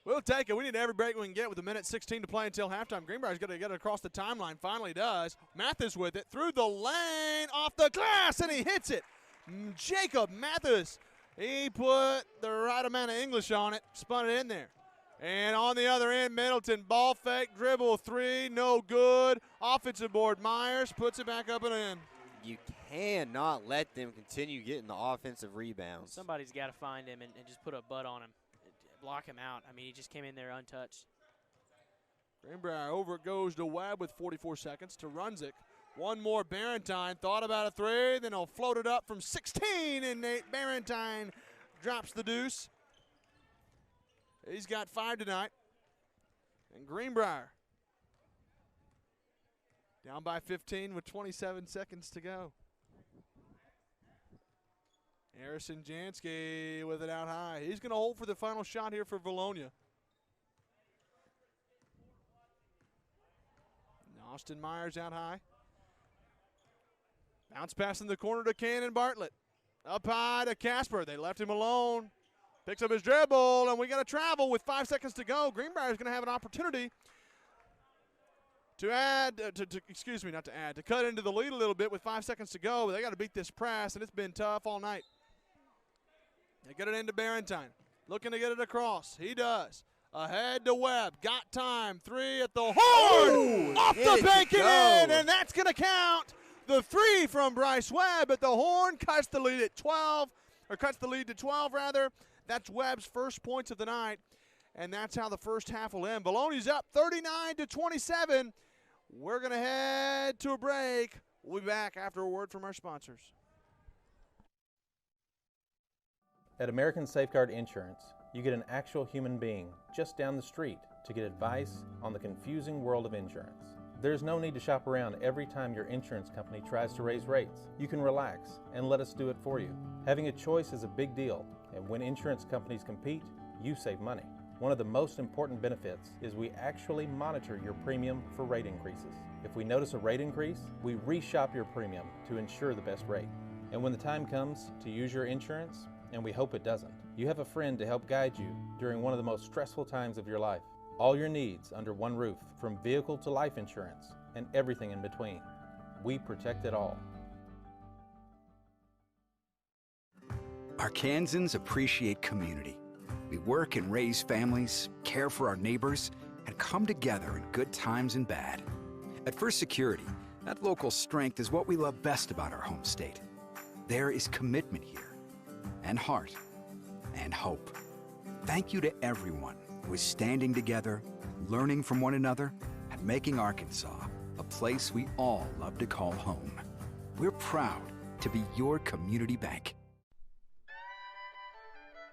We'll take it. We need every break we can get with 1:16 to play until halftime. Greenbrier's going to get it across the timeline. Finally does. Mathis with it. Through the lane. Off the glass. And he hits it. Jacob Mathis. He put the right amount of English on it. Spun it in there. And on the other end, Middleton. Ball fake. Dribble 3. No good. Offensive board. Myers puts it back up and in. You cannot let them continue getting the offensive rebounds. Somebody's got to find him and just put a butt on him. Block him out. He just came in there untouched. Greenbrier over it goes to Webb with 44 seconds to Runzik. One more Barentine. Thought about a 3. Then he'll float it up from 16, and Nate Barentine drops the deuce. He's got 5 tonight. And Greenbrier down by 15 with 27 seconds to go. Harrison Jansky with it out high. He's going to hold for the final shot here for Vilonia. Austin Myers out high. Bounce pass in the corner to Cannon Bartlett. Up high to Casper. They left him alone. Picks up his dribble, and we got to travel with 5 seconds to go. Greenbrier is going to have an opportunity to add, to cut into the lead a little bit with 5 seconds to go. But they got to beat this press, and it's been tough all night. They get it into Barentine. Looking to get it across. He does. Ahead to Webb. Got time. 3 at the horn. Oh, off the bank and in, and that's going to count. The 3 from Bryce Webb at the horn cuts the lead at 12, or cuts the lead to 12 rather. That's Webb's first points of the night, and that's how the first half will end. Vilonia's up 39-27. We're going to head to a break. We'll be back after a word from our sponsors. At American Safeguard Insurance, you get an actual human being just down the street to get advice on the confusing world of insurance. There's no need to shop around every time your insurance company tries to raise rates. You can relax and let us do it for you. Having a choice is a big deal, and when insurance companies compete, you save money. One of the most important benefits is we actually monitor your premium for rate increases. If we notice a rate increase, we reshop your premium to ensure the best rate. And when the time comes to use your insurance, and we hope it doesn't, you have a friend to help guide you during one of the most stressful times of your life. All your needs under one roof, from vehicle to life insurance and everything in between. We protect it all. Arkansans appreciate community. We work and raise families, care for our neighbors, and come together in good times and bad. At First Security, that local strength is what we love best about our home state. There is commitment here, and heart, and hope. Thank you to everyone who is standing together, learning from one another, and making Arkansas a place we all love to call home. We're proud to be your community bank.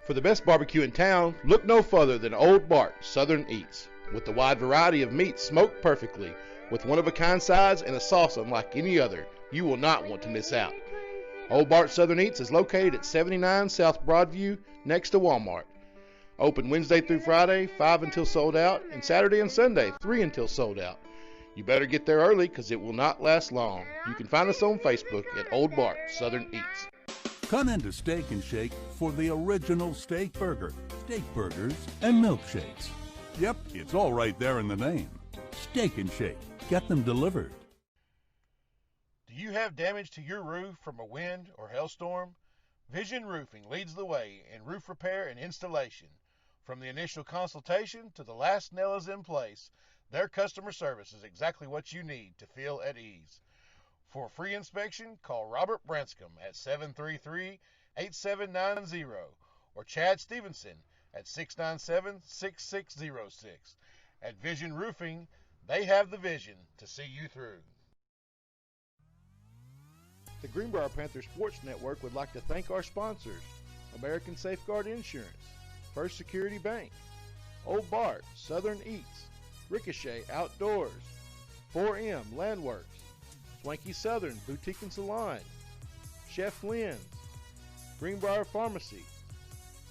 For the best barbecue in town, look no further than Old Bart Southern Eats. With the wide variety of meats smoked perfectly, with one-of-a-kind sides and a sauce unlike any other, you will not want to miss out. Old Bart Southern Eats is located at 79 South Broadview, next to Walmart. Open Wednesday through Friday, 5 until sold out, and Saturday and Sunday, 3 until sold out. You better get there early because it will not last long. You can find us on Facebook at Old Bart Southern Eats. Come into Steak and Shake for the original steak burger, steak burgers, and milkshakes. Yep, it's all right there in the name. Steak and Shake. Get them delivered. Do you have damage to your roof from a wind or hailstorm? Vision Roofing leads the way in roof repair and installation. From the initial consultation to the last nail is in place, their customer service is exactly what you need to feel at ease. For a free inspection, call Robert Branscombe at 733-8790 or Chad Stevenson at 697-6606. At Vision Roofing, they have the vision to see you through. The Greenbrier Panthers Sports Network would like to thank our sponsors: American Safeguard Insurance, First Security Bank, Old Bart Southern Eats, Ricochet Outdoors, 4M Landworks, Swanky Southern Boutique and Salon, Chef Lynn's, Greenbrier Pharmacy,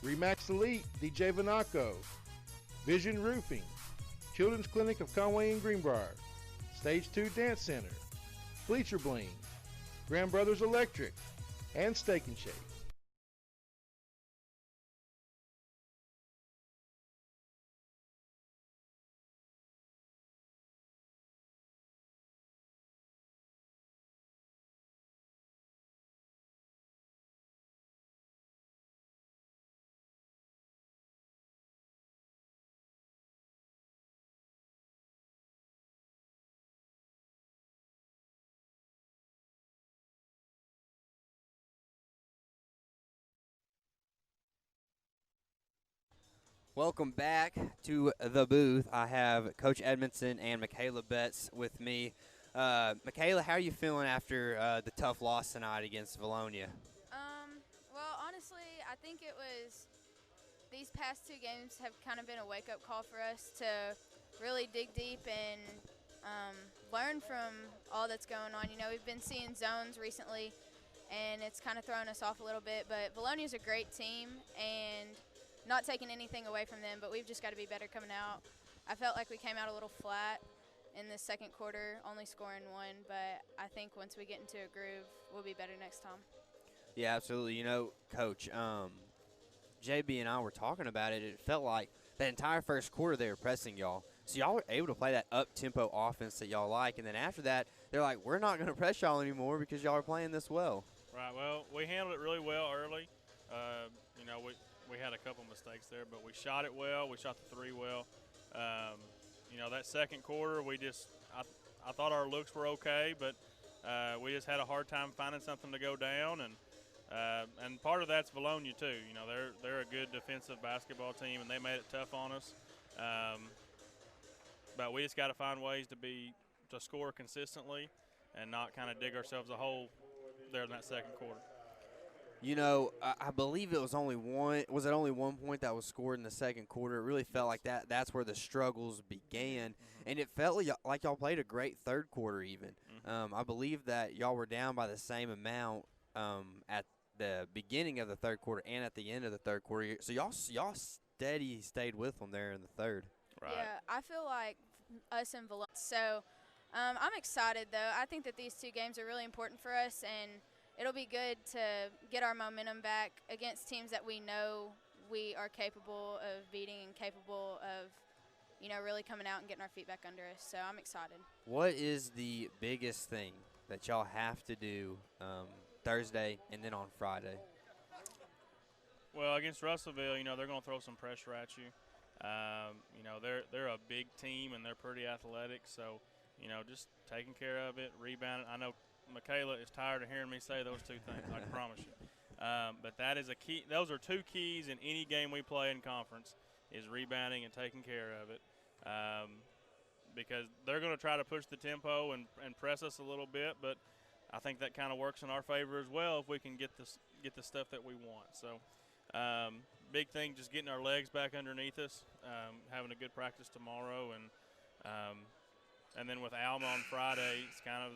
Remax Elite DJ Vanaco, Vision Roofing, Children's Clinic of Conway and Greenbrier, Stage 2 Dance Center, Bleacher Bling, Grand Brothers Electric, and Steak and Shake. Welcome back to the booth. I have Coach Edmondson and Michaela Betts with me. Michaela, how are you feeling after the tough loss tonight against Vilonia? Well, honestly, I think it was these past 2 games have kind of been a wake-up call for us to really dig deep and learn from all that's going on. You know, we've been seeing zones recently, and it's kind of thrown us off a little bit. But Vilonia's a great team, and not taking anything away from them, but we've just got to be better coming out. I felt like we came out a little flat in the second quarter, only scoring one, but I think once we get into a groove, we'll be better next time. Yeah, absolutely. You know, Coach, JB and I were talking about it. It felt like that entire first quarter they were pressing y'all. So y'all were able to play that up-tempo offense that y'all like, and then after that, they're like, we're not going to press y'all anymore because y'all are playing this well. Right, well, we handled it really well early. You know, we had a couple mistakes there, but we shot it well. We shot the three well. You know, that second quarter, I thought our looks were okay, but we just had a hard time finding something to go down, and part of that's Vilonia too. You know, they're a good defensive basketball team, and they made it tough on us. But we just got to find ways to score consistently and not kind of dig ourselves a hole there in that second quarter. You know, I believe it was only one. Was it only 1 point that was scored in the second quarter? It really felt like that's where the struggles began, and it felt like y'all played a great third quarter even. I believe that y'all were down by the same amount at the beginning of the third quarter and at the end of the third quarter. So y'all stayed with them there in the third. Right. Yeah, I feel like us and Vilonia. So I'm excited, though. I think that these two games are really important for us, and it'll be good to get our momentum back against teams that we know we are capable of beating and capable of, you know, really coming out and getting our feet back under us. So I'm excited. What is the biggest thing that y'all have to do Thursday and then on Friday? Well, against Russellville, you know, they're going to throw some pressure at you. You know, they're a big team, and they're pretty athletic. So, you know, just taking care of it, rebounding. I know Michaela is tired of hearing me say those two things, I can promise you. But that is a key. Those are two keys in any game we play in conference, is rebounding and taking care of it. Because they're going to try to push the tempo and press us a little bit, but I think that kind of works in our favor as well if we can get the stuff that we want. So, big thing, just getting our legs back underneath us, having a good practice tomorrow, and then with Alma on Friday, it's kind of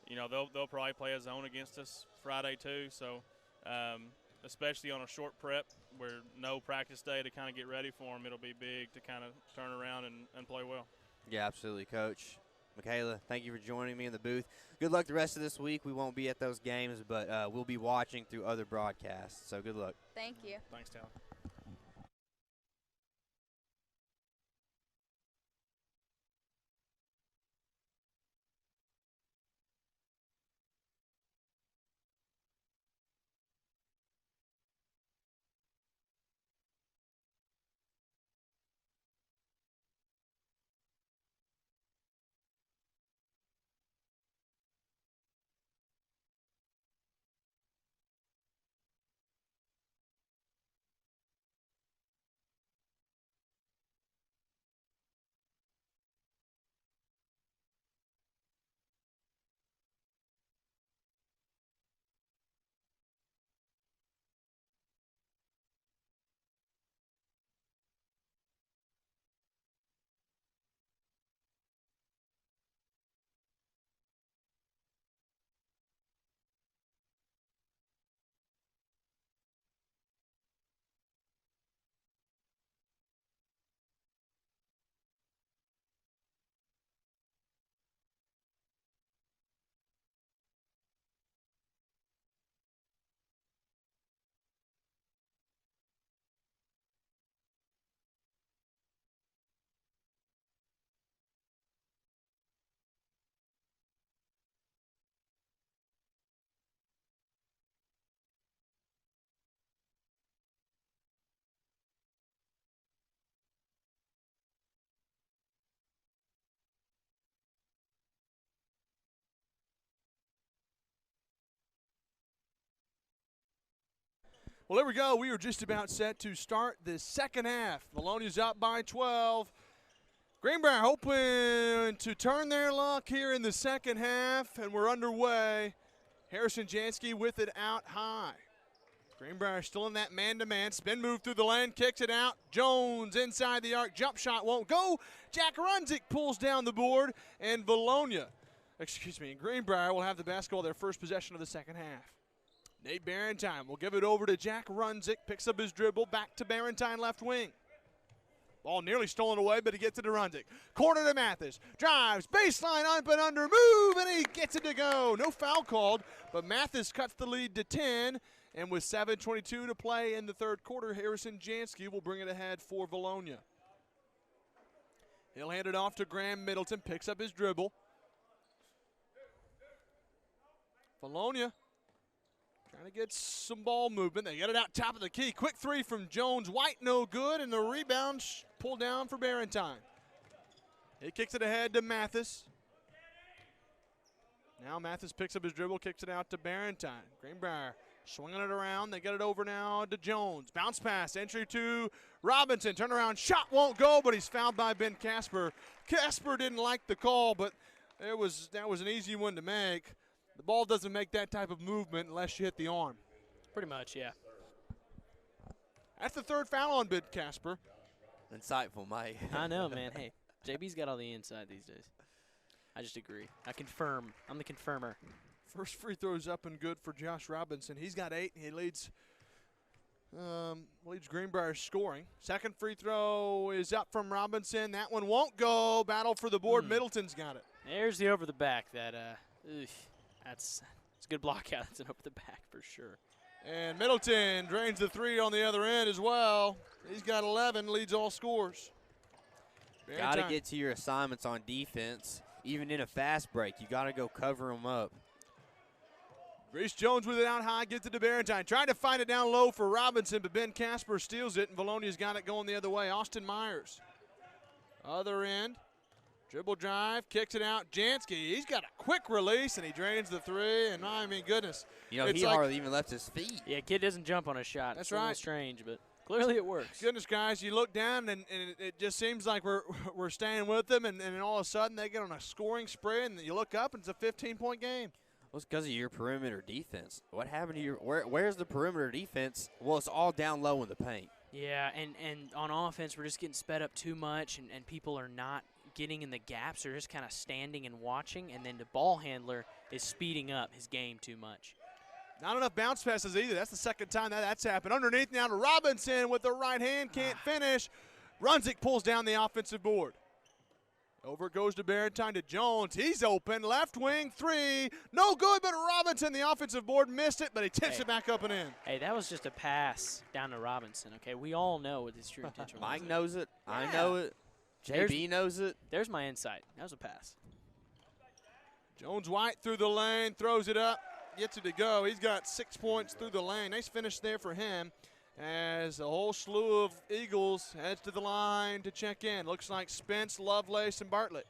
you know, they'll probably play a zone against us Friday too. So, especially on a short prep where no practice day to kind of get ready for them, it'll be big to kind of turn around and play well. Yeah, absolutely, Coach. Michaela, thank you for joining me in the booth. Good luck the rest of this week. We won't be at those games, but we'll be watching through other broadcasts. So good luck. Thank you. Thanks, Taylor. Well, there we go. We are just about set to start the second half. Vilonia's up by 12. Greenbrier hoping to turn their luck here in the second half, and we're underway. Harrison Jansky with it out high. Greenbrier still in that man-to-man. Spin move through the lane, kicks it out. Jones inside the arc. Jump shot won't go. Jack Runzik pulls down the board, and Greenbrier will have the basketball their first possession of the second half. Nate Barentine will give it over to Jack Runzik. Picks up his dribble. Back to Barentine, left wing. Ball nearly stolen away, but he gets it to Runzik. Corner to Mathis. Drives, baseline, up and under, move, and he gets it to go. No foul called, but Mathis cuts the lead to 10. And with 7:22 to play in the third quarter, Harrison Jansky will bring it ahead for Vilonia. He'll hand it off to Graham Middleton. Picks up his dribble. Vilonia trying to get some ball movement. They get it out top of the key. Quick three from Jones. White, no good, and the rebound pulled down for Barentine. He kicks it ahead to Mathis. Now Mathis picks up his dribble, kicks it out to Barentine. Greenbrier swinging it around. They get it over now to Jones. Bounce pass, entry to Robinson. Turnaround shot won't go, but he's fouled by Ben Casper. Casper didn't like the call, but that was an easy one to make. The ball doesn't make that type of movement unless you hit the arm. Pretty much, yeah. That's the third foul on Ben Casper. Insightful, Mike. I know, man. Hey, JB's got all the inside these days. I just agree. I confirm. I'm the confirmer. First free throw's up and good for Josh Robinson. He's got 8. He leads Greenbrier scoring. Second free throw is up from Robinson. That one won't go. Battle for the board. Middleton's got it. There's the over the back. That's a good block out. That's an over the back for sure. And Middleton drains the 3 on the other end as well. He's got 11, leads all scores. Got to get to your assignments on defense. Even in a fast break, you got to go cover them up. Reese Jones with it out high, gets it to Barentine. Trying to find it down low for Robinson, but Ben Casper steals it, and Vilonia's got it going the other way. Austin Myers. Other end. Dribble drive, kicks it out. Jansky, he's got a quick release, and he drains the 3, and I mean, goodness. You know, he hardly even left his feet. Yeah, kid doesn't jump on a shot. That's it's a little strange, but clearly it works. Goodness, guys, you look down, and it just seems like we're staying with them, and all of a sudden they get on a scoring spree, and you look up, and it's a 15-point game. Well, it's because of your perimeter defense. What happened to your where's the perimeter defense? Well, it's all down low in the paint. Yeah, and on offense, we're just getting sped up too much, and people are not getting in the gaps. They're just kind of standing and watching, and then the ball handler is speeding up his game too much. Not enough bounce passes either. That's the second time that's happened. Underneath now to Robinson with the right hand, can't finish. Runzik pulls down the offensive board. Over it goes to Barentine to Jones. He's open. Left wing 3. No good, but Robinson, the offensive board, missed it, but he tips it back up and in. Hey, that was just a pass down to Robinson, okay? We all know what his true intention was. Mike knows it. Yeah. I know it. JB knows it. There's my insight. That was a pass. Jones White through the lane, throws it up, gets it to go. He's got 6 points through the lane. Nice finish there for him. As a whole slew of Eagles heads to the line to check in. Looks like Spence, Lovelace, and Bartlett.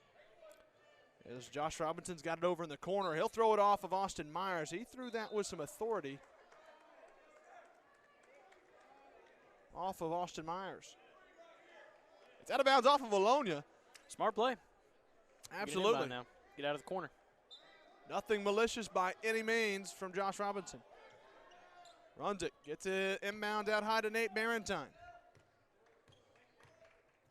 As Josh Robinson's got it over in the corner. He'll throw it off of Austin Myers. He threw that with some authority. Off of Austin Myers. It's out of bounds off of Vilonia. Smart play. Absolutely. Now. Get out of the corner. Nothing malicious by any means from Josh Robinson. Runs it, gets it inbound out high to Nate Barentine.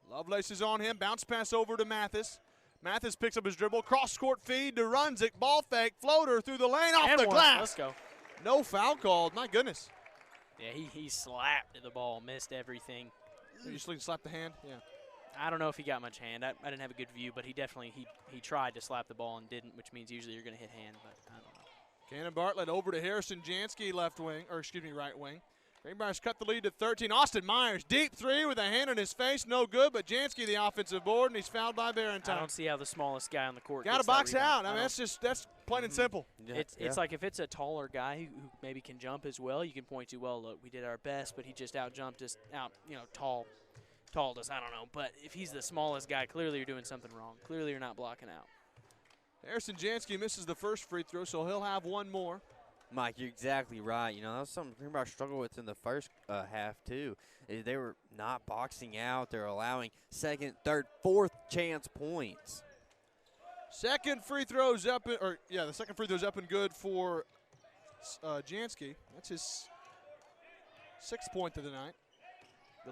Lovelace is on him, bounce pass over to Mathis. Mathis picks up his dribble, cross-court feed to Runzik, ball fake, floater through the lane, off the glass. Let's go. No foul called, my goodness. Yeah, he slapped the ball, missed everything. You just slap the hand? Yeah. I don't know if he got much hand. I didn't have a good view, but he definitely he tried to slap the ball and didn't, which means usually you're going to hit hand, but I don't know. Cannon Bartlett over to Harrison Jansky, right wing. Greenbrier's cut the lead to 13. Austin Myers, deep 3 with a hand in his face, no good, but Jansky the offensive board, and he's fouled by Barentine. I don't see how the smallest guy on the court got to box out. I mean, that's plain and simple. It's like if it's a taller guy who maybe can jump as well, you can point to, well, look, we did our best, but he just out-jumped us, talled us, I don't know. But if he's the smallest guy, clearly you're doing something wrong. Clearly you're not blocking out. Harrison Jansky misses the first free throw, so he'll have one more. Mike, you're exactly right. You know, that was something Greenbrier struggled with in the first half, too. They were not boxing out. They're allowing second, third, fourth chance points. Second free throw's up, the second free throw's up and good for Jansky. That's his 6th point of the night.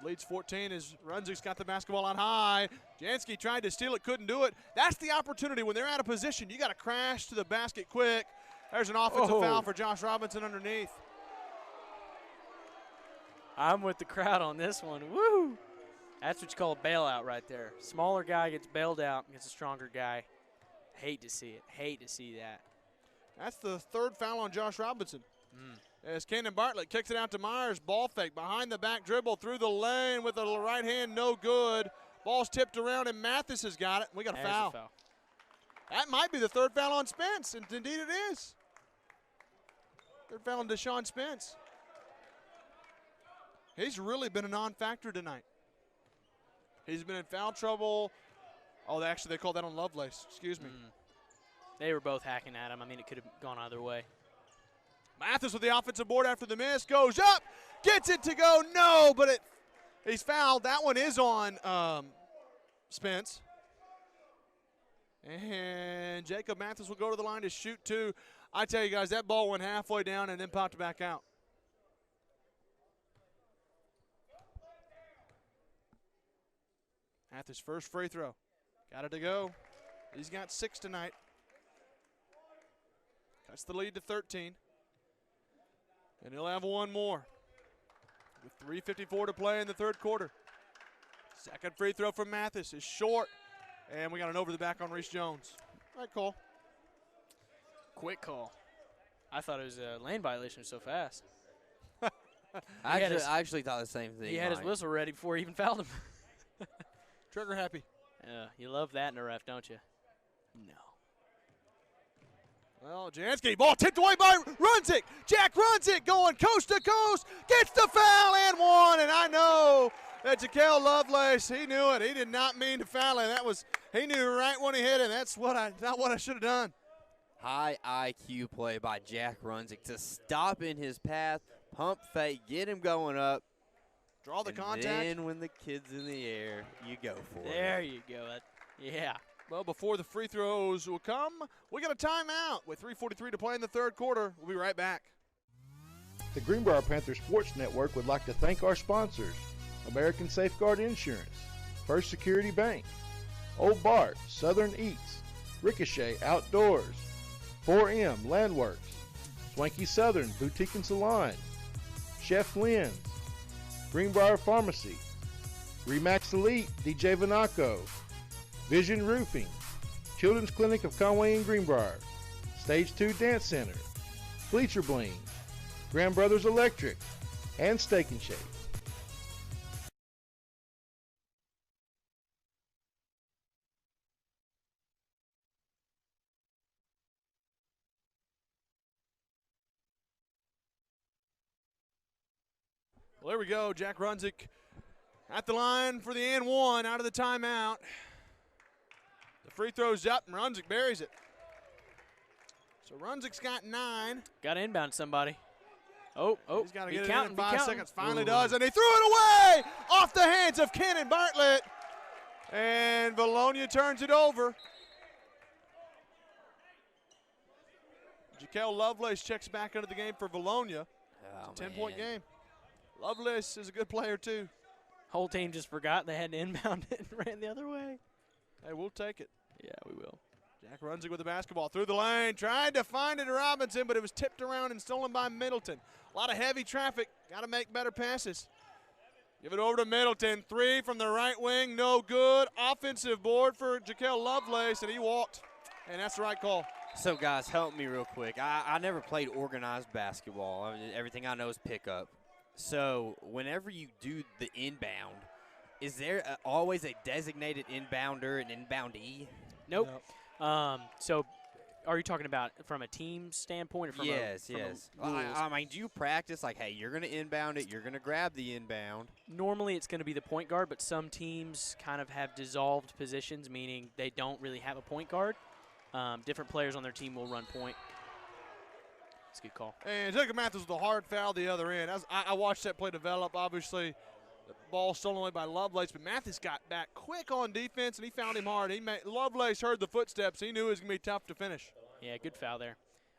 The lead's 14 as Runzik's got the basketball on high. Jansky tried to steal it, couldn't do it. That's the opportunity. When they're out of position, you got to crash to the basket quick. There's an offensive foul for Josh Robinson underneath. I'm with the crowd on this one. Woo! That's what you call a bailout right there. Smaller guy gets bailed out against a stronger guy. Hate to see it. Hate to see that. That's the third foul on Josh Robinson. As Cannon Bartlett kicks it out to Myers. Ball fake, behind the back dribble, through the lane with the right hand, no good. Ball's tipped around, and Mathis has got it. We got a foul. That might be the third foul on Spence, and indeed it is. Third foul on Deshaun Spence. He's really been a non-factor tonight. He's been in foul trouble. Oh, actually, they called that on Lovelace. Excuse me. They were both hacking at him. I mean, it could have gone either way. Mathis with the offensive board after the miss. Goes up. Gets it to go. No, but he's fouled. That one is on Spence. And Jacob Mathis will go to the line to shoot two. I tell you guys, that ball went halfway down and then popped back out. Mathis' first free throw. Got it to go. He's got 6 tonight. Cuts the lead to 13. And he'll have one more with 3:54 to play in the third quarter. Second free throw from Mathis is short. And we got an over the back on Reese Jones. All right, call. Quick call. I thought it was a lane violation so fast. I actually thought the same thing. He had his whistle ready before he even fouled him. Trigger happy. You love that in a ref, don't you? No. Well, Jansky, ball tipped away by Runzik. Jack Runzik going coast to coast, gets the foul and one. And I know that Jaquel Lovelace, he knew it. He did not mean to foul him. He knew right when he hit him. That's not what I should have done. High IQ play by Jack Runzik to stop in his path, pump fake, get him going up. Draw the contact. Then when the kid's in the air, you go for it. There you go. Yeah. Well, before the free throws will come, we got a timeout with 3:43 to play in the third quarter. We'll be right back. The Greenbrier Panthers Sports Network would like to thank our sponsors: American Safeguard Insurance, First Security Bank, Old Bart, Southern Eats, Ricochet Outdoors, 4M Landworks, Swanky Southern Boutique and Salon, Chef Lynn's, Greenbrier Pharmacy, Remax Elite DJ Vanaco, Vision Roofing, Children's Clinic of Conway and Greenbrier, Stage 2 Dance Center, Bleacher Bling, Grand Brothers Electric, and Steak and Shake. Well, there we go. Jack Runzik at the line for the and one out of the timeout. The free throw's up, and Runzik buries it. So Runzik's got 9. Got to inbound somebody. He's got to get it in 5 seconds. Finally Ooh. does, and he threw it away off the hands of Cannon Bartlett. And Vilonia turns it over. Jaquel Lovelace checks back into the game for Vilonia. It's a 10-point game. Lovelace is a good player, too. Whole team just forgot they had to inbound it and ran the other way. Hey, we'll take it. Yeah, we will. Jack Runzik with the basketball through the lane. Tried to find it to Robinson, but it was tipped around and stolen by Middleton. A lot of heavy traffic. Got to make better passes. Give it over to Middleton. 3 from the right wing. No good. Offensive board for Jaquel Lovelace, and he walked. And that's the right call. So, guys, help me real quick. I never played organized basketball. I mean, everything I know is pickup. So, whenever you do the inbound, is there always a designated inbounder and inboundee? Nope. So, are you talking about from a team standpoint or from yes. I mean, do you practice like, hey, you're going to inbound it, you're going to grab the inbound? Normally it's going to be the point guard, but some teams kind of have dissolved positions, meaning they don't really have a point guard. Different players on their team will run point. It's a good call. And Jacob Mathis with a hard foul the other end. I watched that play develop. Obviously, the ball stolen away by Lovelace, but Mathis got back quick on defense, and he found him hard. Lovelace heard the footsteps. He knew it was going to be tough to finish. Yeah, good foul there.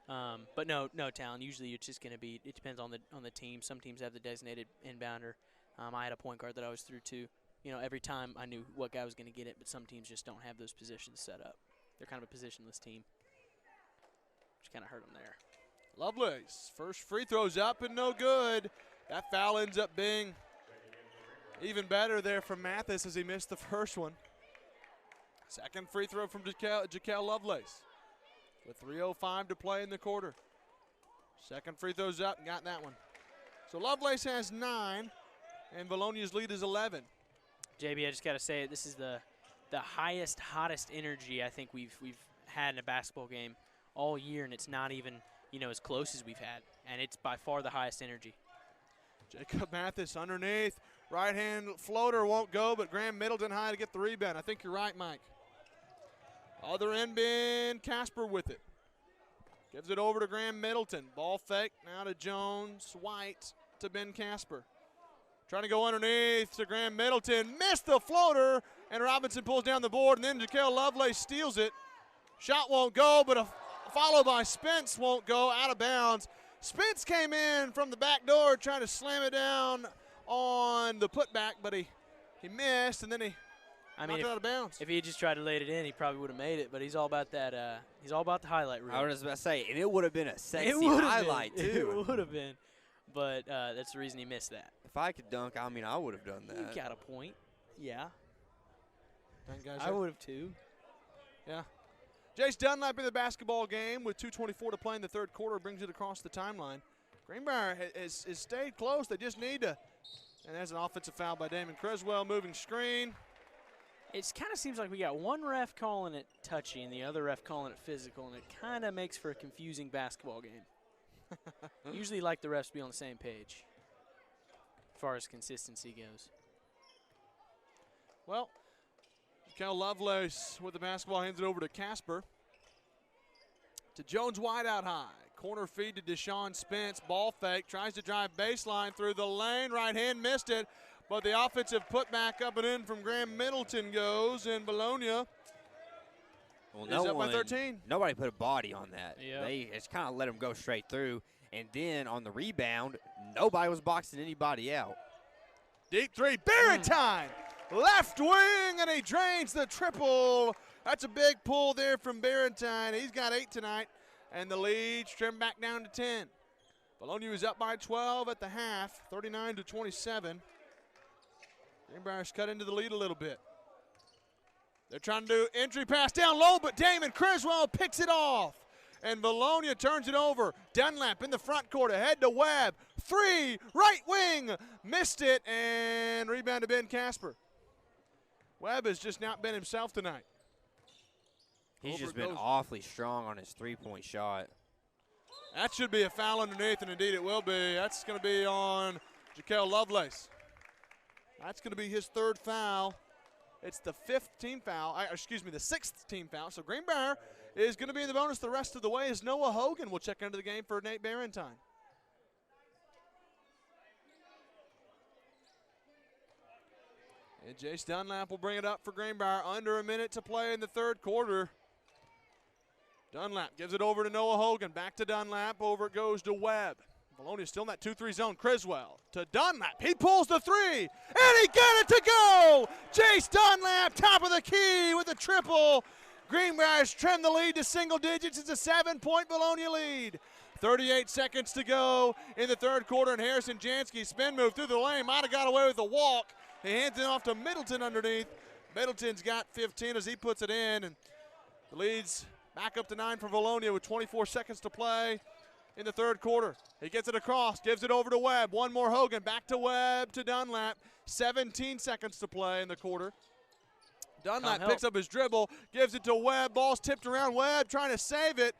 But no, Talon. Usually it's just going to be – it depends on the team. Some teams have the designated inbounder. I had a point guard that I was through too. You know, every time I knew what guy was going to get it, but some teams just don't have those positions set up. They're kind of a positionless team, which kind of hurt them there. Lovelace, first free throw's up and no good. That foul ends up being even better there from Mathis as he missed the first one. Second free throw from Jaquel Lovelace with 3:05 to play in the quarter. Second free throw's up and got that one. So Lovelace has 9, and Vilonia's lead is 11. JB, I just got to say, this is the highest, hottest energy I think we've had in a basketball game all year, and it's not even, as close as we've had. And it's by far the highest energy. Jacob Mathis underneath. Right hand floater won't go, but Graham Middleton high to get the rebound. I think you're right, Mike. Other end, Ben Casper with it. Gives it over to Graham Middleton. Ball fake now to Jones. White to Ben Casper. Trying to go underneath to Graham Middleton. Missed the floater, and Robinson pulls down the board, and then Jaquel Lovelace steals it. Shot won't go, but a follow by Spence won't go, out of bounds. Spence came in from the back door trying to slam it down on the putback, but he missed, and then he knocked it out of bounds. If he had just tried to lay it in, he probably would have made it, but he's all about that. He's all about the highlight reel. I was about to say, and it would have been a sexy highlight, too. It would have been, but that's the reason he missed that. If I could dunk, I would have done that. You got a point. Yeah. Guys, I would have, too. Yeah. Jace Dunlap in the basketball game with 2:24 to play in the third quarter, brings it across the timeline. Greenbrier has stayed close. They just need to. And there's an offensive foul by Damon Creswell, moving screen. It kind of seems like we got one ref calling it touchy and the other ref calling it physical, and it kind of makes for a confusing basketball game. Usually like the refs to be on the same page as far as consistency goes. Well, Jaquel Lovelace with the basketball, hands it over to Casper. To Jones White out high. Corner feed to Deshaun Spence. Ball fake. Tries to drive baseline through the lane. Right hand missed it. But the offensive putback up and in from Graham Middleton goes. And Vilonia is up by 13. Nobody put a body on that. Yep. They just kind of let him go straight through. And then on the rebound, nobody was boxing anybody out. Deep three. Barrentine. Left wing, and he drains the triple. That's a big pull there from Barrentine. He's got 8 tonight, and the lead trimmed back down to 10. Vilonia was up by 12 at the half, 39-27. Greenbrier's cut into the lead a little bit. They're trying to do entry pass down low, but Damon Criswell picks it off. And Vilonia turns it over. Dunlap in the front court, ahead to Webb. 3, right wing, missed it, and rebound to Ben Casper. Webb has just not been himself tonight. He's just been awfully strong on his three-point shot. That should be a foul underneath, and indeed it will be. That's going to be on Jaquel Lovelace. That's going to be his 3rd foul. It's the 5th team foul, the 6th team foul. So Greenbrier is going to be in the bonus the rest of the way as Noah Hogan will check into the game for Nate Barrentine. And Jace Dunlap will bring it up for Greenbrier. Under a minute to play in the third quarter. Dunlap gives it over to Noah Hogan. Back to Dunlap. Over it goes to Webb. Vilonia still in that 2-3 zone. Criswell to Dunlap. He pulls the 3, and he got it to go. Jace Dunlap, top of the key with a triple. Greenbrier's trimmed the lead to single digits. It's a 7-point Vilonia lead. 38 seconds to go in the third quarter, and Harrison Jansky spin move through the lane. Might have got away with a walk. He hands it off to Middleton underneath. Middleton's got 15 as he puts it in, and the lead's back up to 9 for Vilonia with 24 seconds to play in the third quarter. He gets it across, gives it over to Webb. One more Hogan, back to Webb to Dunlap. 17 seconds to play in the quarter. Dunlap picks up his dribble, gives it to Webb. Ball's tipped around. Webb trying to save it.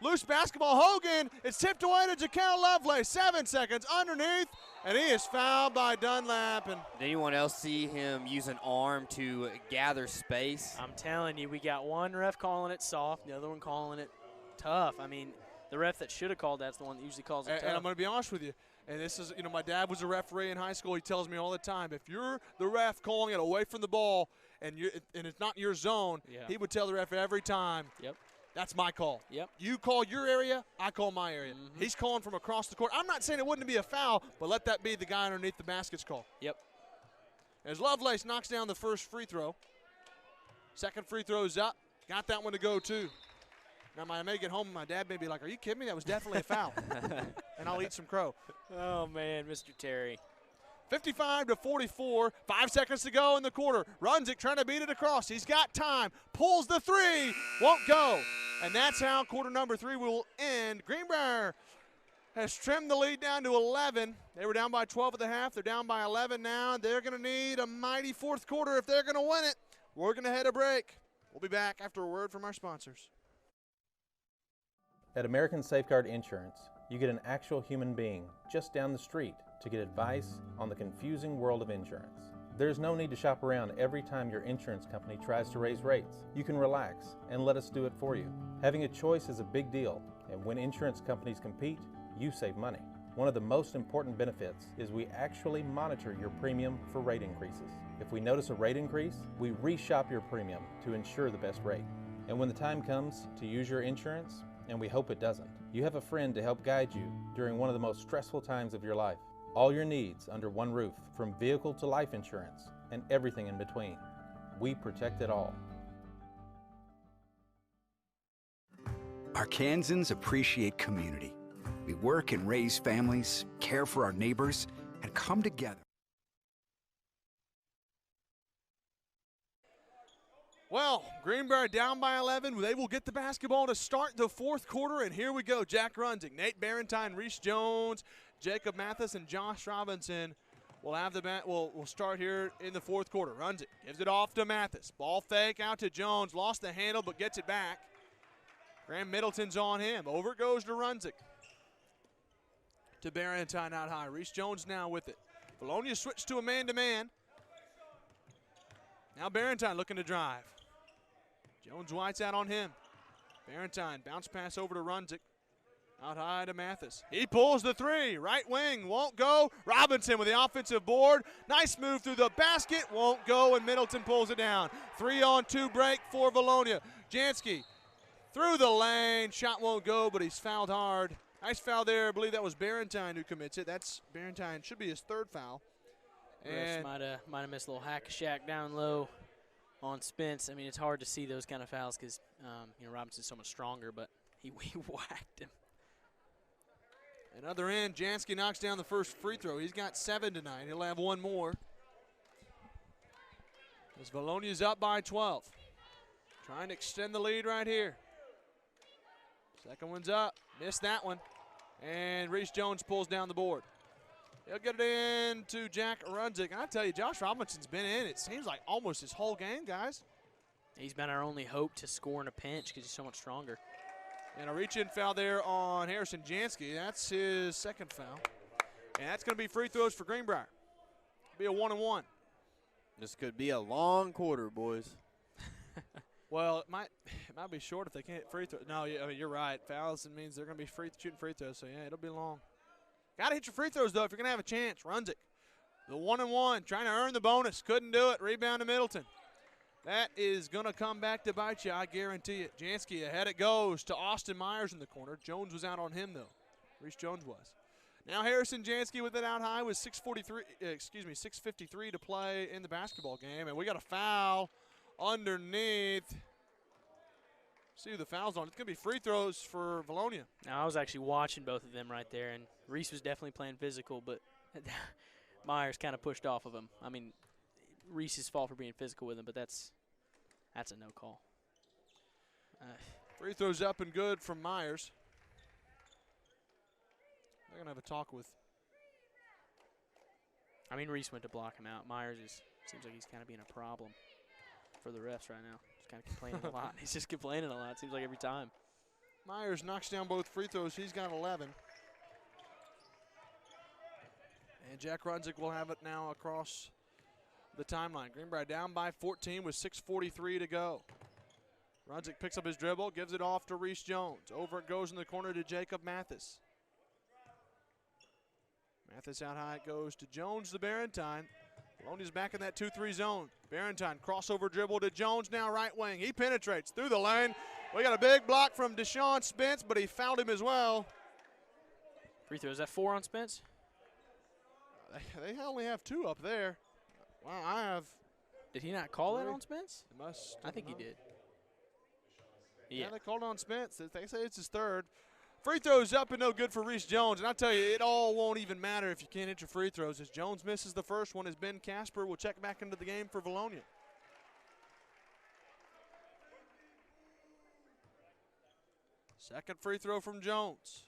Loose basketball. Hogan. It's tipped away to Jaquel Lovelace. 7 seconds underneath, and he is fouled by Dunlap. And did anyone else see him use an arm to gather space? I'm telling you, we got one ref calling it soft, the other one calling it tough. I mean, the ref that should have called that's the one that usually calls it tough. And I'm going to be honest with you. And this is, my dad was a referee in high school. He tells me all the time, if you're the ref calling it away from the ball and it's not your zone, he would tell the ref every time, that's my call. You call your area, I call my area. He's calling from across the court. I'm not saying it wouldn't be a foul, but let that be the guy underneath the basket's call. As Lovelace knocks down the first free throw. Second free throw's up. Got that one to go, too. Now, I may get home and my dad may be like, are you kidding me? That was definitely a foul. And I'll eat some crow. Oh, man, Mr. Terry. 55-44, 5 seconds to go in the quarter. Runzik trying to beat it across. He's got time, pulls the three, won't go. And that's how quarter number 3 will end. Greenbrier has trimmed the lead down to 11. They were down by 12 at the half. They're down by 11 now. They're going to need a mighty fourth quarter if they're going to win it. We're going to head a break. We'll be back after a word from our sponsors. At American Safeguard Insurance, you get an actual human being just down the street to get advice on the confusing world of insurance. There's no need to shop around every time your insurance company tries to raise rates. You can relax and let us do it for you. Having a choice is a big deal, and when insurance companies compete, you save money. One of the most important benefits is we actually monitor your premium for rate increases. If we notice a rate increase, we reshop your premium to ensure the best rate. And when the time comes to use your insurance, and we hope it doesn't, you have a friend to help guide you during one of the most stressful times of your life. All your needs under one roof, from vehicle to life insurance, and everything in between. We protect it all. Arkansans appreciate community. We work and raise families, care for our neighbors, and come together. Well, Greenbrier down by 11. They will get the basketball to start the fourth quarter, and here we go. Jack Runzig, Nate Barentine, Reese Jones, Jacob Mathis, and Josh Robinson will have the will start here in the fourth quarter. Runzig gives it off to Mathis. Ball fake out to Jones. Lost the handle, but gets it back. Graham Middleton's on him. Over it goes to Runzig. To Barentine out high. Reese Jones now with it. Vilonia switched to a man-to-man. Now Barentine looking to drive. Jones White's out on him. Barentine, bounce pass over to Runzig. Out high to Mathis. He pulls the three. Right wing, won't go. Robinson with the offensive board. Nice move through the basket. Won't go, and Middleton pulls it down. 3-on-2 break for Vilonia. Jansky through the lane. Shot won't go, but he's fouled hard. Nice foul there. I believe that was Barentine who commits it. That's Barentine. Should be his third foul. And might have missed a little hack-a-shack down low on Spence. I mean, it's hard to see those kind of fouls because Robinson's so much stronger, but he whacked him. Another end. Jansky knocks down the first free throw. He's got 7 tonight. He'll have one more. As Vilonia's up by 12. Trying to extend the lead right here. Second one's up. Missed that one. And Reese Jones pulls down the board. He'll get it in to Jack Runzig. I tell you, Josh Robinson's been in, it seems like almost his whole game, guys. He's been our only hope to score in a pinch because he's so much stronger. And a reach-in foul there on Harrison Jansky. That's his second foul. And that's going to be free throws for Greenbrier. Be a 1-and-1. This could be a long quarter, boys. Well, it might be short if they can't free throw. No, I mean, you're right. Fouls means they're going to be shooting free throws. So, yeah, it'll be long. Got to hit your free throws, though, if you're going to have a chance. Runzig. The 1-and-1, trying to earn the bonus. Couldn't do it. Rebound to Middleton. That is going to come back to bite you, I guarantee it. Jansky ahead it goes to Austin Myers in the corner. Jones was out on him, though. Reese Jones was. Now Harrison Jansky with it out high with 6:53 to play in the basketball game. And we got a foul underneath. See who the foul's on. It's going to be free throws for Vilonia. Now, I was actually watching both of them right there, and Reese was definitely playing physical, but Myers kind of pushed off of him. I mean, Reese's fault for being physical with him, but that's a no call. Free throws up and good from Myers. They're going to have a talk with. I mean, Reese went to block him out. Myers seems like he's kind of being a problem for the refs right now. He's kind of complaining a lot. He's just complaining a lot, seems like every time. Myers knocks down both free throws. He's got 11. And Jack Runzig will have it now across the timeline. Greenbrier down by 14 with 6:43 to go. Runzig picks up his dribble, gives it off to Reese Jones. Over it goes in the corner to Jacob Mathis. Mathis out high, it goes to Jones, the Barentine. Vilonia's back in that 2-3 zone. Barentine crossover dribble to Jones, now right wing. He penetrates through the lane. We got a big block from Deshaun Spence, but he fouled him as well. Free throw, is that 4 on Spence? They only have 2 up there. Wow, I have. Did he not call that on Spence? Must. I think he did. Yeah, they called on Spence. They say it's his third. Free throws up and no good for Reese Jones. And I tell you, it all won't even matter if you can't hit your free throws. As Jones misses the first one, as Ben Casper will check back into the game for Vilonia. Second free throw from Jones.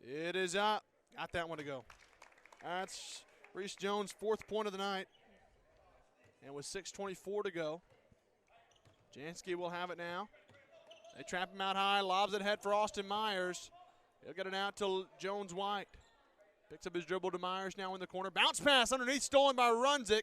It is up. Got that one to go. That's Reese Jones' 4th point of the night. And with 6:24 to go, Jansky will have it now. They trap him out high, lobs it ahead for Austin Myers. He'll get it out to Jones White. Picks up his dribble to Myers now in the corner. Bounce pass underneath, stolen by Runzik.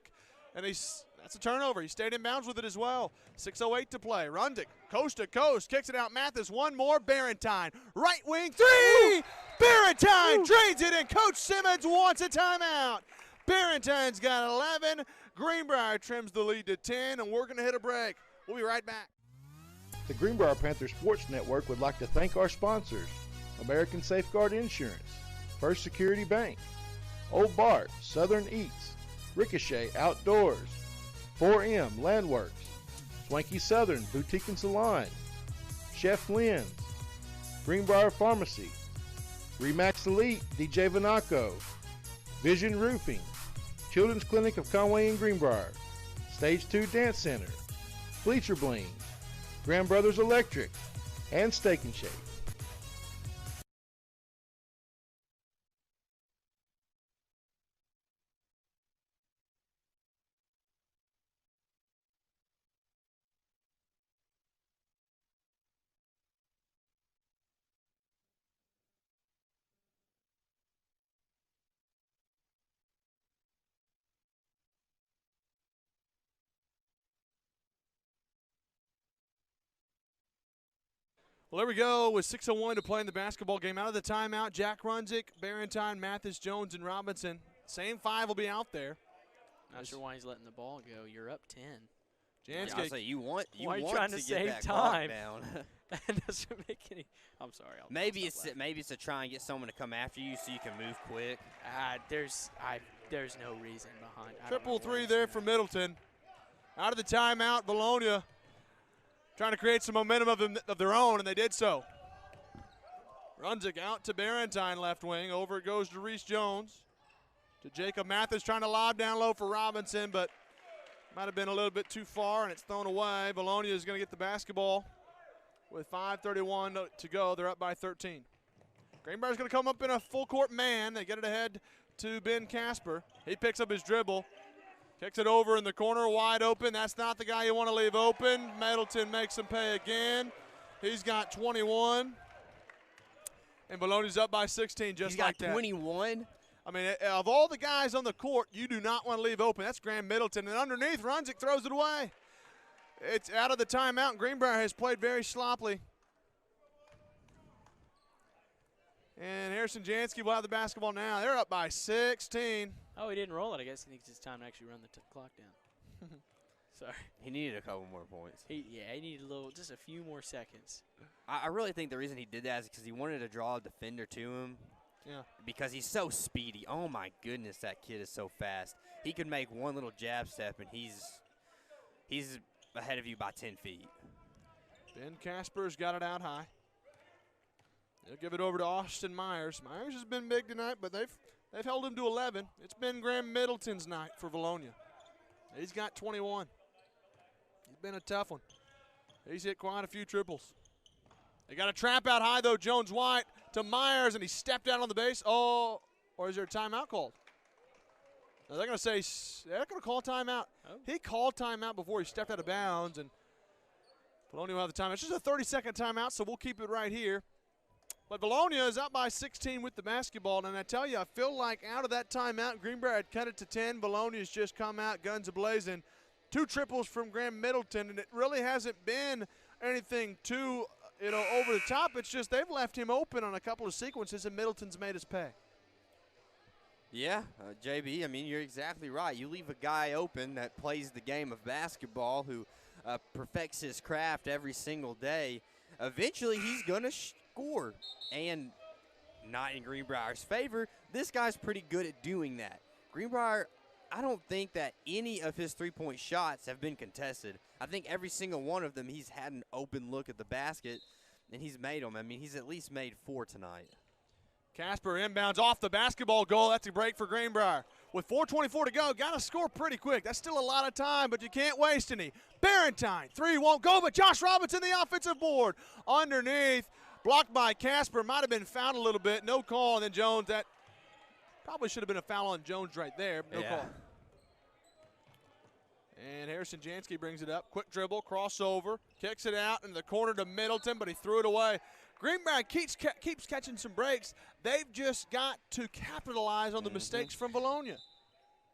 And that's a turnover. He stayed in bounds with it as well. 6:08 to play. Runzik, coast to coast, kicks it out. Mathis, one more. Barentine, right wing, three! Barentine drains it, and Coach Simmons wants a timeout. Barentine's got 11. Greenbrier trims the lead to 10, and we're going to hit a break. We'll be right back. The Greenbrier Panther Sports Network would like to thank our sponsors: American Safeguard Insurance, First Security Bank, Old Bart, Southern Eats, Ricochet Outdoors, 4M Landworks, Swanky Southern Boutique and Salon, Chef Lynn's, Greenbrier Pharmacy, Remax Elite DJ Vanaco, Vision Roofing, Children's Clinic of Conway and Greenbrier, Stage 2 Dance Center, Bleacher Bling, Grand Brothers Electric, and Steak and Shake. Well, there we go with 6:01 to play in the basketball game. Out of the timeout, Jack Runzik, Barentine, Mathis, Jones, and Robinson. Same 5 will be out there. Not sure why he's letting the ball go. You're up 10. Jansky, I'll say you want why are you want trying to get save that time? clock down. That doesn't make any. I'm sorry. maybe it's to try and get someone to come after you so you can move quick. There's no reason behind. triple three there for Middleton. Out of the timeout, Vilonia trying to create some momentum of their own, and they did so. Runzik out to Barentine, left wing. Over it goes to Reese Jones. To Jacob Mathis, trying to lob down low for Robinson, but might have been a little bit too far, and it's thrown away. Vilonia is going to get the basketball with 5:31 to go. They're up by 13. Greenbrier's going to come up in a full-court man. They get it ahead to Ben Casper. He picks up his dribble. Kicks it over in the corner, wide open. That's not the guy you want to leave open. Middleton makes him pay again. He's got 21. And Vilonia's up by 16 just like that. He's got 21? I mean, of all the guys on the court, you do not want to leave open. That's Graham Middleton. And underneath, Runzik throws it away. It's out of the timeout, and Greenbrier has played very sloppily. And Harrison Jansky will have the basketball now. They're up by 16. Oh, he didn't roll it. I guess he thinks it's time to actually run the clock down. Sorry. He needed a couple more points. He needed just a few more seconds. I really think the reason he did that is because he wanted to draw a defender to him. Yeah. Because he's so speedy. Oh, my goodness, that kid is so fast. He could make one little jab step, and he's ahead of you by 10 feet. Ben Casper's got it out high. They'll give it over to Austin Myers. Myers has been big tonight, but they've held him to 11. It's been Graham Middleton's night for Vilonia. He's got 21. He's been a tough one. He's hit quite a few triples. They got a trap out high, though. Jones White to Myers, and he stepped out on the base. Oh, or is there a timeout called? No, they're going to say they're going to call timeout. Oh. He called timeout before he stepped out of bounds, and Vilonia will have the timeout. It's just a 30-second timeout, so we'll keep it right here. But Vilonia is up by 16 with the basketball, and I tell you, I feel like out of that timeout, Greenbrier had cut it to 10. Vilonia's just come out guns a-blazing. 2 triples from Graham Middleton, and it really hasn't been anything too, over the top. It's just they've left him open on a couple of sequences, and Middleton's made us pay. Yeah, JB, I mean, you're exactly right. You leave a guy open that plays the game of basketball, who perfects his craft every single day, eventually he's going to score. And not in Greenbrier's favor, this guy's pretty good at doing that. Greenbrier, I don't think that any of his three-point shots have been contested. I think every single one of them he's had an open look at the basket, and he's made them. I mean, he's at least made 4 tonight. Casper inbounds off the basketball goal. That's a break for Greenbrier. With 4:24 to go, got to score pretty quick. That's still a lot of time, but you can't waste any. Barentine, 3 won't go, but Josh Robinson, the offensive board. Underneath, blocked by Casper. Might have been fouled a little bit. No call, and then Jones. That probably should have been a foul on Jones right there. No call. And Harrison Jansky brings it up. Quick dribble, crossover, kicks it out into the corner to Middleton, but he threw it away. Greenbrier keeps catching some breaks. They've just got to capitalize on the mistakes from Vilonia.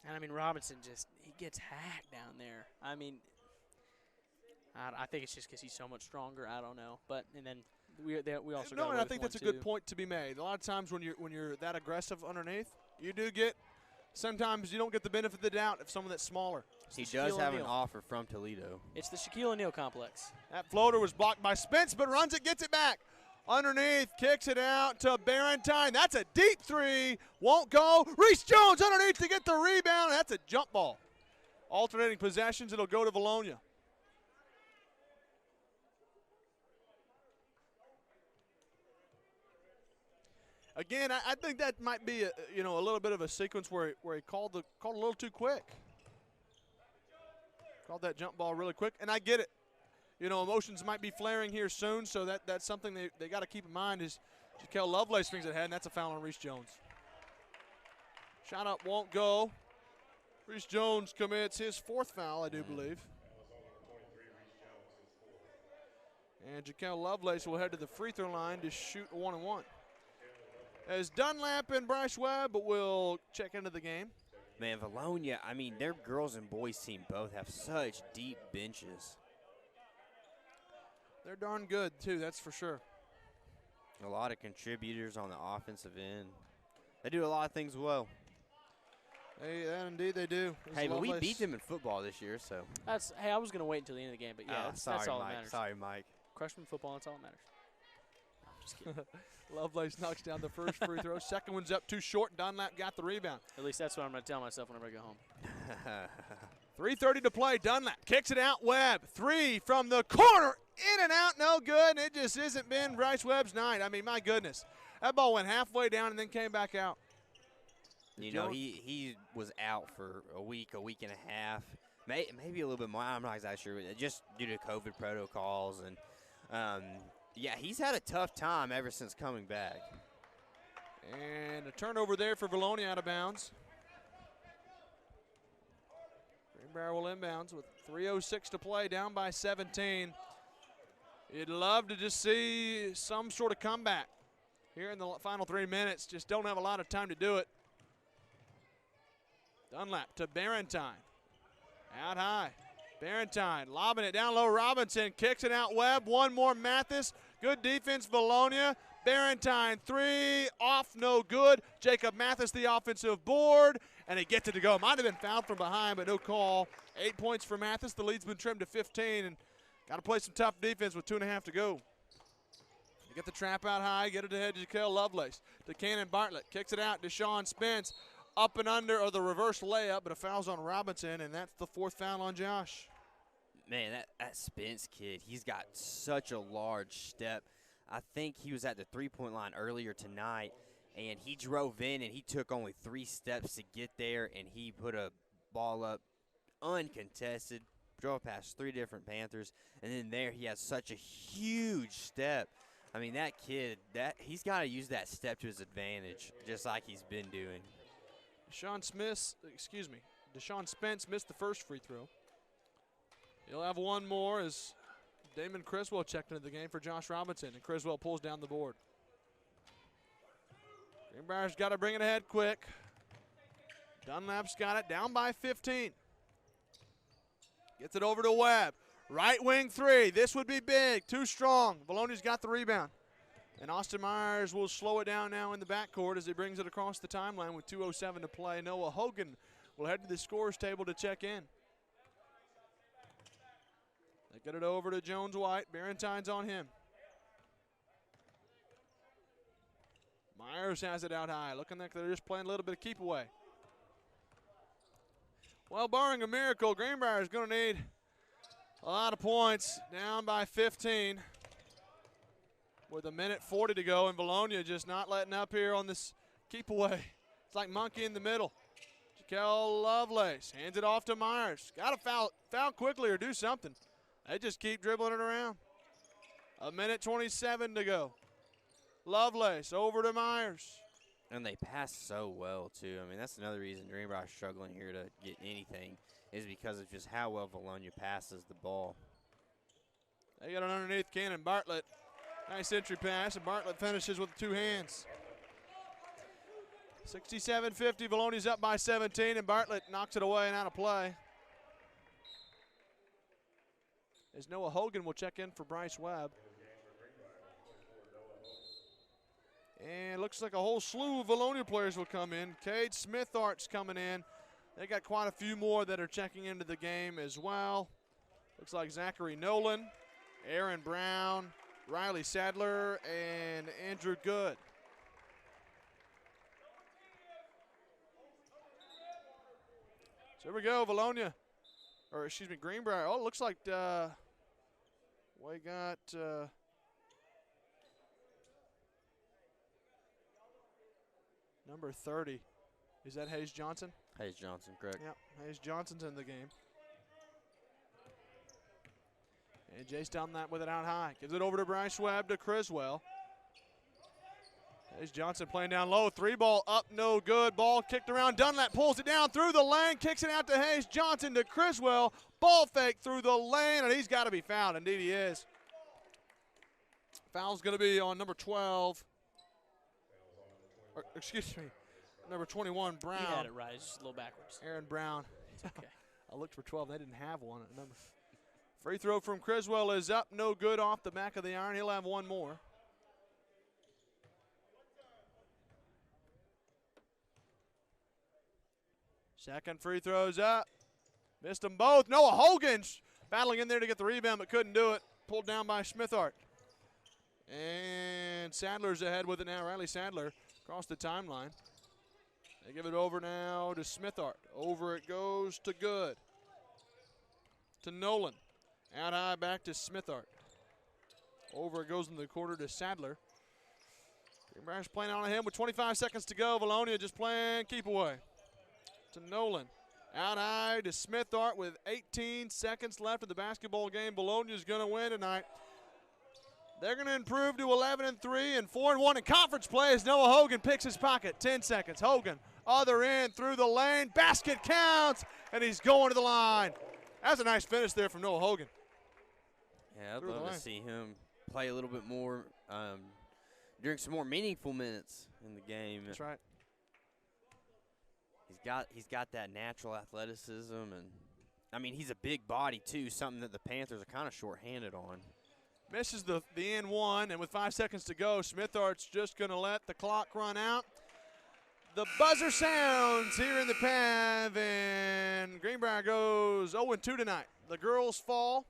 And, I mean, Robinson he gets hacked down there. I mean, I think it's just because he's so much stronger. I don't know. But, and then we also got and I think that's a good point to be made. A lot of times when you're that aggressive underneath, you do get, sometimes you don't get the benefit of the doubt of someone that's smaller. He does have an offer from Toledo. It's the Shaquille O'Neal complex. That floater was blocked by Spence, but runs it, gets it back. Underneath, kicks it out to Barentine. That's a deep 3. Won't go. Reese Jones underneath to get the rebound. That's a jump ball. Alternating possessions, it'll go to Vilonia. Again, I think that might be a little bit of a sequence where he called a little too quick. Called that jump ball really quick, and I get it. Emotions might be flaring here soon, so that's something they got to keep in mind is Jaquel Lovelace brings it ahead, and that's a foul on Reese Jones. Shot up won't go. Reese Jones commits his 4th foul, I do believe. And Jaquel Lovelace will head to the free throw line to shoot a 1-and-1. As Dunlap and Bryce Webb will check into the game. Man, Vilonia, I mean, their girls and boys team both have such deep benches. They're darn good, too, that's for sure. A lot of contributors on the offensive end. They do a lot of things well. Indeed they do. Hey, but we beat them in football this year, so. Hey, I was going to wait until the end of the game, but yeah, that's all that matters. Sorry, Mike. Freshman football, that's all that matters. No, I'm just kidding. Lovelace knocks down the first free throw. Second one's up too short. Dunlap got the rebound. At least that's what I'm going to tell myself whenever I go home. 3:30 to play. Dunlap kicks it out. Webb, 3 from the corner. In and out, no good. It just isn't been Bryce Webb's night. I mean, my goodness. That ball went halfway down and then came back out. He was out for a week and a half, maybe a little bit more. I'm not exactly sure, just due to COVID protocols. And, yeah, he's had a tough time ever since coming back. And a turnover there for Vilonia out of bounds. Greenbrier will inbounds with 3:06 to play, down by 17. You'd love to just see some sort of comeback here in the final 3 minutes. Just don't have a lot of time to do it. Dunlap to Barentine. Out high. Barentine lobbing it down low. Robinson kicks it out. Webb. One more. Mathis. Good defense. Vilonia. Barentine 3 off. No good. Jacob Mathis the offensive board. And he gets it to go. Might have been fouled from behind, but no call. 8 points for Mathis. The lead's been trimmed to 15. And got to play some tough defense with 2.5 to go. You get the trap out high. Get it ahead to Jaquel Lovelace. To Cannon Bartlett. Kicks it out to Sean Spence. Up and under, or the reverse layup, but a foul's on Robinson, and that's the 4th foul on Josh. Man, that Spence kid, he's got such a large step. I think he was at the three-point line earlier tonight, and he drove in, and he took only 3 steps to get there, and he put a ball up uncontested, drove past 3 different Panthers, and then there he has such a huge step. I mean, that kid, he's got to use that step to his advantage, just like he's been doing. Deshaun Spence missed the first free throw. He'll have one more as Damon Criswell checked into the game for Josh Robinson, and Criswell pulls down the board. Greenbrier's got to bring it ahead quick. Dunlap's got it down by 15. Gets it over to Webb. Right wing 3. This would be big. Too strong. Vilonia's got the rebound. And Austin Myers will slow it down now in the backcourt as he brings it across the timeline with 2:07 to play. Noah Hogan will head to the scorer's table to check in. They get it over to Jones White. Barentine's on him. Myers has it out high. Looking like they're just playing a little bit of keep away. Well, barring a miracle, Greenbrier is going to need a lot of points, down by 15 with 1:40 to go, and Vilonia just not letting up here on this keep away. It's like monkey in the middle. Jaquel Lovelace hands it off to Myers. Got to foul quickly or do something. They just keep dribbling it around. 1:27 to go. Lovelace over to Myers. And they pass so well, too. I mean, that's another reason Greenbrier is struggling here to get anything, is because of just how well Vilonia passes the ball. They got an underneath Cannon. Bartlett, nice entry pass, and Bartlett finishes with 2 hands. 67-50, Vilonia's up by 17, and Bartlett knocks it away and out of play. As Noah Hogan will check in for Bryce Webb. And looks like a whole slew of Vilonia players will come in. Cade Smithart's coming in. They got quite a few more that are checking into the game as well. Looks like Zachary Nolan, Aaron Brown, Riley Sadler, and Andrew Good. So here we go, Vilonia, or excuse me, Greenbrier. Oh, it looks like we got number 30. Is that Hayes Johnson? Hayes Johnson, correct. Yep, Hayes Johnson's in the game. And Jay's down that with it out high. Gives it over to Bryce Webb to Criswell. Hayes Johnson playing down low. 3-ball up, no good. Ball kicked around. Dunlap pulls it down through the lane, kicks it out to Hayes Johnson to Criswell. Ball fake through the lane, and he's got to be fouled. Indeed he is. Foul's going to be on number 12. Or, excuse me, number 21, Brown. You had it right. It's just a little backwards. Aaron Brown. It's okay. I looked for 12. They didn't have one at number. Free throw from Criswell is up, no good, off the back of the iron. He'll have one more. Second free throw's up. Missed them both. Noah Hogan's battling in there to get the rebound, but couldn't do it. Pulled down by Smithart. And Sadler's ahead with it now. Riley Sadler across the timeline. They give it over now to Smithart. Over it goes to Good. To Nolan. Out high back to Smithart. Over it goes in the quarter to Sadler. Greenbrier's playing on him with 25 seconds to go. Vilonia just playing keep away. To Nolan. Out high to Smithart with 18 seconds left of the basketball game. Vilonia's going to win tonight. They're going to improve to 11-3 and 4-1 in conference play as Noah Hogan picks his pocket. 10 seconds. Hogan, other end through the lane. Basket counts, and he's going to the line. That's a nice finish there from Noah Hogan. Yeah, I'd love to see him play a little bit more during some more meaningful minutes in the game. That's right. He's got that natural athleticism, and I mean he's a big body too, something that the Panthers are kind of short-handed on. Misses the end one, and with 5 seconds to go, Smithart's just going to let the clock run out. The buzzer sounds here in the PAV, and Greenbrier goes 0-2 tonight. The girls fall,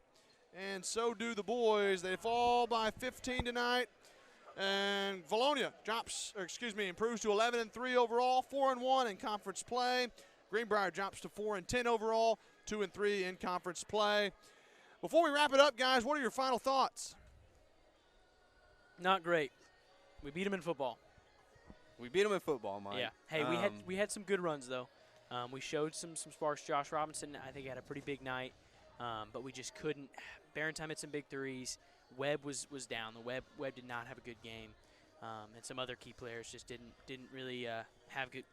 and so do the boys. They fall by 15 tonight, and Vilonia improves to 11-3 overall, 4-1 in conference play. Greenbrier drops to 4-10 overall, 2-3 in conference play. Before we wrap it up, guys, what are your final thoughts? Not great. We beat them in football. We beat them in football, Mike. Yeah. Hey, we had some good runs though. We showed some sparks. Josh Robinson, I think, had a pretty big night, but we just couldn't. Barentime had some big threes. Webb was down. Webb did not have a good game, and some other key players just didn't really have good.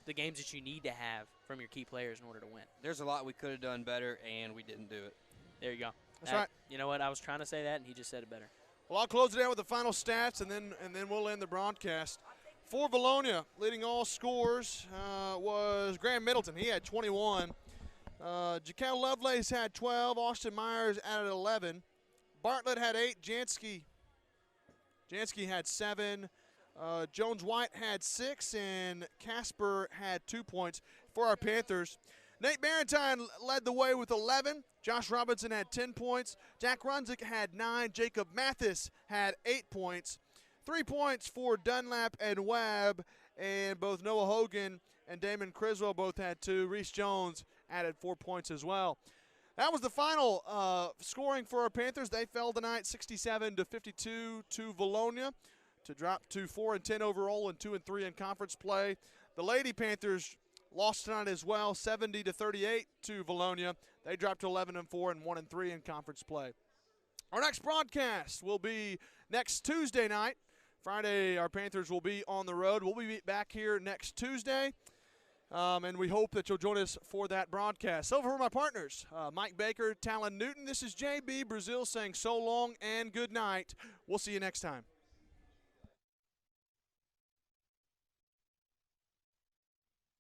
The games that you need to have from your key players in order to win. There's a lot we could have done better, and we didn't do it. There you go. That's right. You know what? I was trying to say that, and he just said it better. Well, I'll close it out with the final stats, and then we'll end the broadcast. For Vilonia, leading all scores was Graham Middleton. He had 21. Jaquel Lovelace had 12. Austin Myers added 11. Bartlett had 8. Jansky had 7. Jones White had 6, and Casper had 2 points for our Panthers. Nate Barentine led the way with 11. Josh Robinson had 10 points. Jack Runzik had 9. Jacob Mathis had 8 points. 3 points for Dunlap and Webb, and both Noah Hogan and Damon Criswell both had 2. Reese Jones added 4 points as well. That was the final scoring for our Panthers. They fell tonight 67-52 to Vilonia to drop to 4-10 overall and 2-3 in conference play. The Lady Panthers lost tonight as well, 70-38 to Vilonia. They dropped to 11-4 and 1-3 in conference play. Our next broadcast will be next Tuesday night. Friday, our Panthers will be on the road. We'll be back here next Tuesday. And we hope that you'll join us for that broadcast. So for my partners, Mike Baker, Talon Newton, this is JB Brazil saying so long and good night. We'll see you next time.